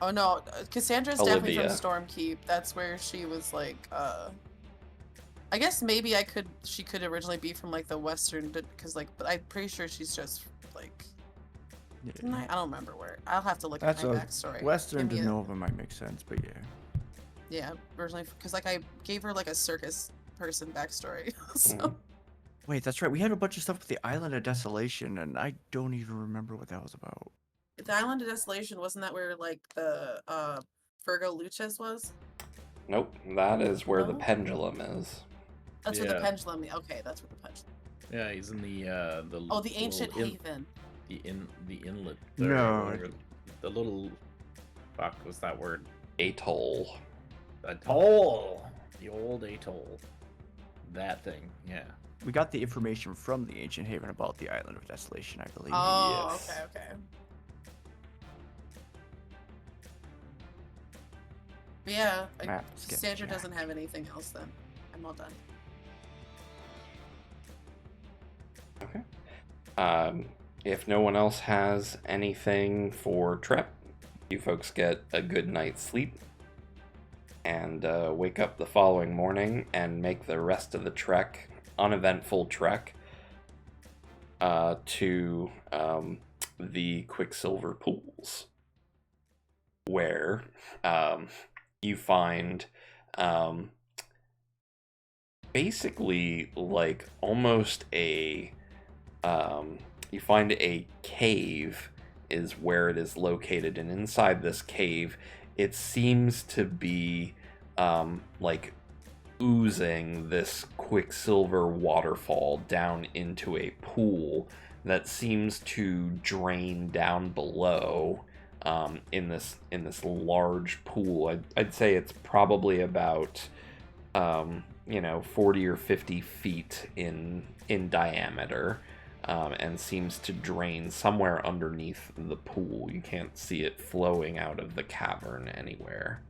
oh no, Cassandra's definitely Olivia. from Stormkeep. That's where she was like, I guess maybe she could originally be from like the western, because like, but I'm pretty sure she's just like, didn't I don't remember where. I'll have to look That's at my a backstory. Western Give me de a- Nova might make sense, but yeah. Yeah, originally, because like I gave her like a circus person backstory. So Mhm. Wait, that's right. We had a bunch of stuff with the Island of Desolation, and I don't even remember what that was about. the Island of Desolation, wasn't that where like the Virgo Luches was? Nope, that is where the No? pendulum is. That's where the Yeah. pendulum. Okay, that's where the pendulum. Yeah, he's in the Oh, the ancient little haven. the inlet. No. whatever, the little fuck was that word? Atoll. Atoll. The old atoll. That thing. Yeah. We got the information from the Ancient Haven about the Island of Desolation, I believe. Oh, Yes. okay. But yeah, Map, sketch, Sandra Jack. doesn't have anything else then. I'm all done. Okay. If no one else has anything for Trep, you folks get a good night's sleep and wake up the following morning and make the rest of the trek, uneventful trek, to the Quicksilver Pools, where you find basically like almost you find a cave is where it is located, and inside this cave it seems to be like oozing this quicksilver waterfall down into a pool that seems to drain down below in this large pool. I'd say it's probably about 40 or 50 feet in diameter, and seems to drain somewhere underneath the pool. You can't see it flowing out of the cavern anywhere.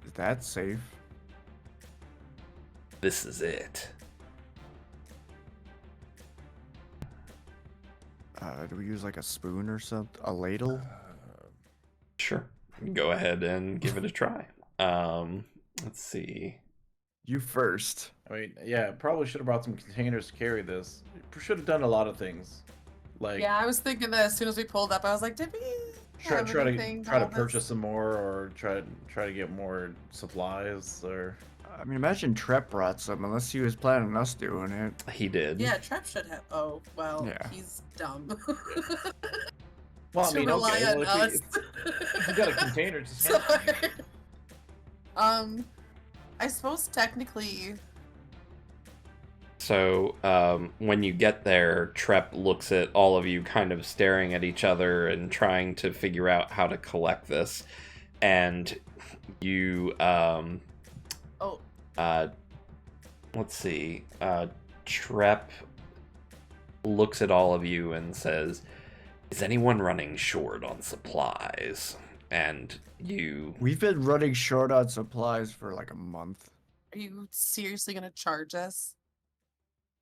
Is that safe? This is it. Do we use like a spoon or something? A ladle? Sure. Go ahead and give it a try. Let's see. You first. I mean, yeah, probably should have brought some containers to carry this. Should have done a lot of things. Like Yeah, I was thinking that as soon as we pulled up, I was like, did we try have to anything try to all this? purchase some more, or try to get more supplies, or I mean, imagine Trep brought some, unless he was planning on us doing it. He did. Yeah, Trep should have. Oh, well, Yeah. he's dumb. well, I to mean, rely okay, on well, us. if we got a container, just Sorry. I suppose technically. So when you get there, Trep looks at all of you kind of staring at each other and trying to figure out how to collect this. And you, Oh, let's see, Trep looks at all of you and says, "Is anyone running short on supplies?" And you... We've been running short on supplies for like a month. are you seriously gonna charge us?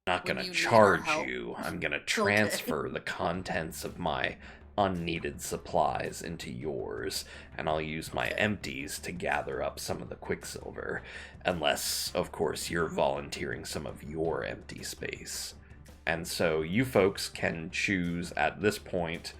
I'm not when gonna you need our charge help? you. I'm gonna transfer the contents of my unneeded supplies into yours, and I'll use my empties to gather up some of the quicksilver. Unless, of course, you're volunteering some of your empty space. And so you folks can choose at this point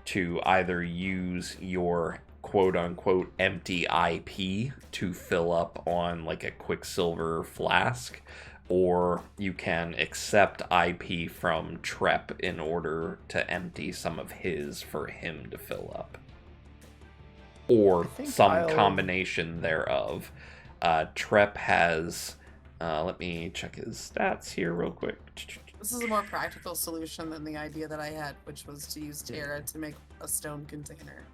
to either use your quote-unquote empty IP to fill up on like a quicksilver flask, or you can accept IP from Trep in order to empty some of his for him to fill up. Or some combination thereof. Trep has... let me check his stats here real quick. This is a more practical solution than the idea that I had, which was to use Terra to make a stone container.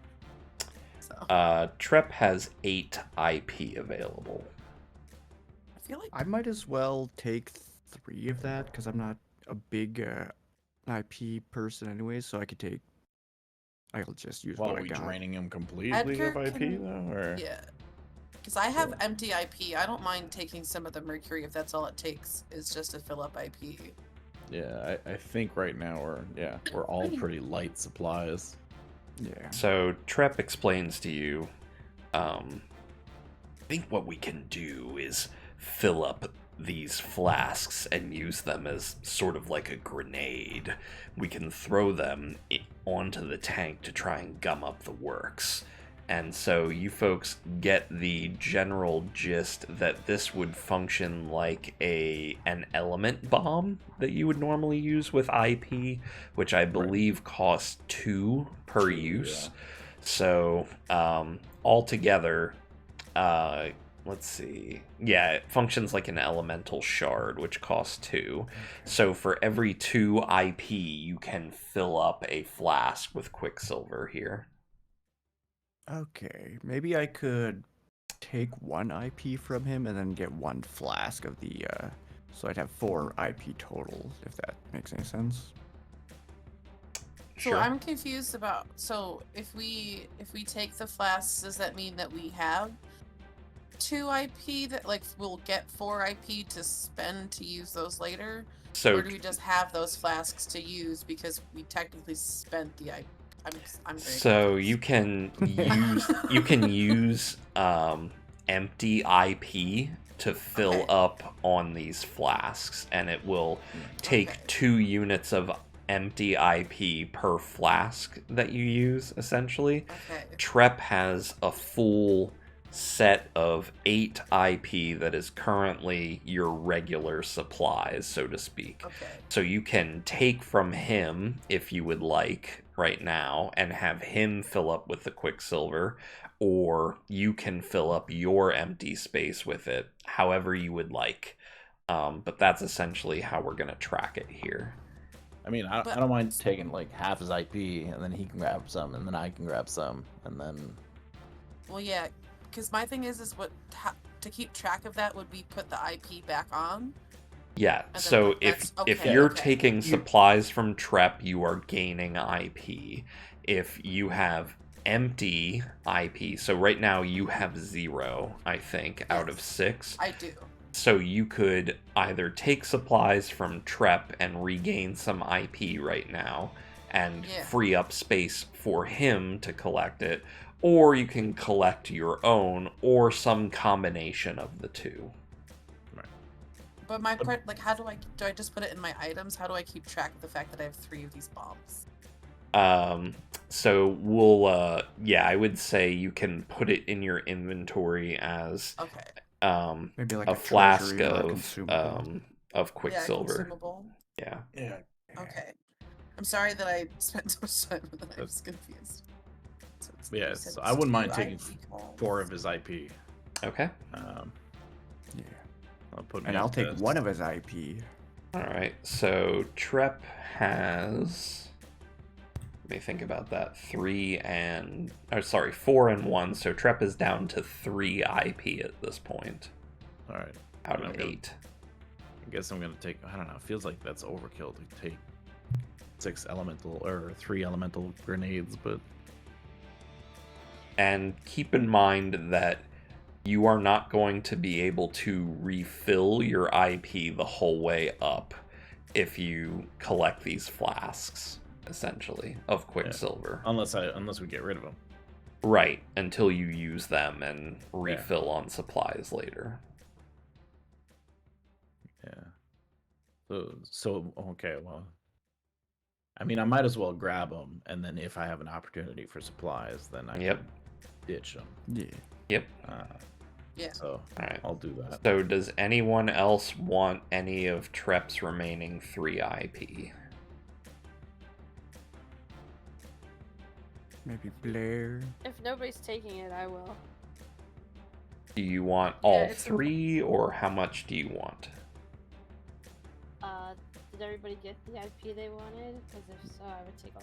So. Trep has 8 IP available. I feel like I might as well take 3 of that because I'm not a big IP person anyway, so I could take. I'll just use Well, what are I we got. draining him completely Edgar of IP can- though, or yeah, because I have empty IP. I don't mind taking some of the mercury if that's all it takes is just to fill up IP. yeah, I think right now we're all pretty light supplies. Yeah. So Trep explains to you, I think what we can do is fill up these flasks and use them as sort of like a grenade. We can throw them onto the tank to try and gum up the works. And so you folks get the general gist that this would function like an element bomb that you would normally use with IP, which I believe costs 2 per use. Yeah. So altogether, let's see. Yeah, it functions like an elemental shard, which costs 2. So for every 2 IP, you can fill up a flask with quicksilver here. Okay, maybe I could take 1 IP from him and then get 1 flask of the. So I'd have 4 IP total, if that makes any sense. So I'm confused about. So if we take the flasks, does that mean that we have 2 IP that like we'll get 4 IP to spend to use those later? So or do we just have those flasks to use because we technically spent the IP? I'm very so confused. you can use empty IP to fill up on these flasks, and it will take 2 units of empty IP per flask that you use, essentially. Trep has a full set of 8 IP that is currently your regular supplies, so to speak. So you can take from him, if you would like, right now, and have him fill up with the quicksilver, or you can fill up your empty space with it, however you would like. But that's essentially how we're going to track it here. I mean, I don't mind taking like half his IP, and then he can grab some, and then I can grab some, and then... Well, yeah, because my thing is to keep track of that, would we put the IP back on? Yeah, so if you're taking supplies from Trep, you are gaining IP. If you have empty IP, so right now you have 0, I think, out of 6. I do. So you could either take supplies from Trep and regain some IP right now and free up space for him to collect it, or you can collect your own, or some combination of the 2. But my part, like, how do I just put it in my items? How do I keep track of the fact that I have 3 of these bombs? So we'll, yeah, I would say you can put it in your inventory as, maybe like a flask of quicksilver. Consumable. Yeah. Okay. I'm sorry that I spent so much time with it. I was confused. So I wouldn't mind taking 4 of his IP. Okay. Yeah. I'll put me And at I'll take best. one of his IP. All right. So Trep has. Let me think about that. 4 and 1. So Trep is down to 3 IP at this point All right. out I'm of gonna- 8. I guess I'm gonna take. I don't know. It feels like that's overkill to take 6 elemental or 3 elemental grenades, but And keep in mind that you are not going to be able to refill your IP the whole way up if you collect these flasks, essentially, of Quicksilver. unless we get rid of them. Right, until you use them and refill on supplies later. Yeah. So okay. Well, I mean, I might as well grab them, and then if I have an opportunity for supplies, then I can ditch them. Yeah. Yep. Yeah. So Alright. I'll do that. So does anyone else want any of Trep's remaining 3 IP? Maybe Blair. If nobody's taking it, I will. Do you want all it's 3, or how much do you want? Did everybody get the IP they wanted? Because if so, I would take all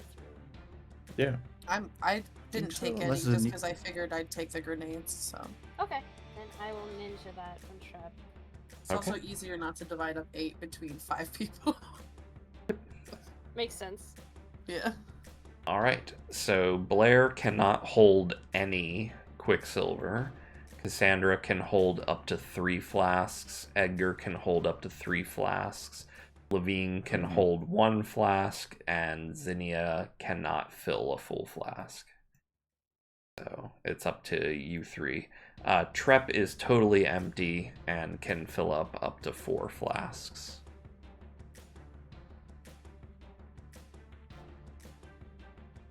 3. Yeah. I didn't so, take any unless just the ne- because I figured I'd take the grenades. So Okay, then I will ninja that from Trep. it's also easier not to divide up 8 between 5 people. Makes sense. Yeah. All right. So Blair cannot hold any Quicksilver. Cassandra can hold up to 3 flasks. Edgar can hold up to 3 flasks. Levine can hold 1 flask, and Zinnia cannot fill a full flask. So it's up to you 3. Trep is totally empty and can fill up to 4 flasks.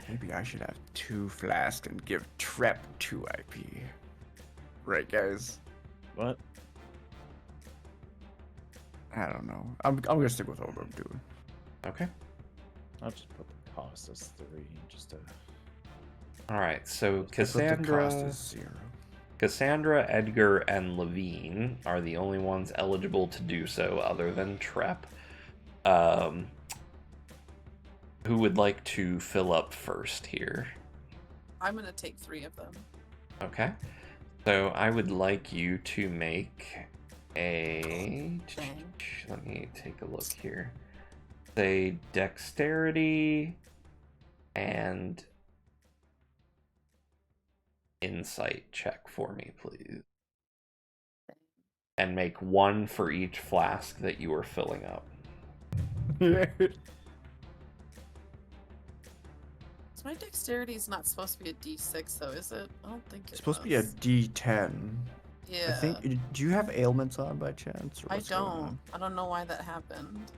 Maybe I should have 2 flasks and give Trep 2 IP. Right, guys? What? I don't know. I'm gonna stick with what I'm doing. Okay. I'll just put the cost as 3 just to. All right. So But the cost Cassandra. is 0. Cassandra, Edgar, and Levine are the only ones eligible to do so other than Trep. Who would like to fill up first here? I'm gonna take 3 of them. Okay. So I would like you to make a... Dang. Let me take a look here. Say dexterity and insight check for me, please. And make 1 for each flask that you are filling up. So my dexterity is not supposed to be a D6 though, is it? I don't think It's it supposed to be a was. D10. Yeah. I think. Do you have ailments on by chance? Or I what's going don't. on? I don't know why that happened.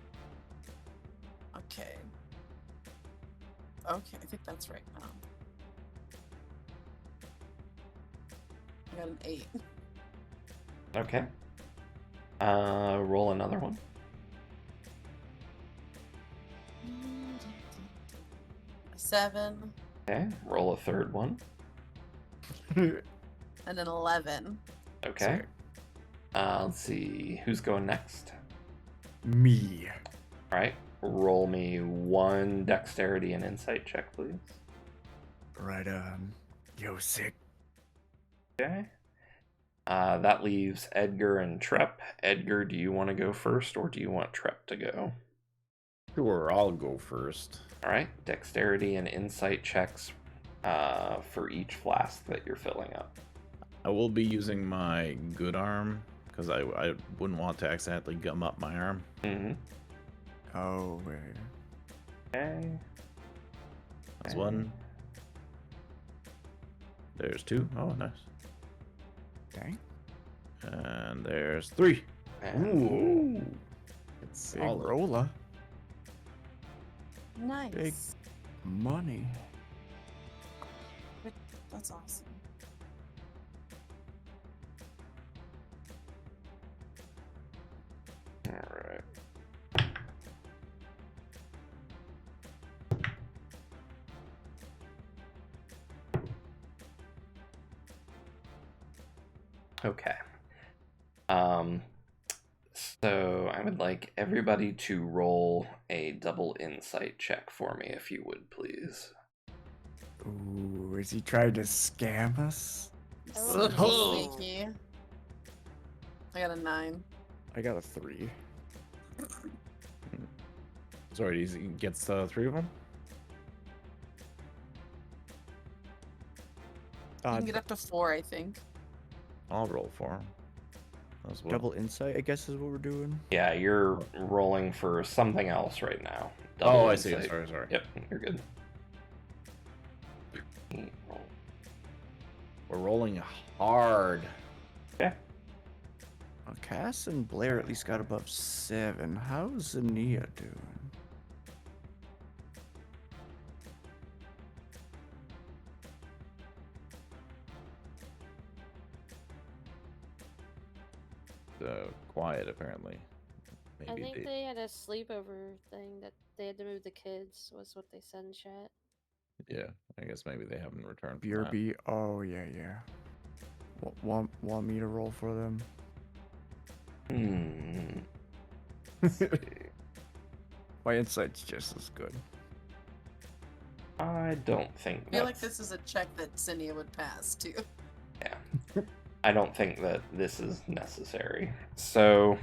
Okay. Okay, I think that's right now. I got an 8. Okay. Roll another one. A 7 Okay. Roll a third one. and an 11. Okay. Let's see. Who's going next? Me. All right. Roll me 1 dexterity and insight check, please. Right on. Yo, sick. Okay. That leaves Edgar and Trep. Edgar, do you want to go first, or do you want Trep to go? Sure, I'll go first. All right. Dexterity and insight checks for each flask that you're filling up. I will be using my good arm because I wouldn't want to accidentally gum up my arm. Mm-hmm. Oh, wait. Okay. That's 1. There's 2. Oh, nice. Dang. And there's 3. And It's Big solid. roller. Nice. Big money. That's awesome. All right. Okay. Um, so I would like everybody to roll a double insight check for me, if you would, please. Ooh, is he trying to scam us? I rolled an eight. Sneaky. I got a 9. I got a 3. Sorry, he gets 3 of them? You can get up to 4, I think. I'll roll for him. As well. Double insight, I guess, is what we're doing. Yeah, you're rolling for something else right now. Oh, I see. insight. Sorry. Yep, you're good. We're rolling hard. Okay. Well, Cass and Blair at least got above 7. How's Zinnia doing? Quiet, apparently. I think they had a sleepover thing that they had to move the kids, was what they said in chat. Yeah, I guess maybe they haven't returned from that. BRB. Oh, yeah. Want me to roll for them? My insight's just as good. I don't think I feel like this is a check that Zinnia would pass, too. Yeah. I don't think that this is necessary. So,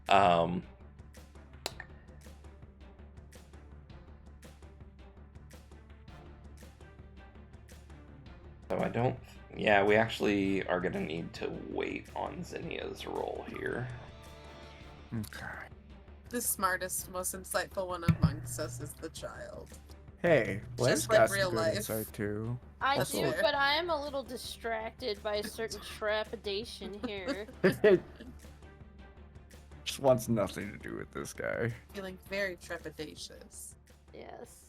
so I don't. Yeah, we actually are gonna need to wait on Zinnia's roll here. Okay. The smartest, most insightful one amongst us is the child. Hey, Blair's Just like got real some good life. insight too. I That's do, fair. but I am a little distracted by a certain trepidation here. Just wants nothing to do with this guy. Feeling very trepidatious. Yes.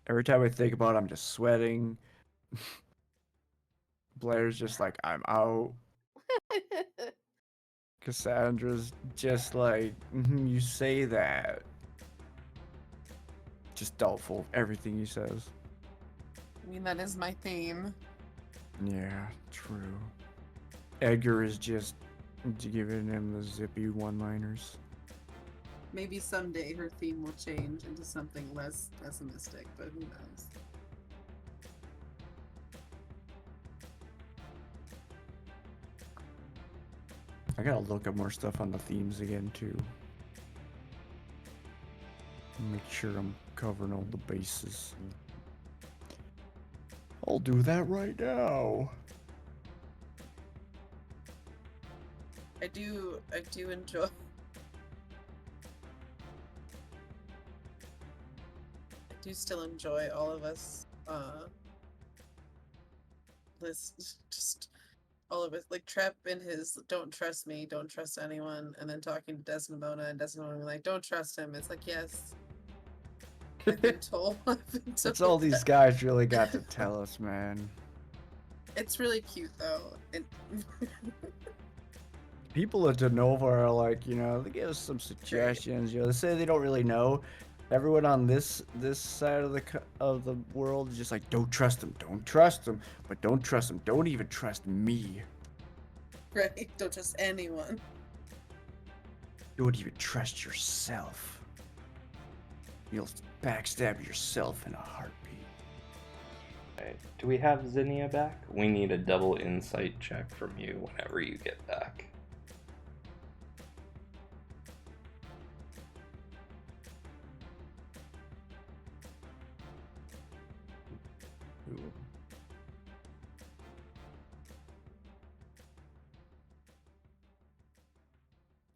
Every time I think about it, I'm just sweating. Blair's just like, I'm out. Cassandra's just like, you say that. Just doubtful of everything he says. I mean, that is my theme. Yeah, true. Edgar is just giving him the zippy one-liners. Maybe someday her theme will change into something less pessimistic, but who knows? I gotta look up more stuff on the themes again too. Make sure I'm covering all the bases. I'll do that right now. I do enjoy. I do still enjoy all of us. Just all of us, like Trep in his "Don't trust me, don't trust anyone," and then talking to Desdemona, and Desdemona being like, "Don't trust him." It's like, yes, I've been told. That's all these guys really got to tell us, man. It's really cute though. People at Denova are like, they give us some suggestions. They say they don't really know. Everyone on this side of the world is just like, don't trust them, but don't trust them. Don't even trust me. Right? Don't trust anyone. Don't even trust yourself. You'll backstab yourself in a heartbeat. Okay. Do we have Zinnia back? We need a double insight check from you whenever you get back. Ooh.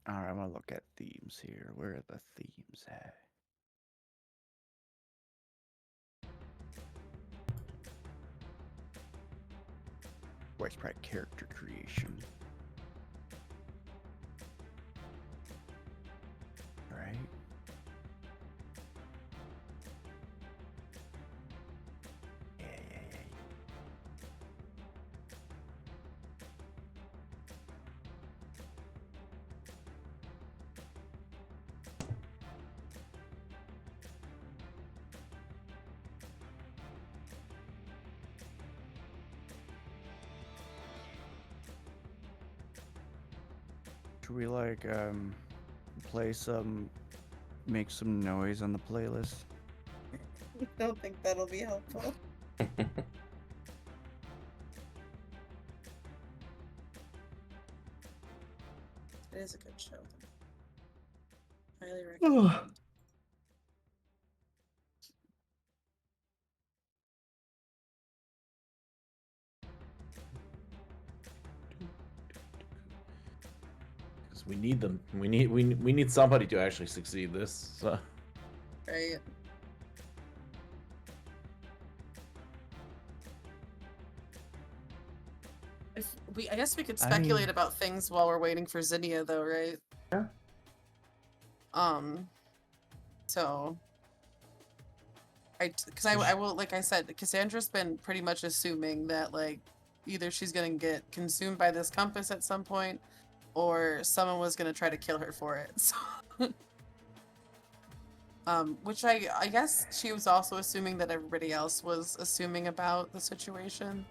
Alright, I'm gonna look at themes here. Where are the themes at? Where's probably character creation? Right? Yeah. Should we like make some noise on the playlist? I don't think that'll be helpful. It is a good show. Highly recommend. Because we need them. We need somebody to actually succeed this. So. Right. I guess we could speculate about things while we're waiting for Zinnia, though, right? Sure. So, because I will, like I said, Cassandra's been pretty much assuming that, like, either she's gonna get consumed by this compass at some point, or someone was gonna try to kill her for it. So, which I guess she was also assuming that everybody else was assuming about the situation.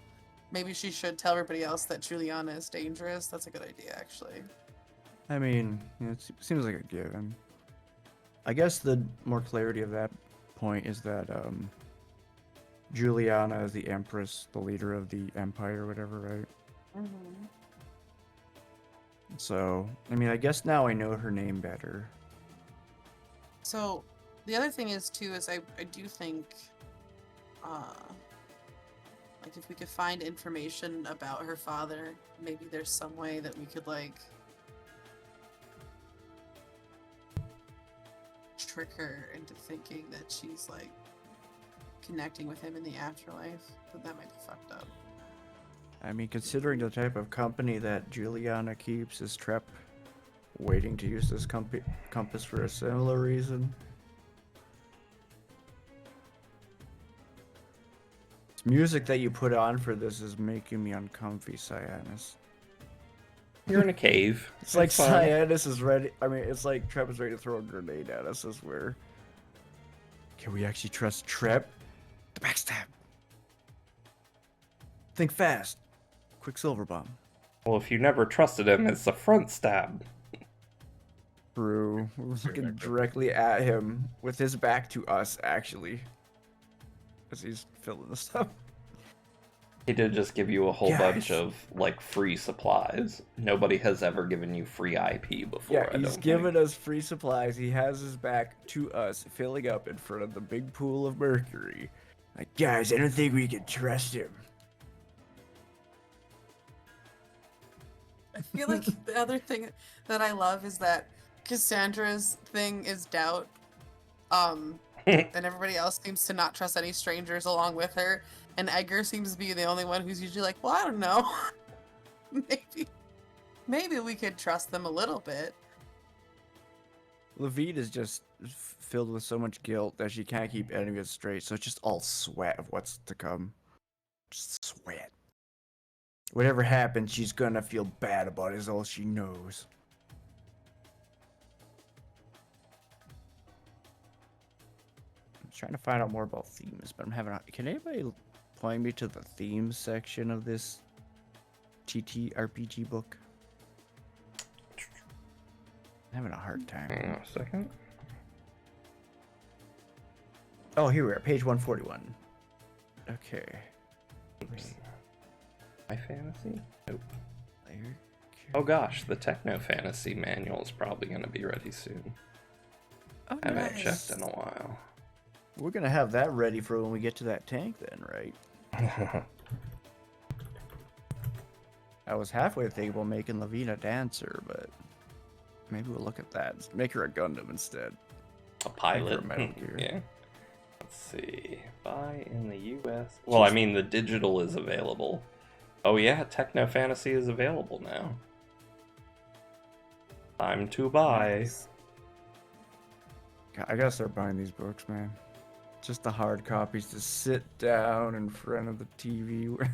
Maybe she should tell everybody else that Juliana is dangerous. That's a good idea, actually. I mean, it seems like a given. I guess the more clarity of that point is that Juliana is the Empress, the leader of the Empire, or whatever, right? Mm-hmm. So, I mean, I guess now I know her name better. So, the other thing is, too, is I do think, like, if we could find information about her father, maybe there's some way that we could, like, trick her into thinking that she's, like, connecting with him in the afterlife. But that might be fucked up. I mean, considering the type of company that Juliana keeps, is Trep waiting to use this compass for a similar reason? This music that you put on for this is making me uncomfy, Cyanus. You're in a cave. It's like fine. Cyanus is ready. I mean, it's like Trep is ready to throw a grenade at us. As we're. Can we actually trust Trep? The backstab. Think fast. Quicksilver bomb. Well, if you never trusted him, it's the front stab. True. We're looking directly at him with his back to us, actually. As he's filling this up. He did just give you a whole Guys. bunch of, like, free supplies. Nobody has ever given you free IP before. Yeah, I he's don't giving think. us free supplies. He has his back to us, filling up in front of the big pool of mercury. Like, guys, I don't think we can trust him. I feel like the other thing that I love is that Cassandra's thing is doubt. And everybody else seems to not trust any strangers along with her. And Edgar seems to be the only one who's usually like, well, I don't know. Maybe we could trust them a little bit. Levine is just filled with so much guilt that she can't keep any of it straight, so it's just all sweat of what's to come. Just sweat. Whatever happens, she's gonna feel bad about it, is all she knows. I'm trying to find out more about themes, but I'm having a... Can anybody point me to the themes section of this TTRPG book? I'm having a hard time. Hang on a second. Oh, here we are, page 141. Okay. My fantasy? Nope. Layer Oh gosh, the Techno Fantasy manual is probably going to be ready soon. Oh, I haven't nice. checked in a while. We're gonna have that ready for when we get to that tank then, right? I was halfway thinking about making Lavina dancer, but maybe we'll look at that. Make her a Gundam instead. A pilot? Metal Gear. Yeah. Let's see. Buy in the US. Well, I mean, the digital is available. Oh yeah, Techno Fantasy is available now. Time to buy. God, I gotta start buying these books, man. Just the hard copies to sit down in front of the TV with.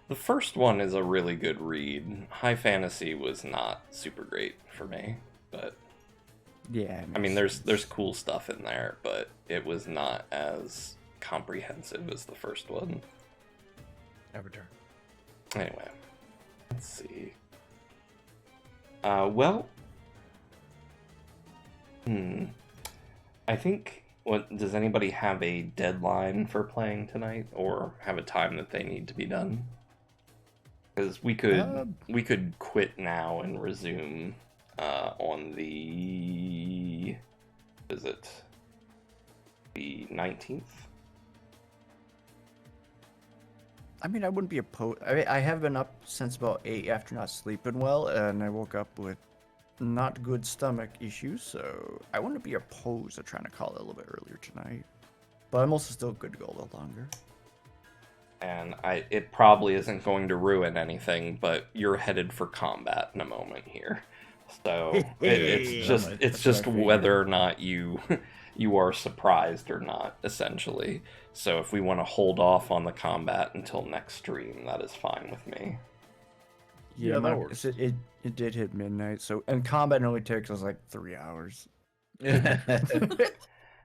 The first one is a really good read. High Fantasy was not super great for me, but Yeah. I mean, there's cool stuff in there, but it was not as comprehensive as the first one. Avatar. Anyway, let's see. Well, I think. What does anybody have a deadline for playing tonight, or have a time that they need to be done? Because we could quit now and resume on the is it the 19th? I mean, I wouldn't be opposed. I have been up since about 8 after not sleeping well, and I woke up with not good stomach issues, so I wouldn't be opposed to trying to call it a little bit earlier tonight. But I'm also still good to go a little longer. And it probably isn't going to ruin anything, but you're headed for combat in a moment here. So it's just whether or not you you are surprised or not, essentially. So if we want to hold off on the combat until next stream, that is fine with me. Yeah, that my, works. it did hit midnight, so and combat only takes us like 3 hours.